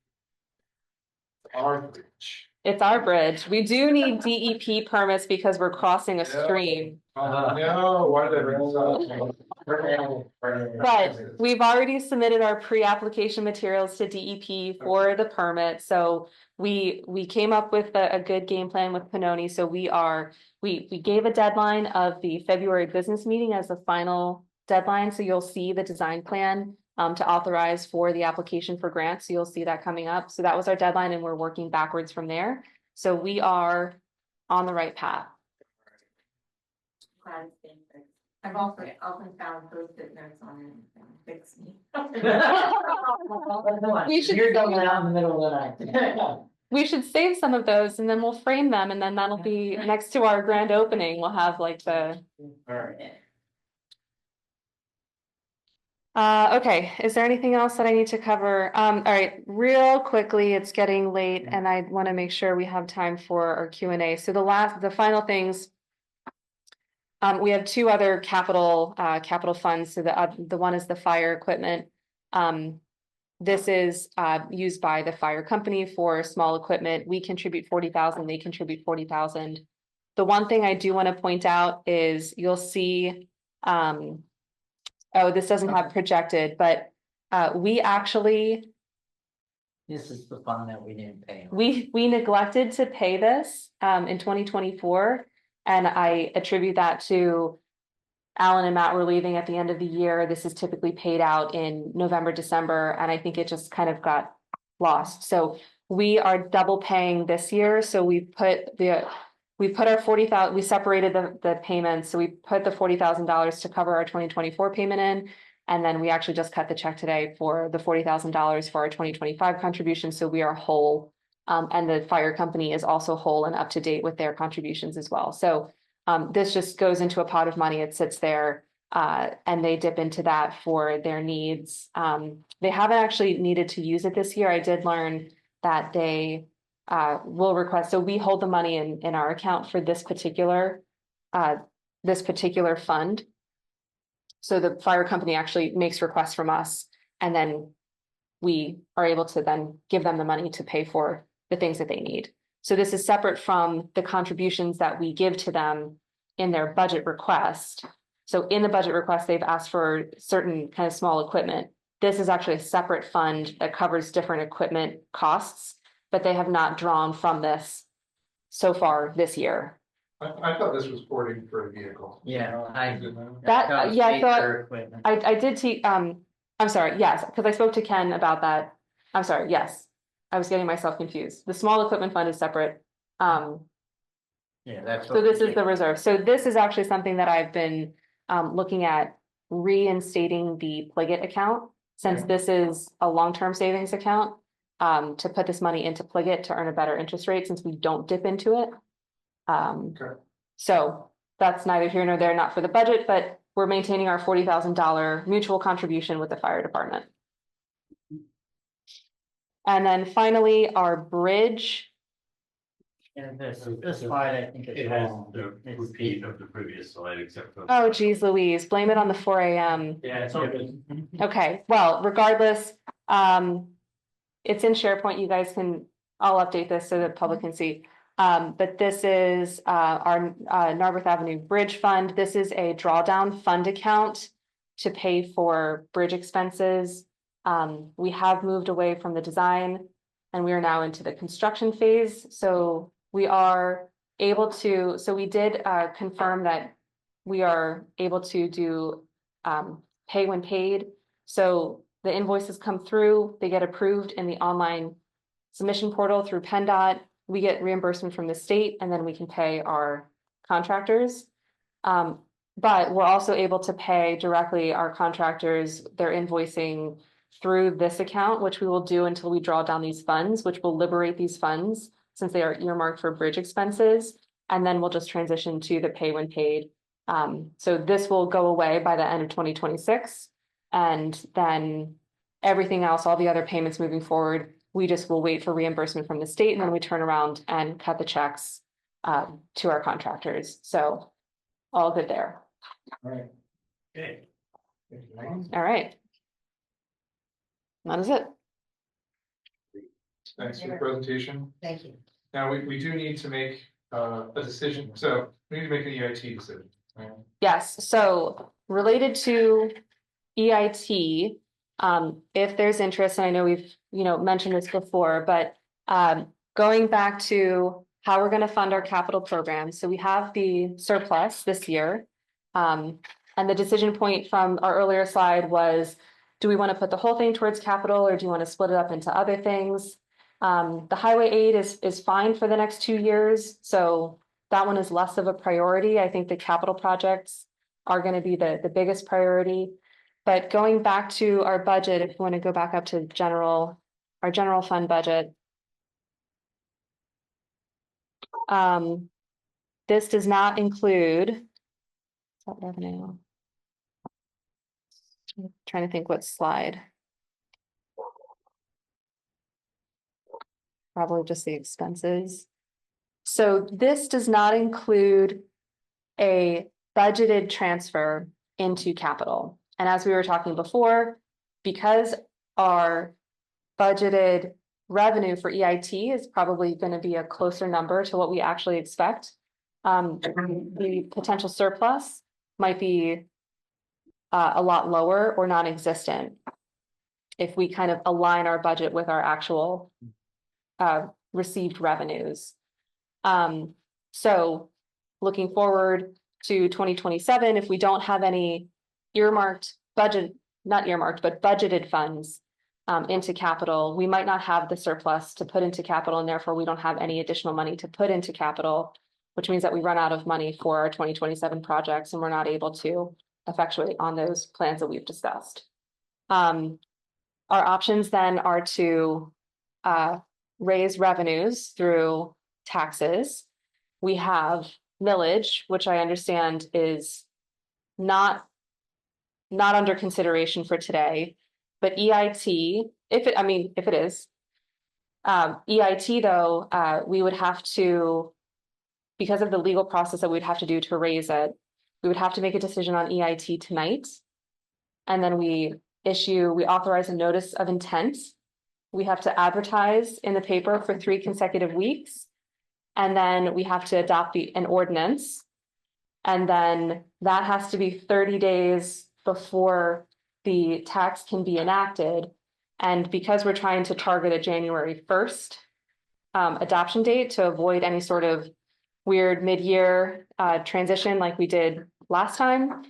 our bridge. It's our bridge. We do need DEP permits because we're crossing a Yeah. stream. Oh, no, why did I bring this up? But we've already submitted our pre-application materials to DEP for the permit, so we came up with a good game plan with Pannoni, so we gave a deadline of the February business meeting as the final deadline, so you'll see the design plan to authorize for the application for grants, so you'll see that coming up, so that was our deadline and we're working backwards from there, so we are on the right path. I've also often found post-it notes on it and fix me. We should- You're going out in the middle of the night. We should save some of those and then we'll frame them and then that'll be next to our grand opening. We'll have like the. Okay, is there anything else that I need to cover? All right, real quickly, it's getting late and I want to make sure we have time for our Q&A. So the final things. We have 2 other capital funds. So the one is the fire equipment. This is used by the fire company for small equipment. We contribute 40,000, they contribute 40,000. The one thing I do want to point out is you'll see, this doesn't have projected, but we actually, This is the fund that we didn't pay. we neglected to pay this in 2024. And I attribute that to Alan and Matt were leaving at the end of the year. This is typically paid out in November, December, and I think it just kind of got lost. So we are double paying this year. So we put our 40,000, we separated the payments. So we put the $40,000 to cover our 2024 payment in. And then we actually just cut the check today for the $40,000 for our 2025 contribution. So we are whole. And the fire company is also whole and up to date with their contributions as well. So this just goes into a pot of money. It sits there and they dip into that for their needs. They haven't actually needed to use it this year. I did learn that they will request. So we hold the money in our account for this particular fund. So the fire company actually makes requests from us and then we are able to then give them the money to pay for the things that they need. So this is separate from the contributions that we give to them in their budget request. So in the budget request, they've asked for certain kind of small equipment. This is actually a separate fund that covers different equipment costs, but they have not drawn from this so far this year. I thought this was porting for a vehicle. Yeah, That, yeah, I thought, equipment. I did see, I'm sorry, yes, because I spoke to Ken about that. I'm sorry, yes. I was getting myself confused. The small equipment fund is separate. Yeah, that's. So this is the reserve. So this is actually something that I've been looking at reinstating the Pliget account. Since this is a long-term savings account, to put this money into Pliget to earn a better interest rate since we don't dip into it. Okay. So that's neither here nor there, not for the budget, but we're maintaining our $40,000 mutual contribution with the fire department. And then finally, our bridge. And this slide, I think is It has wrong. the repeat of the previous slide, except for. Oh geez Louise, blame it on the 4 a.m. Yeah, it's all good. Okay, well, regardless, it's in SharePoint. You guys can, I'll update this so the public can see. But this is our Narberth Avenue Bridge Fund. This is a drawdown fund account to pay for bridge expenses. We have moved away from the design and we are now into the construction phase. So we are able to, so we did confirm that we are able to do pay when paid. So the invoices come through, they get approved in the online submission portal through PennDOT. We get reimbursement from the state and then we can pay our contractors. But we're also able to pay directly our contractors, their invoicing through this account, which we will do until we draw down these funds, which will liberate these funds since they are earmarked for bridge expenses. And then we'll just transition to the pay when paid. So this will go away by the end of 2026. And then everything else, all the other payments moving forward, we just will wait for reimbursement from the state and then we turn around and cut the checks to our contractors. So all good there. Right. Okay. All right. That is it. Thanks for the presentation. Thank you. Now, we do need to make a decision, so we need to make an EIT decision. Right? Yes, so related to EIT, if there's interest, and I know we've, mentioned this before, but going back to how we're going to fund our capital program. So we have the surplus this year. And the decision point from our earlier slide was, do we want to put the whole thing towards capital or do you want to split it up into other things? The highway aid is fine for the next 2 years. So that one is less of a priority. I think the capital projects are going to be the biggest priority. But going back to our budget, if you want to go back up to our general fund budget. This does not include revenue. I'm trying to think what slide. Probably just the expenses. So this does not include a budgeted transfer into capital. And as we were talking before, because our budgeted revenue for EIT is probably going to be a closer number to what we actually expect, the potential surplus might be a lot lower or non-existent if we kind of align our budget with our actual received revenues. So looking forward to 2027, if we don't have any earmarked budget, not earmarked, but budgeted funds into capital, we might not have the surplus to put into capital, and therefore we don't have any additional money to put into capital, which means that we run out of money for our 2027 projects and we're not able to effectuate on those plans that we've discussed. Our options then are to raise revenues through taxes. We have millage, which I understand is not under consideration for today, but EIT, if it is, EIT though, we would have to, because of the legal process that we'd have to do to raise it, we would have to make a decision on EIT tonight. And then we authorize a notice of intent we have to advertise in the paper for 3 consecutive weeks. And then we have to adopt an ordinance. And then that has to be 30 days before the tax can be enacted. And because we're trying to target a January 1st adoption date to avoid any sort of weird mid-year transition like we did last time,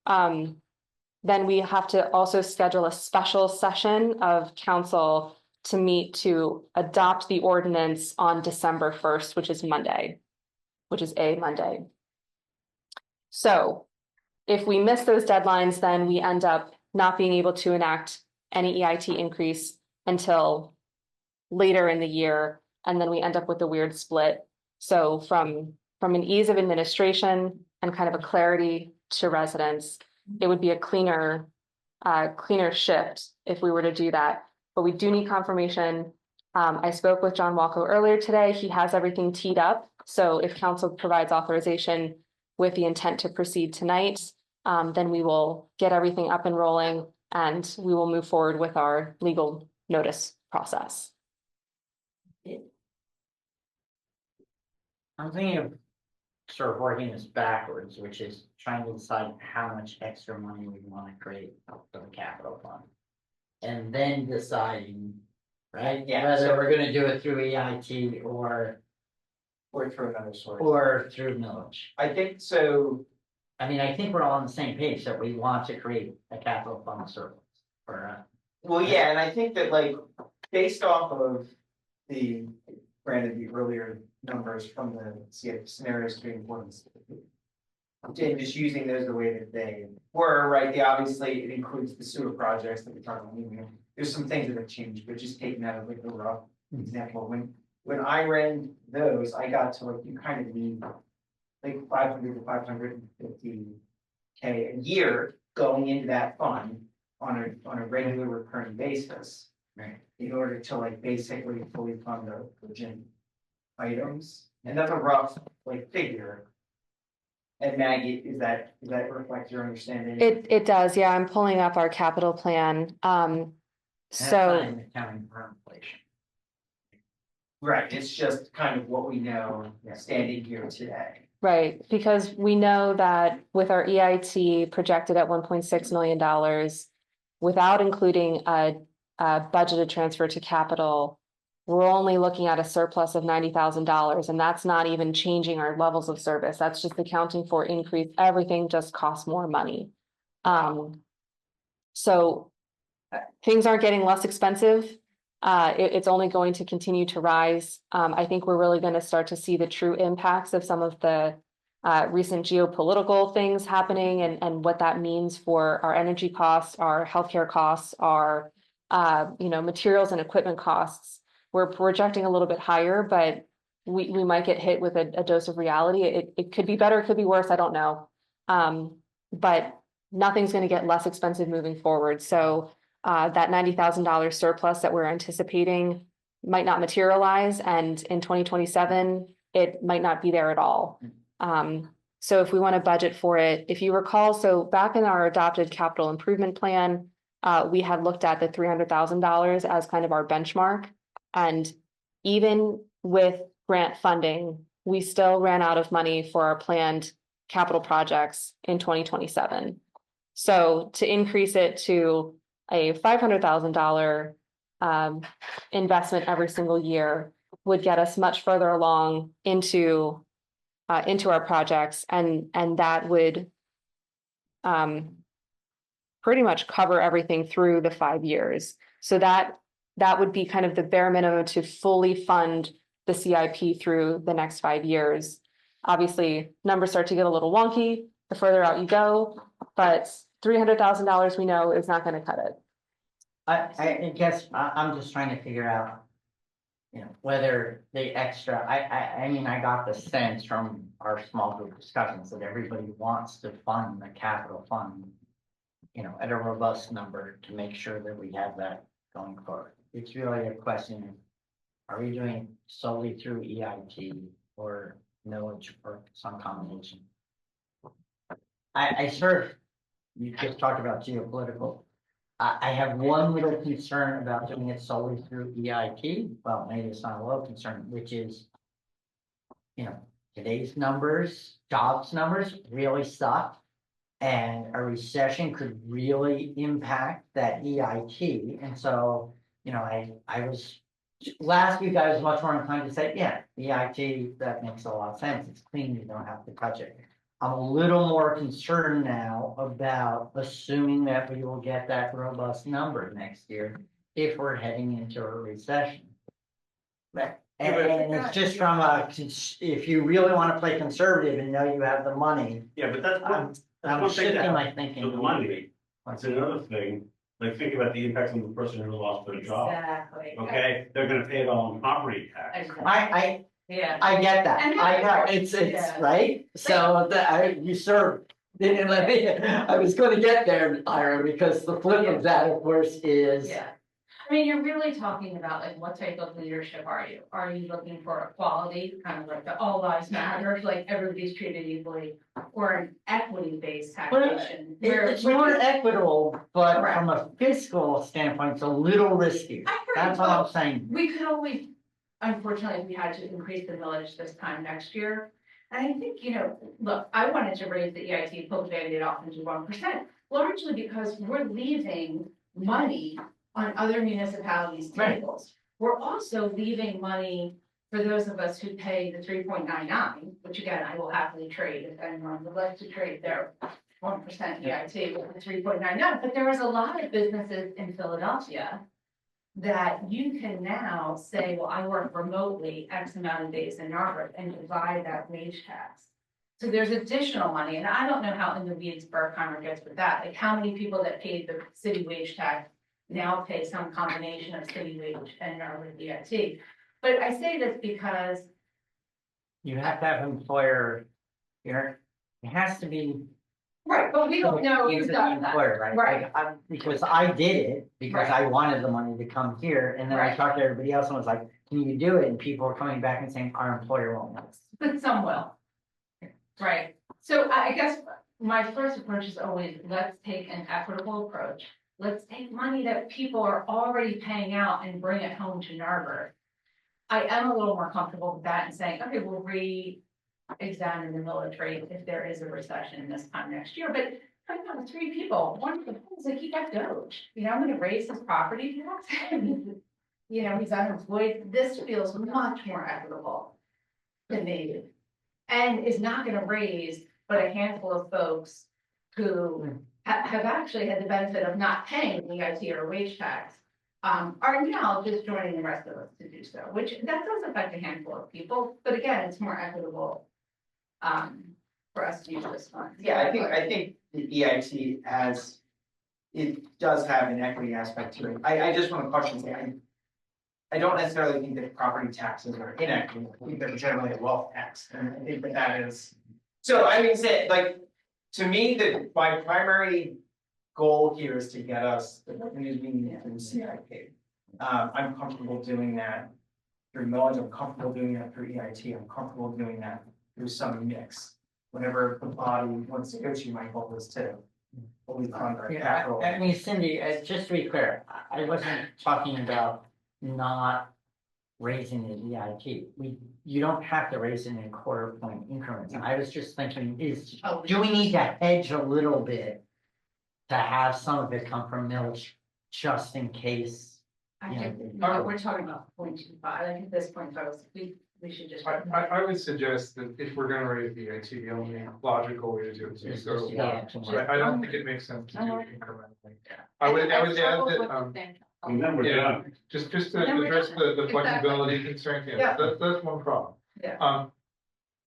then we have to also schedule a special session of council to meet to adopt the ordinance on December 1st, which is Monday, which is a Monday. So if we miss those deadlines, then we end up not being able to enact any EIT increase until later in the year. And then we end up with a weird split. So from an ease of administration and kind of a clarity to residents, it would be a cleaner shift if we were to do that. But we do need confirmation. I spoke with John Walco earlier today. He has everything teed up. So if council provides authorization with the intent to proceed tonight, then we will get everything up and rolling and we will move forward with our legal notice process. I'm thinking of sort of working this backwards, which is trying to decide how much extra money we want to create for the capital fund. And then deciding, right, Yeah, whether so- we're gonna do it through EIT or through another source. or through millage. I think so. I mean, I think we're all on the same page that we want to create a capital fund surplus for, Well, yeah, and I think that like, based off of granted the earlier numbers from the scenarios being ones. And just using those the way that they were, right, obviously it includes the sewer projects that we're talking about. There's some things that have changed, but just taking that as like a rough example, when I ran those, I got to like, you kind of need like 500 to 550K a year going into that fund on a regular recurring basis. Right. In order to like basically fully fund the urgent items, and that's a rough like figure. And Maggie, does that reflect your understanding? It does, yeah, I'm pulling up our capital plan. that's not So, even accounting for inflation. Right, it's just kind of what we know standing here today. right, because we know that with our EIT projected at $1.6 million, without including a budgeted transfer to capital, we're only looking at a surplus of $90,000, and that's not even changing our levels of service. That's just accounting for increase. Everything just costs more money. So things aren't getting less expensive. It's only going to continue to rise. I think we're really going to start to see the true impacts of some of the recent geopolitical things happening and what that means for our energy costs, our healthcare costs, our materials and equipment costs. We're projecting a little bit higher, but we might get hit with a dose of reality. It could be better, it could be worse, I don't know. But nothing's going to get less expensive moving forward. So that $90,000 surplus that we're anticipating might not materialize, and in 2027, it might not be there at all. So if we want to budget for it, if you recall, so back in our adopted capital improvement plan, we had looked at the $300,000 as kind of our benchmark. And even with grant funding, we still ran out of money for our planned capital projects in 2027. So to increase it to a $500,000 investment every single year would get us much further along into our projects, and that would pretty much cover everything through the 5 years. So that would be kind of the bare minimum to fully fund the CIP through the next 5 years. Obviously, numbers start to get a little wonky the further out you go, but $300,000 we know is not going to cut it. I guess I'm just trying to figure out, whether the extra, I mean, I got the sense from our small group discussions that everybody wants to fund the capital fund, at a robust number to make sure that we have that going forward. It's really a question of, are we doing solely through EIT or millage or some combination? I sort of, you just talked about geopolitical. I have one little concern about doing it solely through EIT, well, maybe it's not a little concern, which is. You know, today's numbers, jobs numbers really suck. And a recession could really impact that EIT, and so, you know, I was. Last week, I was much more inclined to say, yeah, EIT, that makes a lot of sense, it's clean, you don't have to touch it. I'm a little more concerned now about assuming that we will get that robust number next year if we're heading into a recession. And it's just from if you really want to play conservative and know you have the money, Yeah, but that's I'm, one, that's I'm one thing shifting to my have thinking. the money. That's another thing, like think about the impact on the person who lost their job, Exactly. okay? They're gonna pay it all in property tax. Exactly. Yeah. I get that, And I know, that's it's, yeah. right, so you sort of didn't let me, I was gonna get there, Ira, because the flip of that, of course, is. Yeah. I mean, you're really talking about like, what type of leadership are you? Are you looking for equality, kind of like the all lives matter, like everybody's treated equally? Or an equity-based taxation? It's more equitable, but Correct. from a fiscal standpoint, it's a little riskier, I agree, that's what but I'm saying. we could only, unfortunately, we had to increase the millage this time next year. And I think, you know, look, I wanted to raise the EIT, pull it off into 1%, largely because we're leaving money on other municipalities' tables. We're also leaving money for those of us who pay the 3.99, which again, I will happily trade if anyone would like to trade their 1% EIT with the 3.99. But there is a lot of businesses in Philadelphia that you can now say, well, I work remotely X amount of days in Narberth and divide that wage tax. So there's additional money, and I don't know how in the weeds Berkheimer gets with that, like how many people that paid the city wage tax now pay some combination of city wage and Narberth EIT. But I say this because. You have to have employer, it has to be. Right, but we don't know who's done that. Employer, right? Right. Because I did it, because I wanted the money to come here, and then I Right. talked to everybody else and was like, can you do it? And people are coming back and saying, our employer won't let us. But some will. Right, so I guess my first approach is always, let's take an equitable approach. Let's take money that people are already paying out and bring it home to Narberth. I am a little more comfortable with that and saying, okay, we'll re-examine the millage rate if there is a recession this time next year, but right now, 3 people, one of the things like he got Doge, you know, I'm gonna raise his property tax. You know, he's unemployed, this feels much more equitable to me. And is not gonna raise but a handful of folks who have actually had the benefit of not paying EIT or wage tax. Are now just joining the rest of us to do so, which that does affect a handful of people, but again, it's more equitable. For us to use this fund. Yeah, I think the EIT has, it does have an equity aspect to it. I just want to caution, say, I don't necessarily think that property taxes are inequitable. I think they're generally a wealth tax, and I think that is. So I mean, say, like, to me, my primary goal here is to get us the revenues we need through CIP. I'm comfortable doing that through millage, I'm comfortable doing that through EIT, I'm comfortable doing that through some mix. Whatever the body wants to go to, my goal is to fully fund our capital. I mean, Cindy, just to be clear, I wasn't talking about not raising the EIT. You don't have to raise it in quarter point increments. I was just thinking, do we need to hedge a little bit to have some of it come from millage, just in case? I you know, think, we're talking about 0.25, I think at this point, folks, we should just. I would suggest that if we're gonna raise the EIT, the only logical way to do it is Just- go. just- yeah. I don't think it makes sense to do it incrementally. I would add that, And then we're yeah, done. just to And then we're address done. the flexibility concern, Yeah. yeah, that's one problem. Yeah.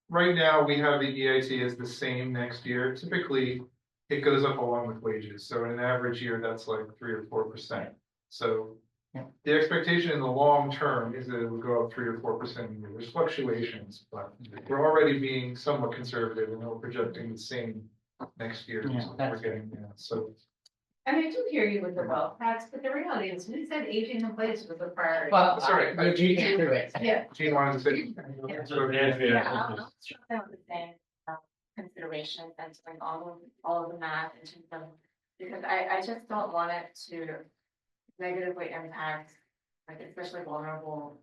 Right now, we have the EIT as the same next year, typically, it goes up along with wages, so in an average year, that's like 3 or 4%. So. Yeah. The expectation in the long term is that it will go up 3 or 4% a year, there's fluctuations, but we're already being somewhat conservative and we're projecting the same next year, Yeah, so we're that's- getting, so. And I do hear you with the wealth tax, but the reality is, we said aging in place was a priority. Well, Sorry, you can do it. Yeah. Gene wanted to say. Yeah, I'll throw down the same considerations and like all of the math in terms of Because I just don't want it to negatively impact, like especially vulnerable,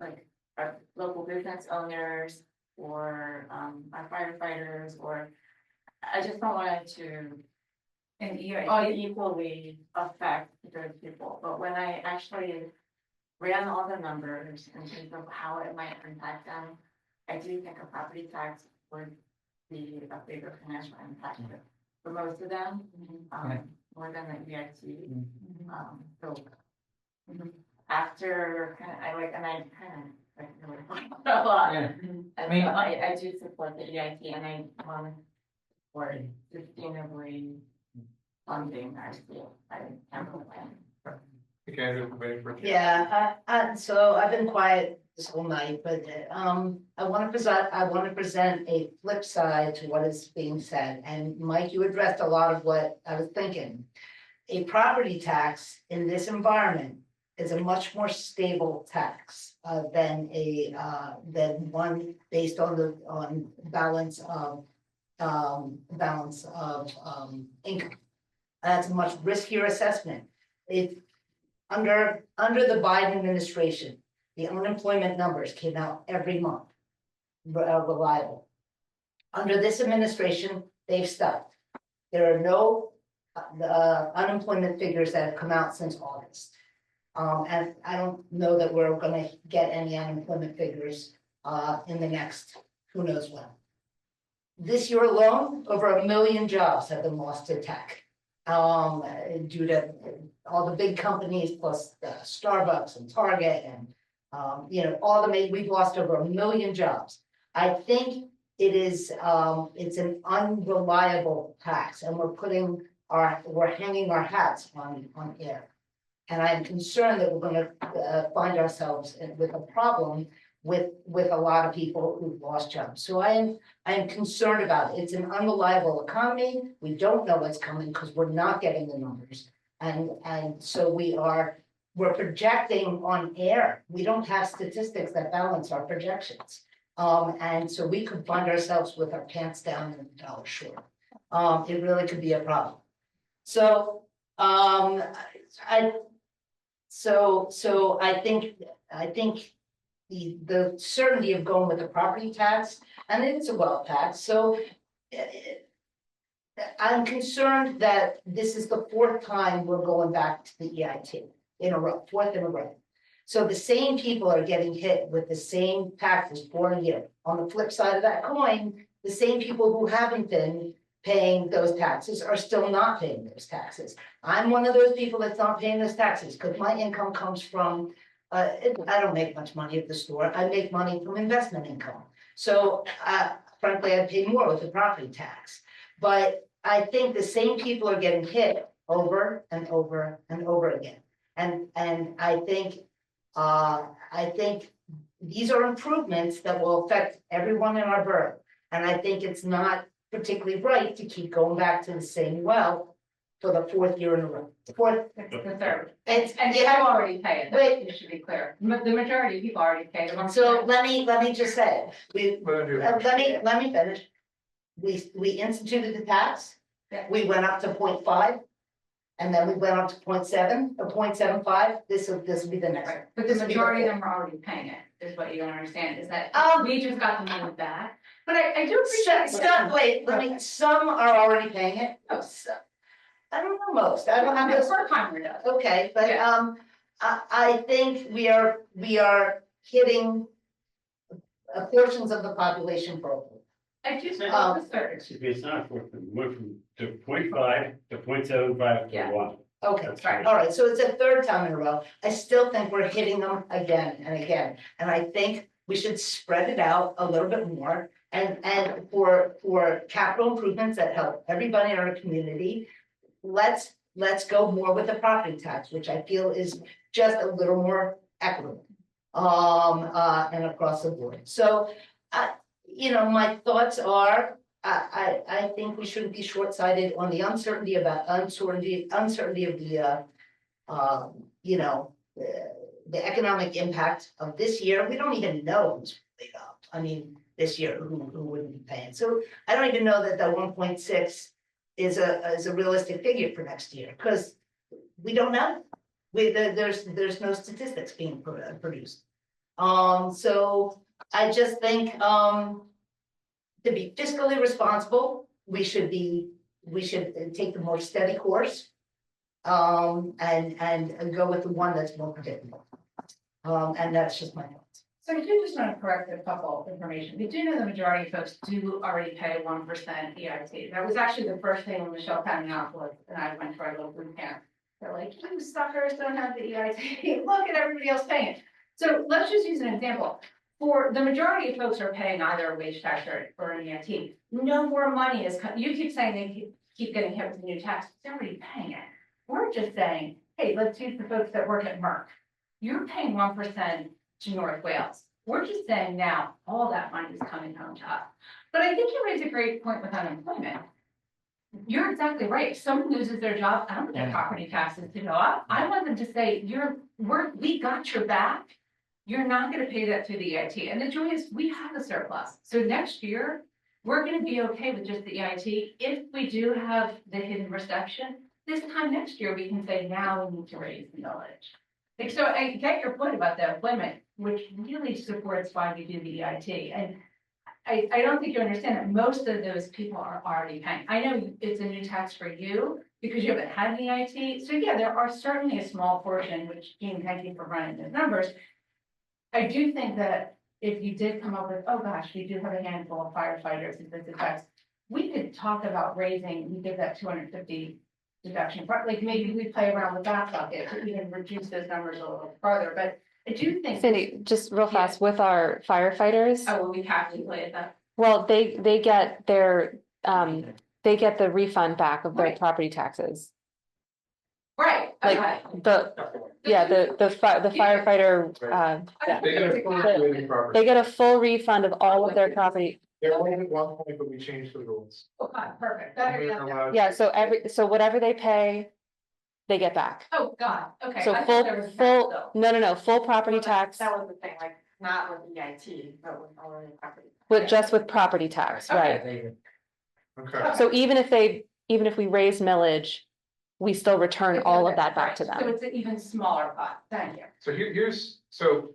like our local business owners or our firefighters, or I just don't want it to unequally affect those people. But when I actually ran all the numbers in terms of how it might impact them, I do think a property tax would be a bigger financial impact for most of them, more than the EIT. So after I really thought a lot. Yeah. And so I do support the EIT, and I want to support sustainably funding our school, capital plan. Okay, Andrew, waiting for. Yeah, so I've been quiet this whole night, but, I want to present a flip side to what is being said. And Mike, you addressed a lot of what I was thinking. A property tax in this environment is a much more stable tax, than one based on balance of income. That's a much riskier assessment. Under the Biden administration, the unemployment numbers came out every month, reliable. Under this administration, they've stopped. There are no unemployment figures that have come out since August. And I don't know that we're gonna get any unemployment figures in the next, who knows when. This year alone, over 1 million jobs have been lost to tech. Due to all the big companies plus Starbucks and Target and, we've lost over 1 million jobs. I think it's an unreliable tax, and we're hanging our hats on air. And I'm concerned that we're gonna find ourselves with a problem with a lot of people who've lost jobs. So I am concerned about it. It's an unreliable economy. We don't know what's coming because we're not getting the numbers. And so we're projecting on air. We don't have statistics that balance our projections. And so we could find ourselves with our pants down and $1 short. It really could be a problem. So I think the certainty of going with the property tax, and it's a wealth tax, so I'm concerned that this is the 4th time we're going back to the EIT in a row, 4th in a row. So the same people are getting hit with the same taxes for a year. On the flip side of that coin, the same people who haven't been paying those taxes are still not paying those taxes. I'm one of those people that's not paying those taxes because my income comes from, I don't make much money at the store. I make money from investment income. So frankly, I pay more with the property tax. But I think the same people are getting hit over and over and over again. And I think these are improvements that will affect everyone in our borough. And I think it's not particularly right to keep going back to the same well for the 4th year in a row. It's the 3rd. And you have already paid it, Wait. you should be clear. The majority of people already paid it. So let me just say, let me finish. We instituted the tax. Yeah. We went up to 0.5. And then we went up to 0.7 or 0.75. This will be the next. Right, but the majority of them are already paying it, is what you don't understand, is that we just got the money back. But I do appreciate. Some are already paying it. Oh, I don't know most. I don't have The this. first timer does. Okay, but Yeah. I think we are hitting portions of the population broadly. I do think Um, the 3rd. Excuse me, it's not 4th, we went from to 0.5 to 0.75 to Yeah. 1. Okay, That's right. all right, so it's a 3rd time in a row. I still think we're hitting them again and again. And I think we should spread it out a little bit more. And for capital improvements that help everybody in our community, let's go more with the property tax, which I feel is just a little more equitable. And across the board. So, my thoughts are, I think we shouldn't be short-sighted on the uncertainty of the economic impact of this year. We don't even know who's really up. I mean, this year, who wouldn't be paying. So I don't even know that the 1.6 is a realistic figure for next year, because we don't know. There's no statistics being produced. So I just think, to be fiscally responsible, we should take the more steady course. And go with the one that's more predictable. And that's just my thoughts. So I do just want to correct a couple of information. We do know the majority of folks do already pay 1% EIT. That was actually the first thing when Michelle Pagnopoulos and I went to our little boot camp. They're like, you suckers don't have the EIT. Look at everybody else paying it. So let's just use an example. For the majority of folks who are paying either a wage tax or an EIT, no more money is, you keep saying they keep getting hit with the new tax, they're already paying it. We're just saying, hey, let's use the folks that work at Merck. You're paying 1% to North Wales. We're just saying now, all that money is coming home to us. But I think you raise a great point with unemployment. You're exactly right. If someone loses their job, I don't want their property taxes to go up. I want them to say, we got your back. You're not going to pay that through the EIT. And the joy is we have a surplus. So next year, we're going to be okay with just the EIT. If we do have the hidden reception, this time next year, we can say, now we need to raise the millage. Like, so I get your point about the employment, which really supports why we do the EIT. And I don't think you understand that most of those people are already paying. I know it's a new tax for you because you haven't had the EIT. So yeah, there are certainly a small portion, which Jean, thank you for running those numbers. I do think that if you did come up with, oh gosh, we do have a handful of firefighters and this affects, we could talk about raising, we give that 250 deduction, like maybe we play around with that bucket to even reduce those numbers a little further, but I do think. Cindy, just real fast with our firefighters. Oh, well, we calculated that. Well, they get their, they get the refund back of their property taxes. Right. Like the firefighter, they get a full refund of all of their property. There was at one point, but we changed the rules. Okay, perfect. Better yet. Yeah, so whatever they pay, they get back. Oh, God, okay. So I thought there was full, that, no, full property tax, That was the thing, like, not with EIT, but with all the property. but just with property tax, right? Okay. So even if we raise millage, we still return all of that back to So them. it's an even smaller pot. Thank you. So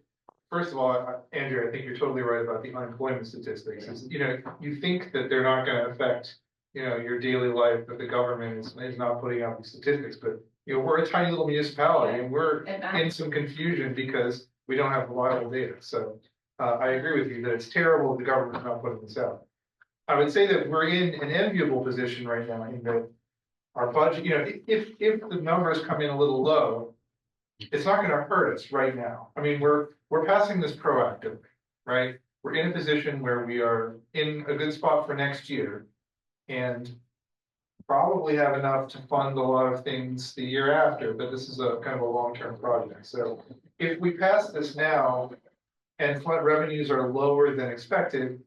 first of all, Andrew, I think you're totally right about the unemployment statistics. You think that they're not gonna affect, your daily life, that the government is not putting out these statistics, but we're a tiny little municipality and we're in some confusion because we don't have reliable data. So I agree with you that it's terrible that the government's not putting this out. I would say that we're in an enviable position right now in that our budget, if the numbers come in a little low, it's not gonna hurt us right now. I mean, we're passing this proactively, right? We're in a position where we are in a good spot for next year. And probably have enough to fund a lot of things the year after, but this is a kind of a long-term project. So if we pass this now and flood revenues are lower than expected,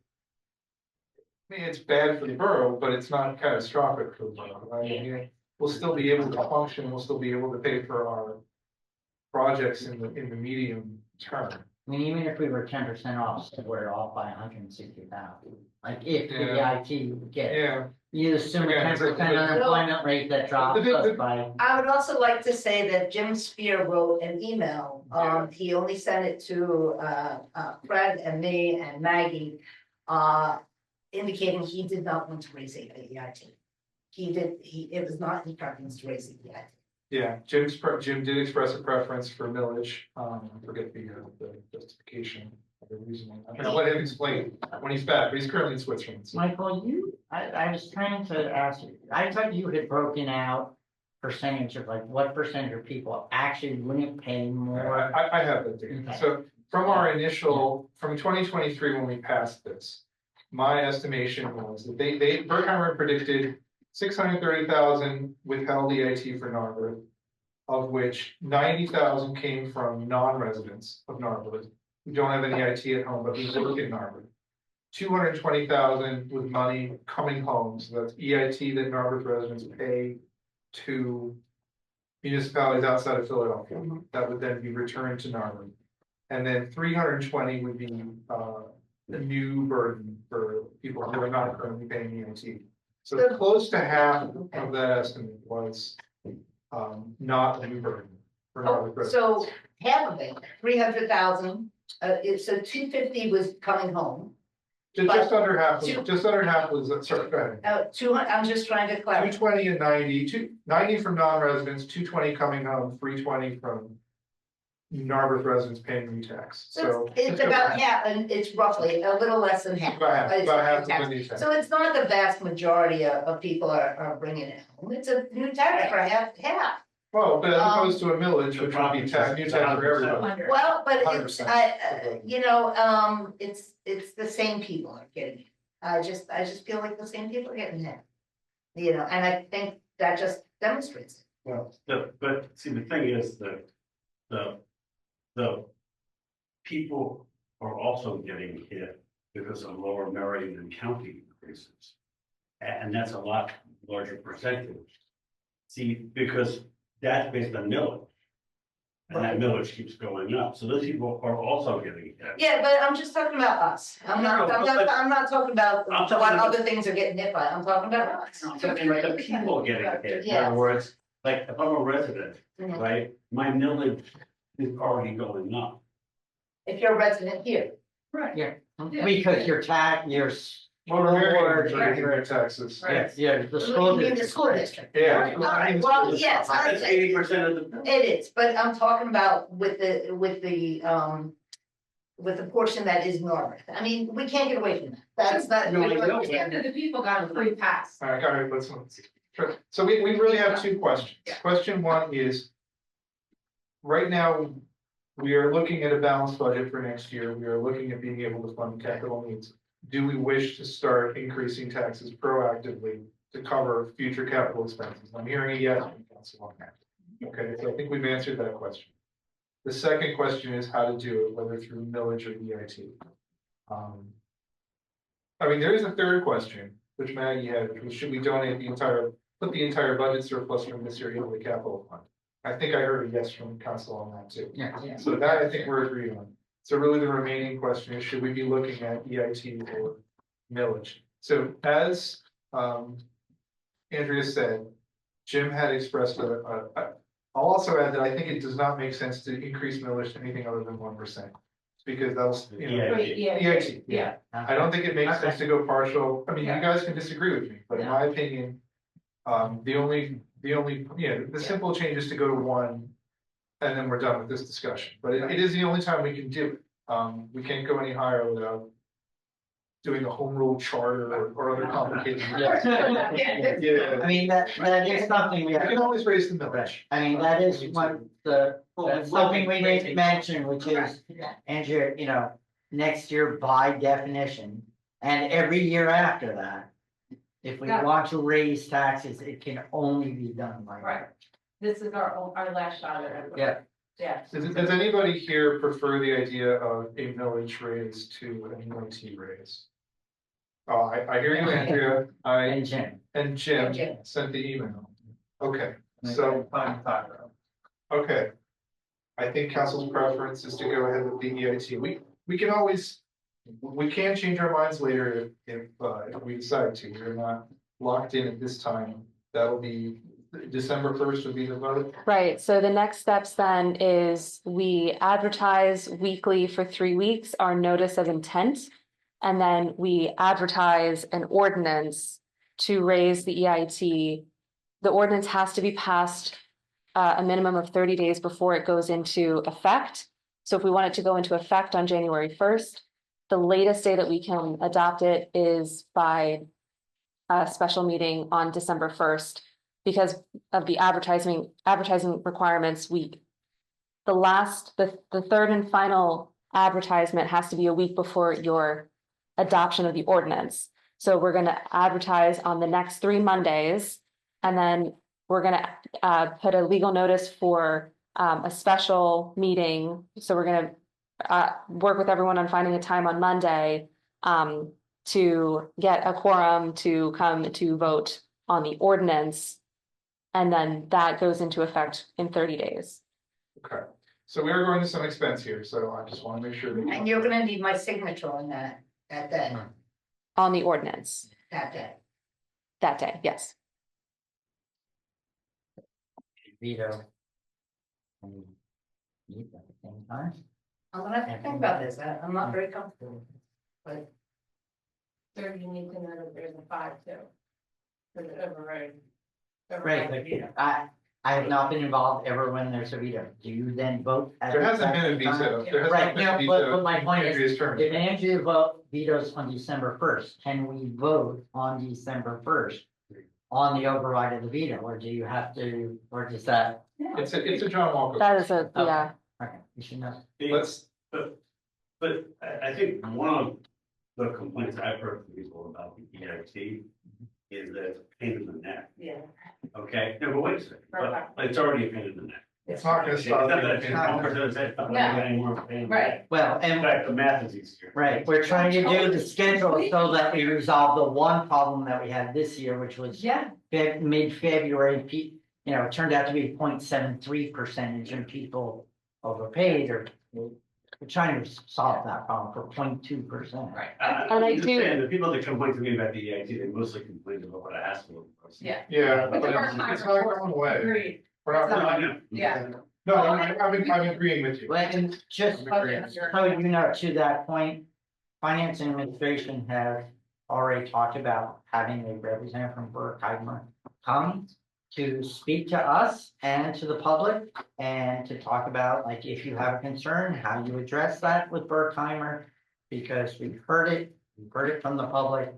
I mean, it's bad for the borough, but it's not catastrophic for the borough, right? I mean, we'll still be able to function, we'll still be able to pay for our projects in the medium term. I mean, even if we were 10% off, so we're off by 160,000. Like if the EIT would get, you assume a 10% unemployment rate that drops us by. I would also like to say that Jim Spear wrote an email. He only sent it to Fred and me and Maggie, indicating he did not want to raise the EIT. It was not his preference to raise the EIT. Yeah, Jim did express a preference for millage. I forget the justification of the reasoning. I'll let him explain when he's back, but he's currently in Switzerland. So. Michael, I was trying to ask you, I thought you had broken out percentage of like what percentage of people actually wouldn't pay more. I have that data. Okay. So from our initial, from 2023 when we passed this, my estimation was that Berkheimer predicted 630,000 withheld EIT for Narberth, of which 90,000 came from non-residents of Narberth who don't have any EIT at home but who work in Narberth. 220,000 with money coming home, so that's EIT that Narberth residents pay to municipalities outside of Philadelphia. That would then be returned to Narberth, and then 320 would be the new burden for people who are not currently paying EIT. So close to half of that estimate was, not a new burden. for Norwood residents. So half of it, 300,000, so 250 was coming home. Just under half, Two- was, sorry, go ahead. 200, I'm just trying to clarify. 220 and 90, 90 from non-residents, 220 coming home, 320 from Narberth residents paying new tax, so. It's about half, and it's roughly a little less than half. About It's half tax. of the new tax. So it's not the vast majority of people are bringing it home, it's a new tax for half. Well, but as opposed to a millage, which would be tax, new tax for everybody. Well, but it's, 100%. it's the same people are getting it. I just feel like the same people are getting it. And I think that just demonstrates it. Well, but see, the thing is that the people are also getting hit because of lower Meriden County increases. And that's a lot larger percentage. See, because that's based on millage. And that millage keeps going up, so those people are also getting hit. Yeah, but I'm just talking about us. I'm not talking about I'm talking what about- other things are getting hit by. I'm talking about us. So like the people getting hit, in Yes. other words, like if I'm a resident, Mhm. right, my millage is already going up. If you're a resident here. Yeah, because your tax, your. Well, we're board, raising your- their taxes. Yes, yeah, the You school mean the district. school district? Yeah. All right, well, yes, I That's say 80% of the bill. it is, but I'm talking about with the portion that is Norwood. I mean, we can't get away from that. That's not. No, I know. The people got a free pass. All right, let's. So we really have two questions. Question one is. Right now, we are looking at a balanced budget for next year. We are looking at being able to fund capital needs. Do we wish to start increasing taxes proactively to cover future capital expenses? I'm hearing a yes from council on that. Okay, so I think we've answered that question. The second question is how to do it, whether through millage or EIT. I mean, there is a third question, which Maggie had, which was should we donate put the entire budget surplus from this year into the capital fund? I think I heard a yes from council on that too. Yeah. So that I think we're agreed on. So really the remaining question is, should we be looking at EIT or millage? So as Andrea said, Jim had expressed I'll also add that I think it does not make sense to increase millage to anything other than 1%. Because that was, EIT, yeah. I don't think it makes sense to go partial. I mean, you guys can disagree with me, but in my opinion, the simple change is to go to 1. And then we're done with this discussion, but it is the only time we can do it. We can't go any higher without doing a home rule charter or other complicated. Yeah. I mean, that is something we We have. can always raise the millage. I mean, that is that's something we need to mention, which is, Andrea, next year by definition, and every year after that. If we Yeah. want to raise taxes, it can only be done by. Right. This is our last shot at it. Yeah. Yeah. Does anybody here prefer the idea of a millage raise to an EIT raise? Oh, I hear you, Andrea. And Jim. And Jim And Jim. sent the email. Okay, so. Okay. I think council's preference is to go ahead with the EIT. We can change our minds later if we decide to. We're not locked in at this time. That'll be December 1st would be the vote. Right, so the next steps then is we advertise weekly for 3 weeks, our notice of intent. And then we advertise an ordinance to raise the EIT. The ordinance has to be passed a minimum of 30 days before it goes into effect. So if we want it to go into effect on January 1st, the latest day that we can adopt it is by a special meeting on December 1st. Because of the advertising requirements, the third and final advertisement has to be a week before your adoption of the ordinance. So we're gonna advertise on the next 3 Mondays, and then we're gonna put a legal notice for a special meeting. So we're gonna work with everyone on finding a time on Monday to get a quorum to come to vote on the ordinance. And then that goes into effect in 30 days. Okay, so we are going to some expense here, so I just want to make sure that. And you're gonna need my signature on that, at that On the ordinance. day. that day, yes. Veto. And meet at the same time. I'm gonna have to think about this, I'm not very comfortable. But So you need to know that there's a 5-2. For the override. Right, but I have not been involved ever when there's a veto. Do you then vote? at There the hasn't been a same time? veto. There hasn't Right, been a no, veto but my point in is, previous terms. if Andrew vetoes on December first, can we vote on December first? On the override of the veto, or do you have to, or does that? It's a John Walker. That is a, yeah, Okay, you should know. Let's, But I think one of the complaints I've heard from people about the EIT is that it's a pain in the neck, yeah, okay? No, but wait a second, but it's already a pain in the neck. it's not gonna It's stop. not that it. it's not any more of a pain in the Right. neck. Well, In and, fact, the math is easier. right, we're trying to do the schedule so that we resolve the one problem that we had this year, which was Yeah, mid-February, it turned out to be 0.73% and people overpaid or we're trying to solve that problem for 0.2%. right. And I I'm just do- saying, the people that complain to me about the EIT, they mostly complain about what I asked them. Yeah. Yeah, But the but first time it's not going away. Agreed. We're not. No, I know. Yeah. No, I'm agreeing with you. Well, and just Okay. so you know, to that point, finance and administration have already talked about having a representative from Berkheimer come to speak to us and to the public and to talk about, like, if you have a concern, how you address that with Berkheimer. Because we've heard it from the public.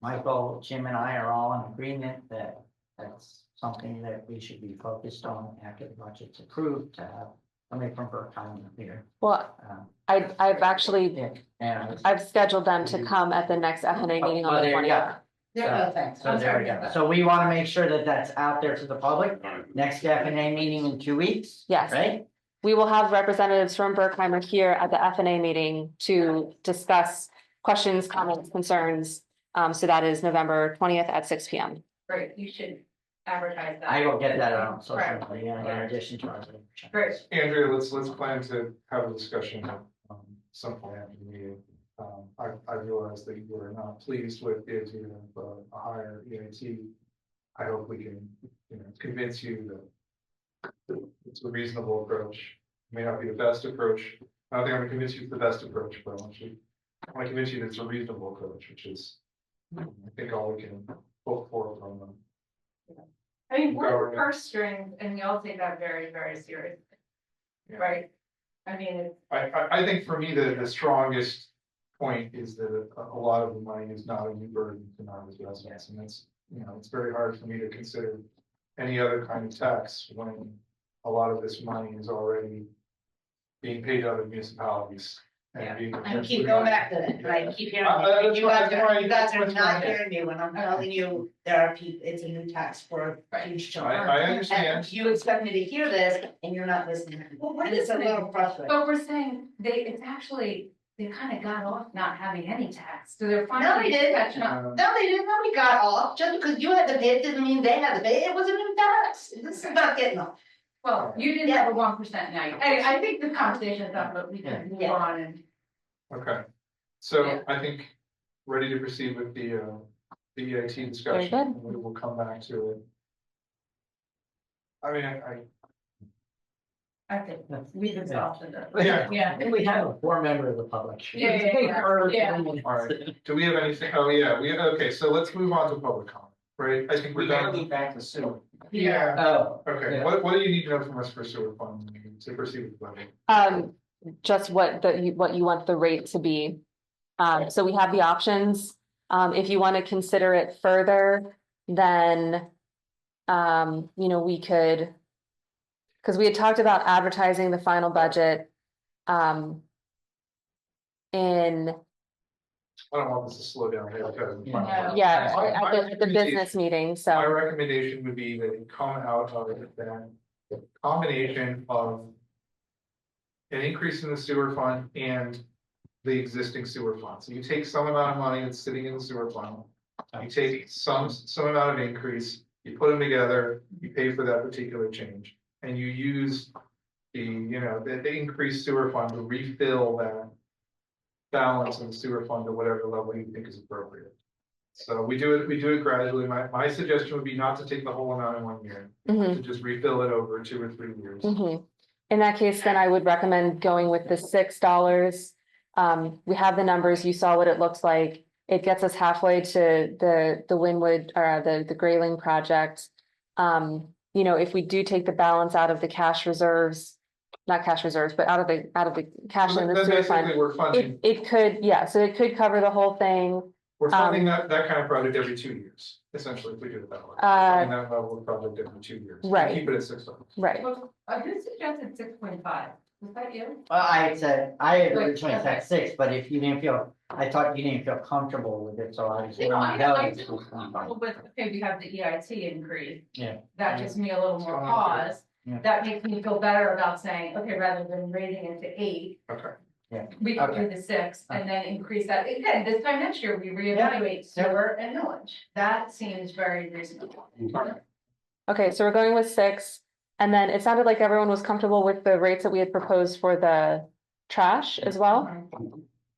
Michael, Jim and I are all in agreement that that's something that we should be focused on after the budget's approved, to have somebody from Berkheimer here. well, Um, I've actually, yeah, and I've scheduled them to come at the next FNA meeting on Oh, the there you go. 20th. yeah, no, thanks. So there we go. So we want to make sure that that's out there to the public. Next FNA meeting in 2 weeks. Yes. Right? We will have representatives from Berkheimer here at the FNA meeting to discuss questions, comments, concerns. So that is November 20th at 6 p.m. Great, you should advertise that. I will get that on social Right. media in addition to our. Great. Andrea, let's plan to have a discussion some point after the meeting. I realize that you are not pleased with the idea of a higher EIT. I hope we can, convince you that it's a reasonable approach. It may not be the best approach. I don't think I'm gonna convince you it's the best approach, but I want to convince you that it's a reasonable approach, which is, I think, all we can hope for from them. I mean, we're the Government. purse strings and we all take that very, very seriously. Yeah. Right? I mean, it's I think for me, the strongest point is that a lot of the money is not a new burden to non-residents, and it's, it's very hard for me to consider any other kind of tax when a lot of this money is already being paid out of municipalities. And being. I keep going back to that, right, keep hearing, That's you why- guys that's why- are, you guys are that's why- not hearing me when I'm telling you there are people, it's a new tax for huge children. I understand. And you expect me to hear this and you're not listening, Well, we're and it's a listening. little frustrating. But we're saying it's actually, they kind of got off not having any tax, so they're No, finally they didn't. catching up. No, they didn't, nobody got off, just because you had to pay it didn't mean they had to pay it, it was a new tax, this is not getting off. Well, you didn't have a 1% now. Anyway, I think the conversation is done, but we can move Yeah. on and. Okay, so Yeah. I think ready to proceed with the EIT discussion. good. And we will come back to it. I mean, I think we've exhausted it. Yeah. Yeah. And we have a 4 member of the public. Yeah. all right, do we have anything? Oh, yeah, okay, so let's move on to public comment, right? I think we're done. back to sewer. Yeah. Oh, Okay, Yeah. what do you need to know from us for sewer fund to proceed with the budget? Just what you want the rate to be. So we have the options. If you want to consider it further, then, we could, because we had talked about advertising the final budget, in, I don't want this to slow down here because. No. yeah, My at the business meeting, My so, recommendation would be that it come out of that combination of an increase in the sewer fund and the existing sewer fund. So you take some amount of money that's sitting in the sewer fund, you take some amount of increase, you put them together, you pay for that particular change, and you use the increased sewer fund to refill that balance in the sewer fund to whatever level you think is appropriate. So we do it gradually. My suggestion would be not to take the whole amount in 1 year, Mhm, to just refill it over 2 or 3 years. mhm. In that case, then I would recommend going with the $6. We have the numbers, you saw what it looks like. It gets us halfway to the Winwood, or the Grayling project. You know, if we do take the balance out of the cash reserves, not cash reserves, but out of the cash in the Then sewer fund. basically, we're funding, It could, yeah, so it could cover the whole thing. we're funding that kind of project every 2 years, essentially, if we do it that way. Uh, Funding that level of project every 2 years. We right. Keep it at $6. Right, Who suggested 6.5? Was that you? Well, I said, I had Wait, originally okay. said 6, but if you didn't feel, I thought you didn't feel comfortable with it, so I was. No, I going do. to go. But, okay, we have the EIT increase. Yeah. That gives me a little more Oh, okay. pause. Yeah. That makes me feel better about saying, okay, rather than raising it to 8, Okay. we can do Okay. the 6 and then increase that. Again, this time next year, we reevaluate sewer and millage. That seems very reasonable. okay, so we're going with 6. And then it sounded like everyone was comfortable with the rates that we had proposed for the trash as well.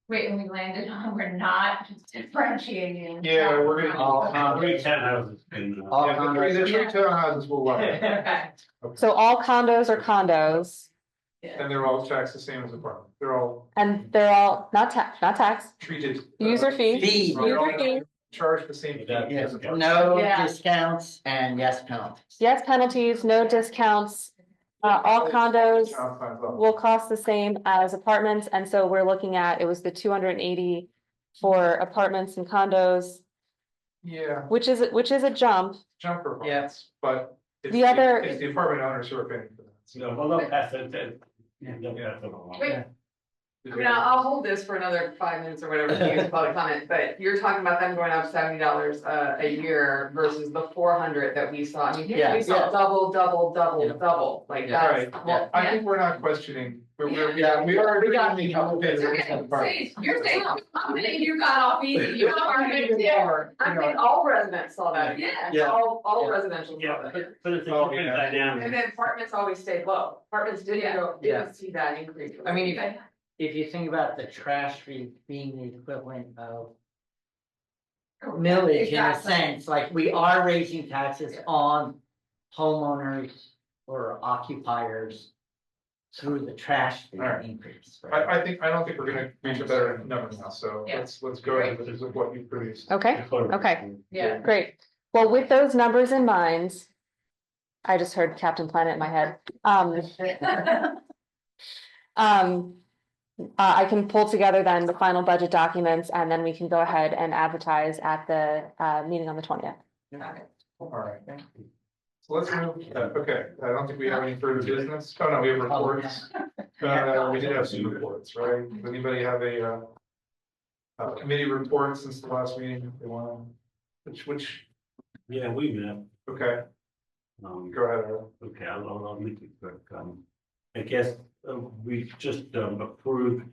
Wait, and we landed on, we're not differentiating. Yeah, we're gonna- All Three condos, townhouses in, all Yeah, the three condos, townhouses will work, Okay. So all condos are condos, and they're all taxed the same as apartment. They're all and they're all not tax, treated. user fee. Fee. They're all User fee. Charged the same fee Yeah. as apartment. no Yeah. discounts and yes penalties. Yes, penalties, no discounts. All condos Town funds level. will cost the same as apartments, and so we're looking at, it was the 280 for apartments and condos, Yeah, which is a jump. jump for apartments, but it's The other- it's the apartment owners who are paying for that. So- no, well, they'll pass it, they'll pass it along. Wait. I mean, I'll hold this for another 5 minutes or whatever, to use public comment, but you're talking about them going up $70 a year versus the 400 that we saw. I mean, Yeah. we saw double, like Right, that's. well, I think we're not questioning, Yeah. we are. We got agreeing you. how it is. Okay, you're saying, you got off easy, you got off Even easy. more, you I know, think all residents saw that. Yeah. All Yeah. residential saw Yeah, that. but it's a Oh, different yeah. And dynamic. then apartments always stayed low. Apartments didn't Yeah. didn't see that increase. I mean, Okay. if you think about the trash fee being the equivalent of millage in a Exactly. sense, like we are raising taxes on homeowners or occupiers through the trash fee Alright. increase. right? I don't think we're gonna reach a better number now, so Yeah. let's go ahead with what you produced. Okay, okay. Yeah. Great. Well, with those numbers in mind, I just heard Captain Planet in my head. I can pull together then the final budget documents, and then we can go ahead and advertise at the meeting on the 20th. All right. So let's move, okay, I don't think we have any further business. Oh, no, we have reports. We did have some reports, right? Does anybody have a committee report since the last meeting? If they want, which, Yeah, we met, okay, go ahead, Earl. okay, I'll make it quick, I guess, we just, approved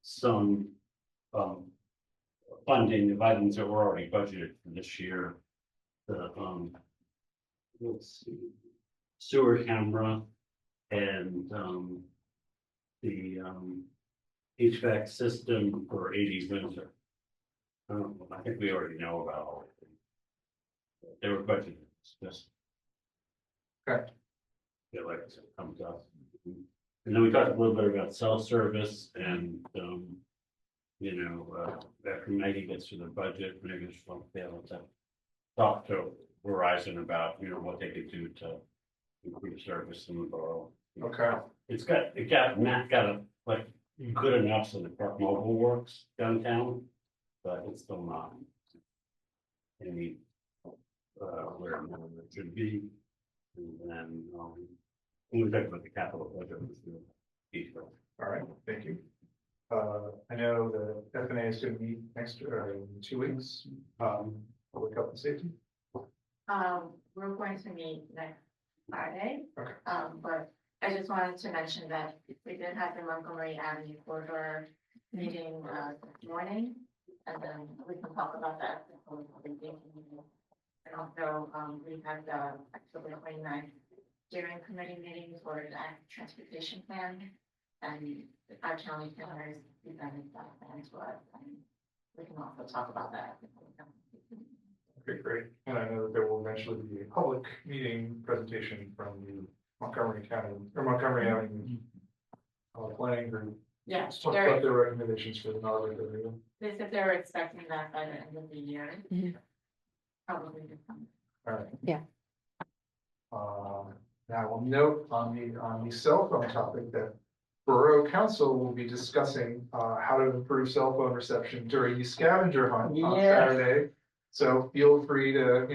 some, funding of items that were already budgeted for this year. The, let's see, sewer camera and, the, HVAC system for 80 Windsor. I think we already know about all of them. They were budgeted, it's just. Okay. Yeah, like I said, comes up. And then we talked a little bit about cell service and, you know, after Maggie gets to the budget, maybe she'll be able to talk to Verizon about, you know, what they could do to improve service in the borough. Okay, Matt got a, like, good enough so the Park Mobile works downtown, but it's still not. Any, where it should be. And then, we talked about the capital budget. all right, thank you. I know the FNA is gonna meet next, or in 2 weeks, public health and safety. We're going to meet next Friday. Okay. But I just wanted to mention that we did have the Montgomery Avenue corridor meeting, this morning. And then we can talk about that. And also, we have the October 29th steering committee meeting for the transportation plan. And our county planners presented that plan to us. And we can also talk about that. Okay, great. And I know that there will eventually be a public meeting presentation from the Montgomery County, or Montgomery Avenue planning group. Yeah, Let's talk about their recommendations for the Norwood area. they said they were expecting that by the end of the year. Mhm. Probably this summer. All right. Yeah. Now, we'll note on the cell phone topic that Borough Council will be discussing how to improve cell phone reception during the scavenger hunt on Yes. Saturday. So feel free to,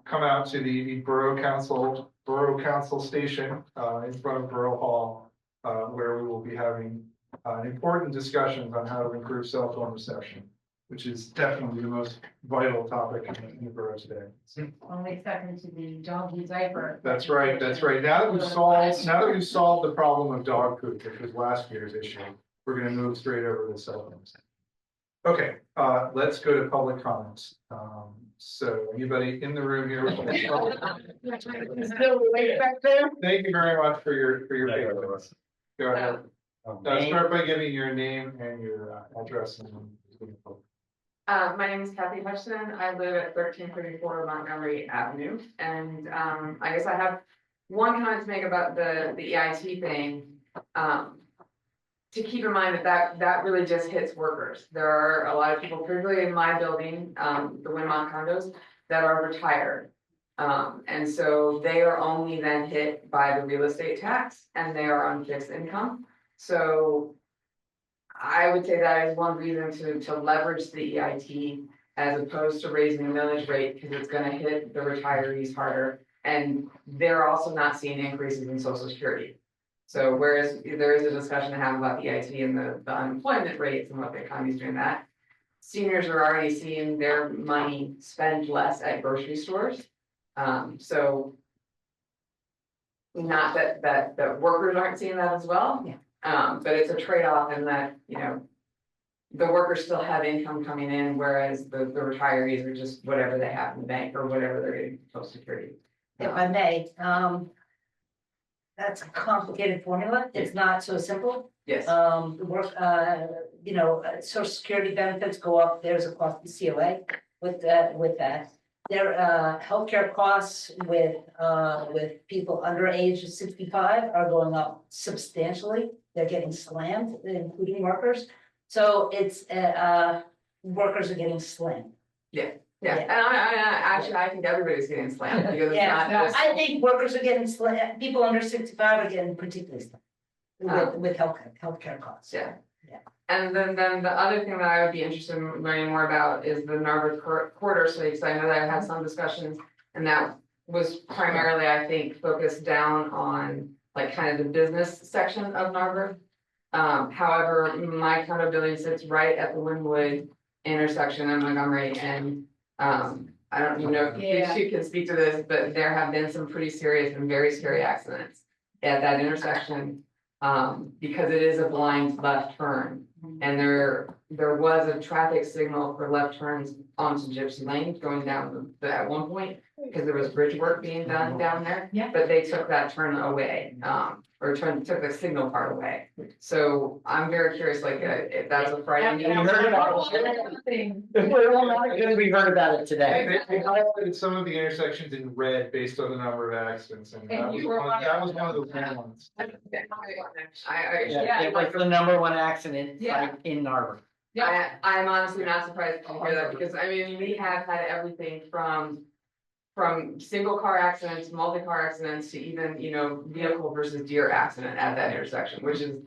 come out to the Borough Council station in front of Borough Hall, where we will be having important discussions on how to improve cell phone reception, which is definitely the most vital topic in the borough today. Only second to the doggy diaper. That's right, that's right. Now that we've solved the problem of dog poop, which was last year's issue, we're gonna move straight over to cell phones. Okay, let's go to public comments. So anybody in the room here? Still way back there? Thank you very much for your patience. Go ahead. Name? Start by giving your name and your address and. My name is Kathy Hutchison. I live at 1334 Montgomery Avenue, and I guess I have one comment to make about the EIT thing. To keep in mind that really just hits workers. There are a lot of people, particularly in my building, the Winmont condos, that are retired. And so they are only then hit by the real estate tax, and they are on fixed income. So I would say that is one reason to leverage the EIT as opposed to raising the millage rate, because it's gonna hit the retirees harder. And they're also not seeing increases in social security. So whereas there is a discussion to have about the EIT and the unemployment rates and what the economy's doing that, seniors are already seeing their money spent less at grocery stores. So not that workers aren't seeing that as well. Yeah. But it's a trade-off in that, the workers still have income coming in, whereas the retirees are just whatever they have in the bank or whatever they're getting from social security. If I may, that's a complicated formula. It's not so simple. Yes. Social security benefits go up. There's a cost to COA with that. Their healthcare costs with people under age of 65 are going up substantially. They're getting slammed, including workers. So it's workers are getting slammed. Yeah, and I think everybody's getting slammed because it's not just. I think workers are getting slammed. People under 65 are getting particularly slammed with healthcare costs. Yeah. Yeah. And then the other thing that I would be interested in learning more about is the Narberth corridor study, because I know that I've had some discussions, and that was primarily, I think, focused down on like kind of the business section of Narberth. However, my condo building sits right at the Wynwood intersection in Montgomery, and I don't even know if you can speak to this, but there have been some pretty serious and very scary accidents at that intersection. Because it is a blind left turn, and there was a traffic signal for left turns onto Gypsy Lane going down at one point, because there was bridge work being done down there. Yeah. But they took that turn away, took the signal part away. So I'm very curious, like, if that's a Friday. We heard about it. We heard about it today. They highlighted some of the intersections in red based on the number of accidents, and that was one of the bad ones. Yeah, it was the number one accident Yeah. site in Narberth. I'm honestly not surprised to hear that, because I mean, we have had everything from single car accidents, multi-car accidents, to even, vehicle versus deer accident at that intersection, which is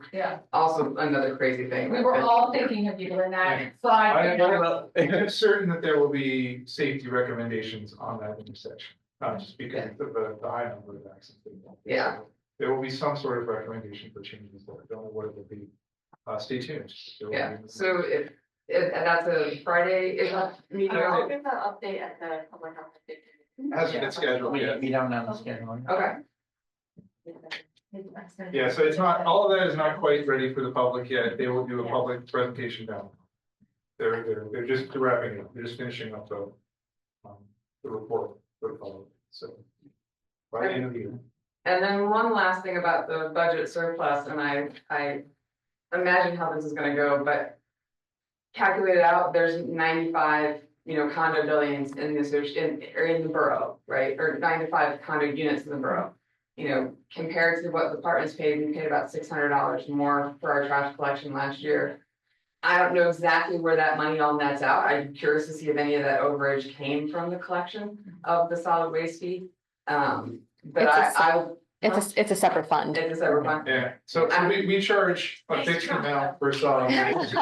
also another crazy thing. We were all thinking of you in that side. I'm certain that there will be safety recommendations on that intersection, not just because of the high number of accidents. Yeah. There will be some sort of recommendation for changes, but I don't know what it will be. Stay tuned. Yeah, so if that's a Friday, is that meeting? I'll give the update at the public health. Hasn't been scheduled yet. We don't know the schedule. Okay. Yeah, so it's not, all of that is not quite ready for the public yet. They will do a public presentation now. They're just wrapping up, they're just finishing up the report for the public, so. By the end of the year. And then one last thing about the budget surplus, and I imagine how this is gonna go, but calculated out, there's 95, condo buildings in this, or in the borough, right? Or 95 condo units in the borough. Compared to what the apartments paid, we paid about $600 more for our trash collection last year. I don't know exactly where that money all nets out. I'm curious to see if any of that overage came from the collection of the solid waste fee. But It's a separate fund. it's a separate fund. Yeah, so we charge a fixed amount for solid waste.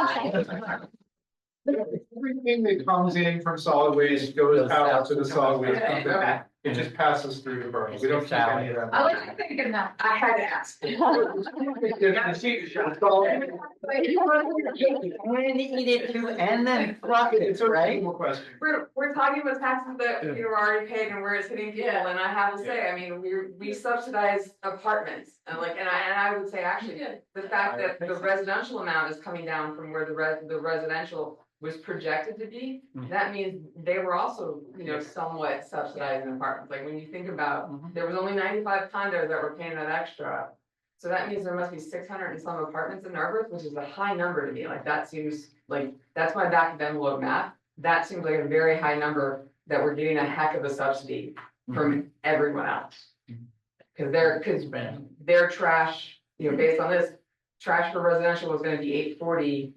Everything that comes in from solid waste goes out to the solid waste Okay, company. okay. It just passes through the borough. We don't keep any of that. I like to think enough. I had to ask. I'm gonna eat it too and then fluff It's it, a right? reasonable question. We're talking about taxes that Yeah. we were already paid and where it's hitting people, Yeah. and I have to say, I mean, we subsidize apartments. And I would say actually, the fact that the residential amount is coming down from where the residential was projected to be, that means they were also, somewhat subsidizing apartments. Like when you think about, there was only 95 condos that were paying that extra. So that means there must be 600 and some apartments in Narberth, which is a high number to me. Like that seems like, that's my back of envelope math. That seems like a very high number that we're getting a heck of a subsidy from everyone else. Cause their trash, based on this, trash for residential was gonna be $8.40.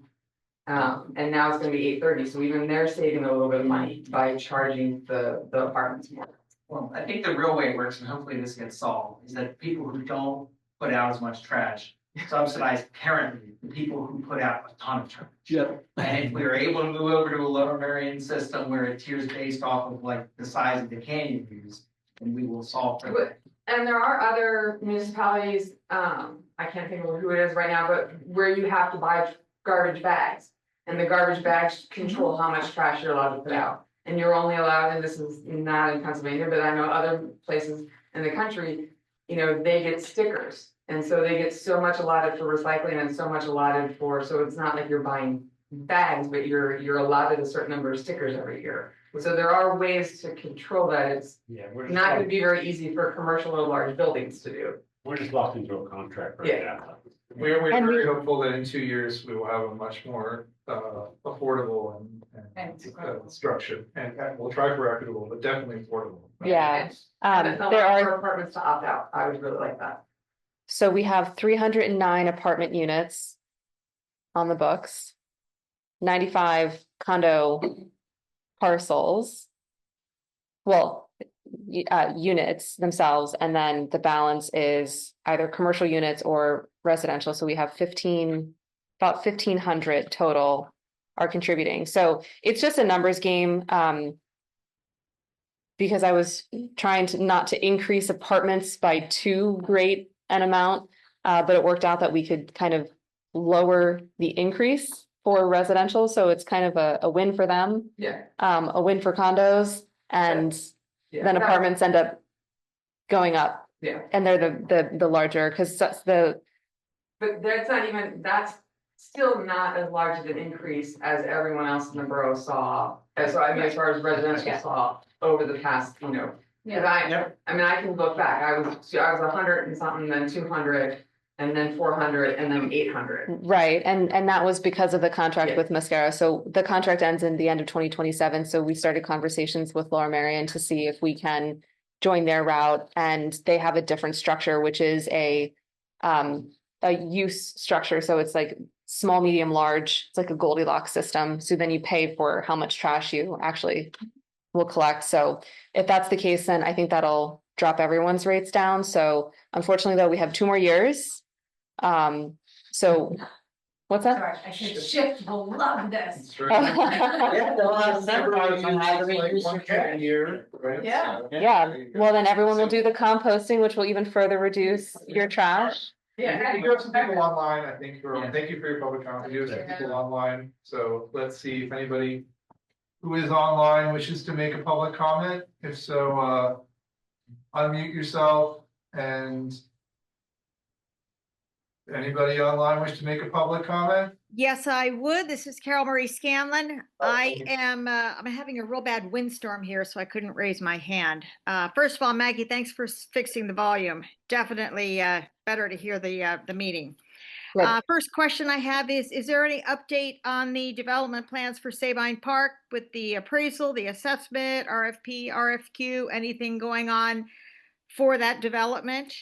And now it's gonna be $8.30, so even they're saving a little bit of money by charging the apartments more. Well, I think the real way it works, and hopefully this gets solved, is that people who don't put out as much trash subsidize currently the people who put out a ton of trash. Yeah. And if we were able to move over to a Lower Merion system where it tiers based off of like the size of the can you use, then we will solve for that. And there are other municipalities, I can't think of who it is right now, but where you have to buy garbage bags. And the garbage bags control how much trash you're allowed to put out. And you're only allowed, and this is not in Pennsylvania, but I know other places in the country, they get stickers. And so they get so much allotted for recycling and so much allotted for, so it's not like you're buying bags, but you're allotted a certain number of stickers every year. So there are ways to control that. It's not gonna be very easy for commercial or large buildings to do. We're just locked into a contract right Yeah. now. We're And very hopeful that in 2 years, we will have a much more affordable and structure. And we'll try for equitable, but definitely affordable. Yeah, And it's not there like are, for apartments to opt out. I would really like that. so we have 309 apartment units on the books, 95 condo parcels. Well, units themselves, and then the balance is either commercial units or residential. So we have about 1,500 total are contributing. So it's just a numbers game. Because I was trying to not to increase apartments by too great an amount, but it worked out that we could kind of lower the increase for residential. So it's kind of a win for them, Yeah. a win for condos, and Yeah. then apartments end up going up. Yeah. And they're the larger, because that's the, But that's still not as large of an increase as everyone else in the borough saw. As as far as residential saw over the past, cause I can look back, I was 100 and something, then 200, and then 400, and then 800. right, and that was because of the contract Yeah. with Mascara. So the contract ends in the end of 2027, so we started conversations with Lower Merion to see if we can join their route, and they have a different structure, which is a use structure, so it's like small, medium, large, it's like a Goldilocks system, so then you pay for how much trash you actually will collect. So if that's the case, then I think that'll drop everyone's rates down. So unfortunately, though, we have 2 more years. So what's that? Sorry, I should shift, will love this. Yeah, they'll have seminars on how to reduce your trash. Yeah. Yeah, well, then everyone will do the composting, which will even further reduce your trash. Yeah. We do have some people online, I think, thank you for your public comment. We do have some people online, so let's see if anybody who is online wishes to make a public comment. If so, unmute yourself, and anybody online wish to make a public comment? Yes, I would. This is Carol Marie Scanlon. I'm having a real bad windstorm here, so I couldn't raise my hand. First of all, Maggie, thanks for fixing the volume. Definitely better to hear the meeting. Good. First question I have is there any update on the development plans for Sabine Park with the appraisal, the assessment, RFP, RFQ, anything going on for that development?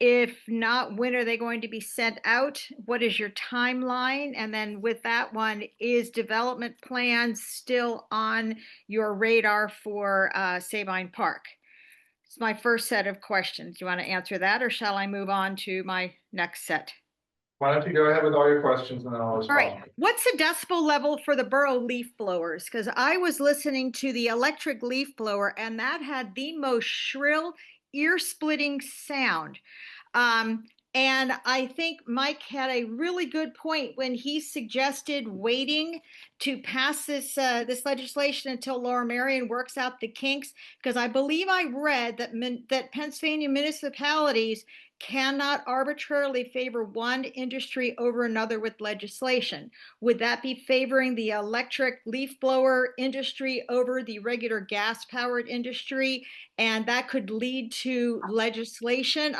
If not, when are they going to be sent out? What is your timeline? And then with that one, is development plans still on your radar for Sabine Park? It's my first set of questions. Do you want to answer that, or shall I move on to my next set? Why don't you go ahead with all your questions and then I'll All respond. right, what's the decibel level for the borough leaf blowers? Because I was listening to the electric leaf blower and that had the most shrill, ear-splitting sound. And I think Mike had a really good point when he suggested waiting to pass this this legislation until Laura Marion works out the kinks, because I believe I read that that Pennsylvania municipalities cannot arbitrarily favor one industry over another with legislation. Would that be favoring the electric leaf blower industry over the regular gas powered industry? And that could lead to litigation.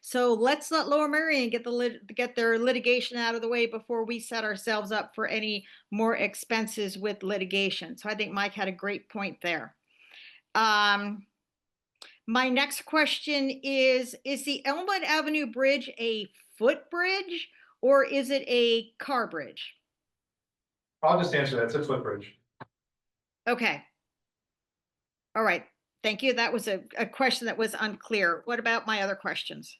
So let's let Lower Merion get their litigation out of the way before we set ourselves up for any more expenses with litigation. So I think Mike had a great point there. My next question is the Elmwood Avenue Bridge a footbridge or is it a car bridge? I'll just answer that. It's a footbridge. Okay. All right. Thank you. That was a question that was unclear. What about my other questions?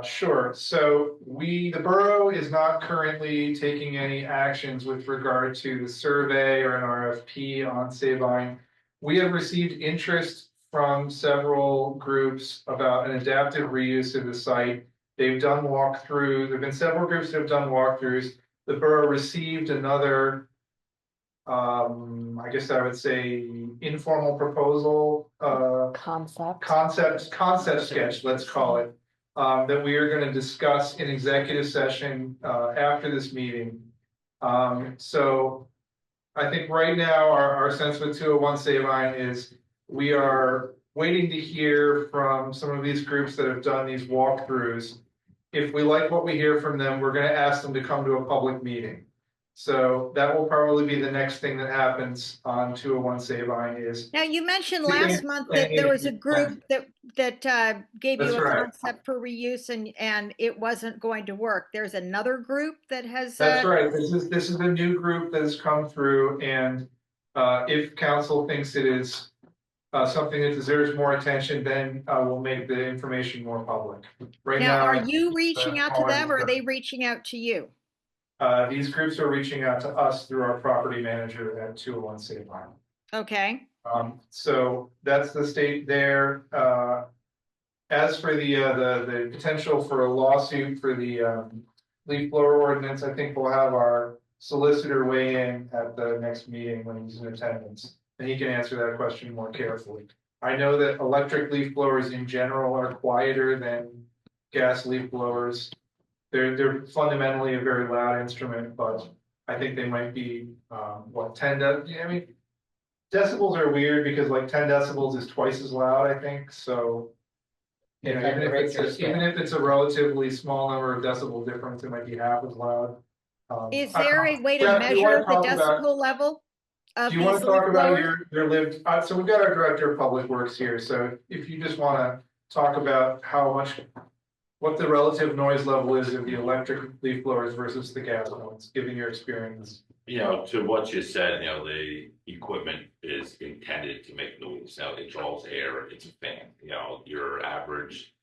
Sure. So the borough is not currently taking any actions with regard to the survey or an RFP on Sabine. We have received interest from several groups about an adaptive reuse of the site. They've done walkthroughs. There've been several groups that have done walkthroughs. The borough received another, I guess I would say, informal proposal, concept sketch, let's call it, that we are going to discuss in executive session after this meeting. So I think right now our sense with 201 Sabine is we are waiting to hear from some of these groups that have done these walkthroughs. If we like what we hear from them, we're going to ask them to come to a public meeting. So that will probably be the next thing that happens on 201 Sabine is. Now, you mentioned last month that there was a group that gave you a concept for reuse and it wasn't going to work. There's another group that has. That's right. This is a new group that has come through, and if council thinks it is something that deserves more attention, then we'll make the information more public. Right now, are you reaching out to them or are they reaching out to you? These groups are reaching out to us through our property manager at 201 Sabine. Okay. So that's the state there. As for the potential for a lawsuit for the leaf blower ordinance, I think we'll have our solicitor weigh in at the next meeting when he's in attendance, and he can answer that question more carefully. I know that electric leaf blowers in general are quieter than gas leaf blowers. They're fundamentally a very loud instrument, but I think they might be 10 I mean, decibels are weird because like 10 decibels is twice as loud, I think. So you know, even if it's a relatively small number of decibel difference, it might be half as loud. Is there a way to measure the decibel level? Do you want to talk about your lived? So we've got our director of public works here. So if you just want to talk about what the relative noise level is of the electric leaf blowers versus the gas ones, given your experience. You know, to what you said, you know, the equipment is intended to make noise. Now it draws air, it's a fan. You know, your average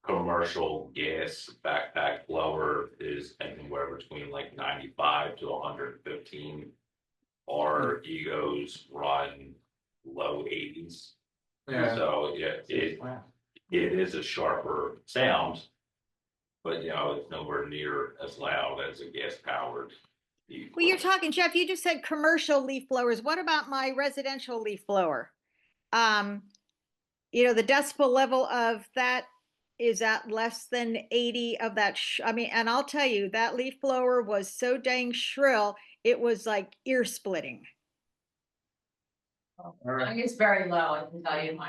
commercial gas backpack blower is anywhere between like 95 to 115. Our egos run low 80s. Yeah. So yeah, it is a sharper sound, but you know, it's nowhere near as loud as a gas powered. Well, you're talking, Jeff, you just said commercial leaf blowers. What about my residential leaf blower? You know, the decibel level of that is at less than 80 of that. I mean, and I'll tell you, that leaf blower was so dang shrill, it was like ear splitting. Mine is very low, I can tell you.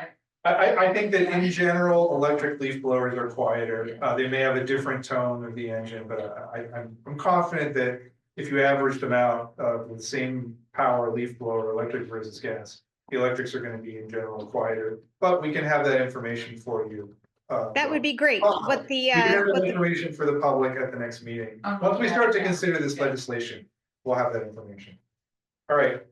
I think that in general, electric leaf blowers are quieter. They may have a different tone of the engine, but I'm confident that if you average them out, with the same power leaf blower, electric versus gas, the electrics are gonna be in general quieter, but we can have that information for you. That would be great. What We can have that what the, information for the public at the next meeting. Once we start to consider this legislation, we'll have that information. All right.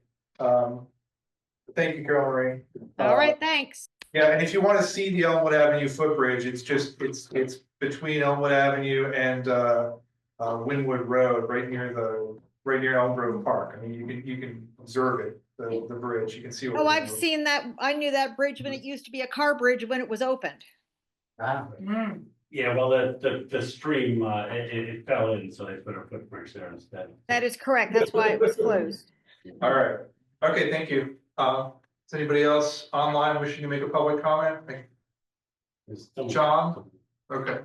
Thank you, Carol Marie. all right, thanks. Yeah, and if you want to see the Elmwood Avenue footbridge, it's between Elmwood Avenue and Wynwood Road, right near Elm Grove Park. I mean, you can observe it, the bridge, you can see. what Oh, we're I've doing. seen that. I knew that bridge when it used to be a car bridge when it was opened. Wow. Yeah, well, the stream, it fell in, so they put a footbridge there instead. That is correct. That's why it was closed. All right, okay, thank you. Is anybody else online wishing to make a public comment? John? Okay.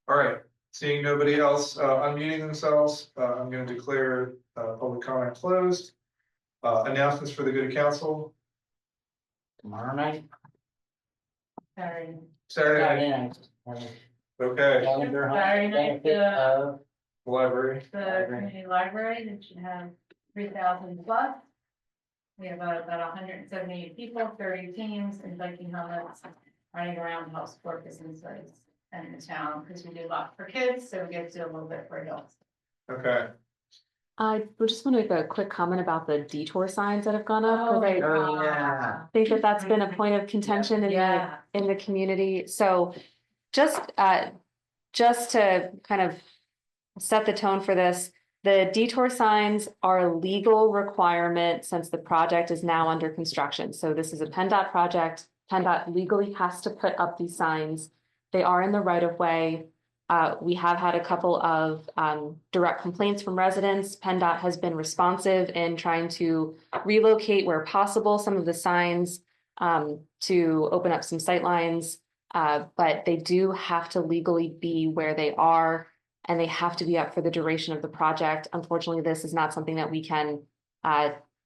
All right, seeing nobody else unmuting themselves, I'm gonna declare public comment closed. Announcements for the good of council. Tomorrow night. Saturday night, Night. okay, Calendar hunt, Saturday night, benefit of- library. The community library that should have 3,000 plus. We have about 178 people, 30 teams, and biking helmets, running around house for businesses and the town, because we do a lot for kids, so we get to do a little bit for adults. Okay, I would just want to make a quick comment about the detour signs that have gone up. 'Cause I Oh, yeah. think that that's been a point of contention in the community. So just to kind of set the tone for this, the detour signs are a legal requirement since the project is now under construction. So this is a PennDOT project. PennDOT legally has to put up these signs. They are in the right of way. We have had a couple of direct complaints from residents. PennDOT has been responsive in trying to relocate where possible some of the signs to open up some sightlines. But they do have to legally be where they are, and they have to be up for the duration of the project. Unfortunately, this is not something that we can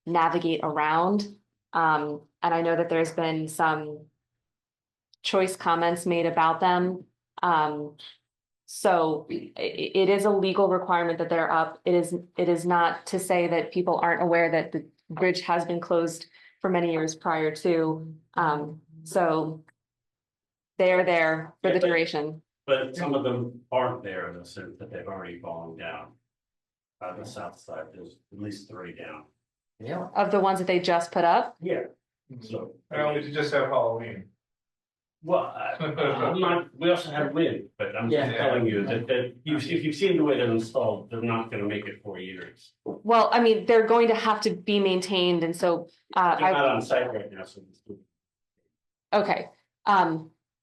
navigate around. And I know that there's been some choice comments made about them. So it is a legal requirement that they're up. It is not to say that people aren't aware that the bridge has been closed for many years prior to. So they're there for the duration. But some of them aren't there in the sense that they've already fallen down. On the south side, there's at least 3 down. Yeah. Of the ones that they just put up. Yeah. So, well, we just have Halloween. well, I'm not, we also have wind, but I'm just Yeah. telling you that if you've seen the way they're installed, they're not gonna make it 4 years. Well, I mean, they're going to have to be maintained, and so They're not on site right now, so. okay.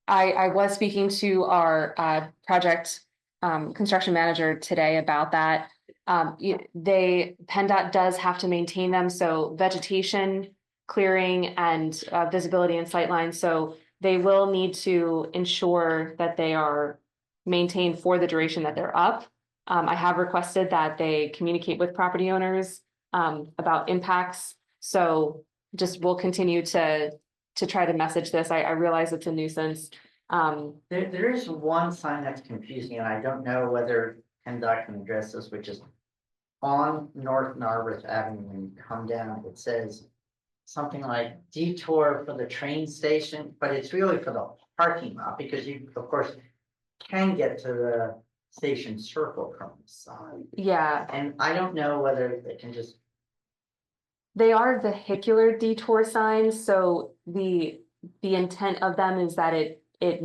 I was speaking to our project construction manager today about that. PennDOT does have to maintain them, so vegetation, clearing, and visibility and sightlines. So they will need to ensure that they are maintained for the duration that they're up. I have requested that they communicate with property owners about impacts. So just we'll continue to try to message this. I realize it's a nuisance. There is one sign that's confusing, and I don't know whether PennDOT can address this, which is on North Narberth Avenue, when you come down, it says something like detour for the train station, but it's really for the parking lot, because you, of course, can get to the station circle from the side. Yeah, And I don't know whether they can just, they are vehicular detour signs, so the intent of them is that it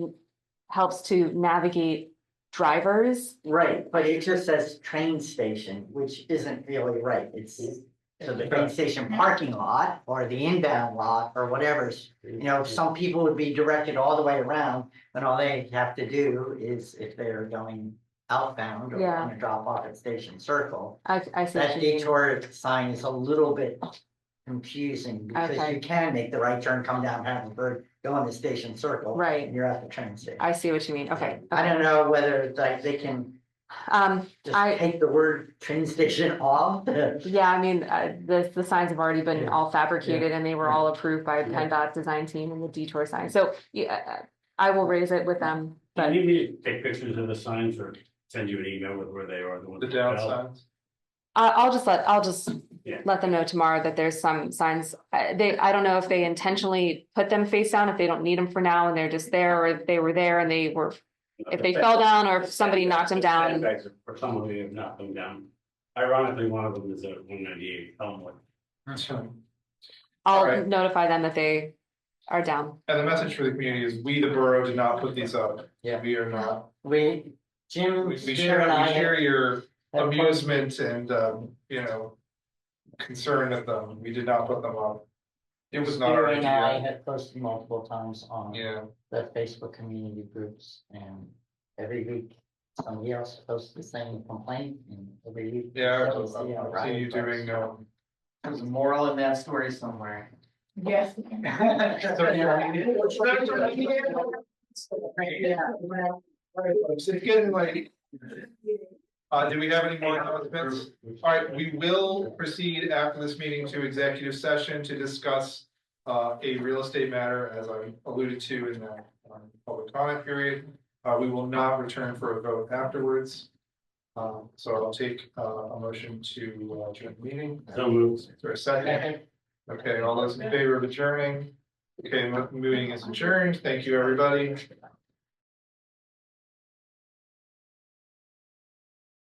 helps to navigate drivers. right, but it just says train station, which isn't really right. It's so the train station parking lot or the inbound lot or whatever. You know, some people would be directed all the way around, and all they have to do is, if they're going outbound or Yeah. want to drop off at Station Circle, I see. what that you mean. detour sign is a little bit confusing, because Okay. you can make the right turn, come down Hammondburg, go on the Station Circle. Right. And you're at the train station. I see what you mean. Okay. I don't know whether like they can Just I, take the word train station off. yeah, I mean, the signs have already been Yeah. all fabricated and they were Yeah. all approved by Yeah. PennDOT design team and the detour sign. So, yeah, I will raise it with them, Do but. you need me to take pictures of the signs or send you an email with where they are? ones The that down fell? signs. I'll just Yeah. let them know tomorrow that there's some signs. I don't know if they intentionally put them face down, if they don't need them for now and they're just there, or if they were there and they were, if they fell down or if somebody knocked them down. Sandbags are for some of you have knocked them down. Ironically, one of them is a 198 Elmwood. I'll Alright. notify them that they are down. And the message for the community is we, the borough, did not put these up. Yeah. We are not, Jim, we Stu share, and I we share your have posted- amusement and, you know, concern at them. We did not put them up. It was not our Stu and I idea. have posted multiple times on Yeah, the Facebook community groups, and every week somebody else posts the same complaint, and every week. yeah, we see how I see you it doing, goes. There's a moral in that story somewhere. Yes. It's getting late. Do we have any more announcements? All right, we will proceed after this meeting to executive session to discuss a real estate matter, as I alluded to in the public comment period. We will not return for a vote afterwards. So I'll take a motion to adjourn the meeting. So moved. Is there a second? Okay, all those in favor of adjourning? Okay, meeting is adjourned. Thank you, everybody.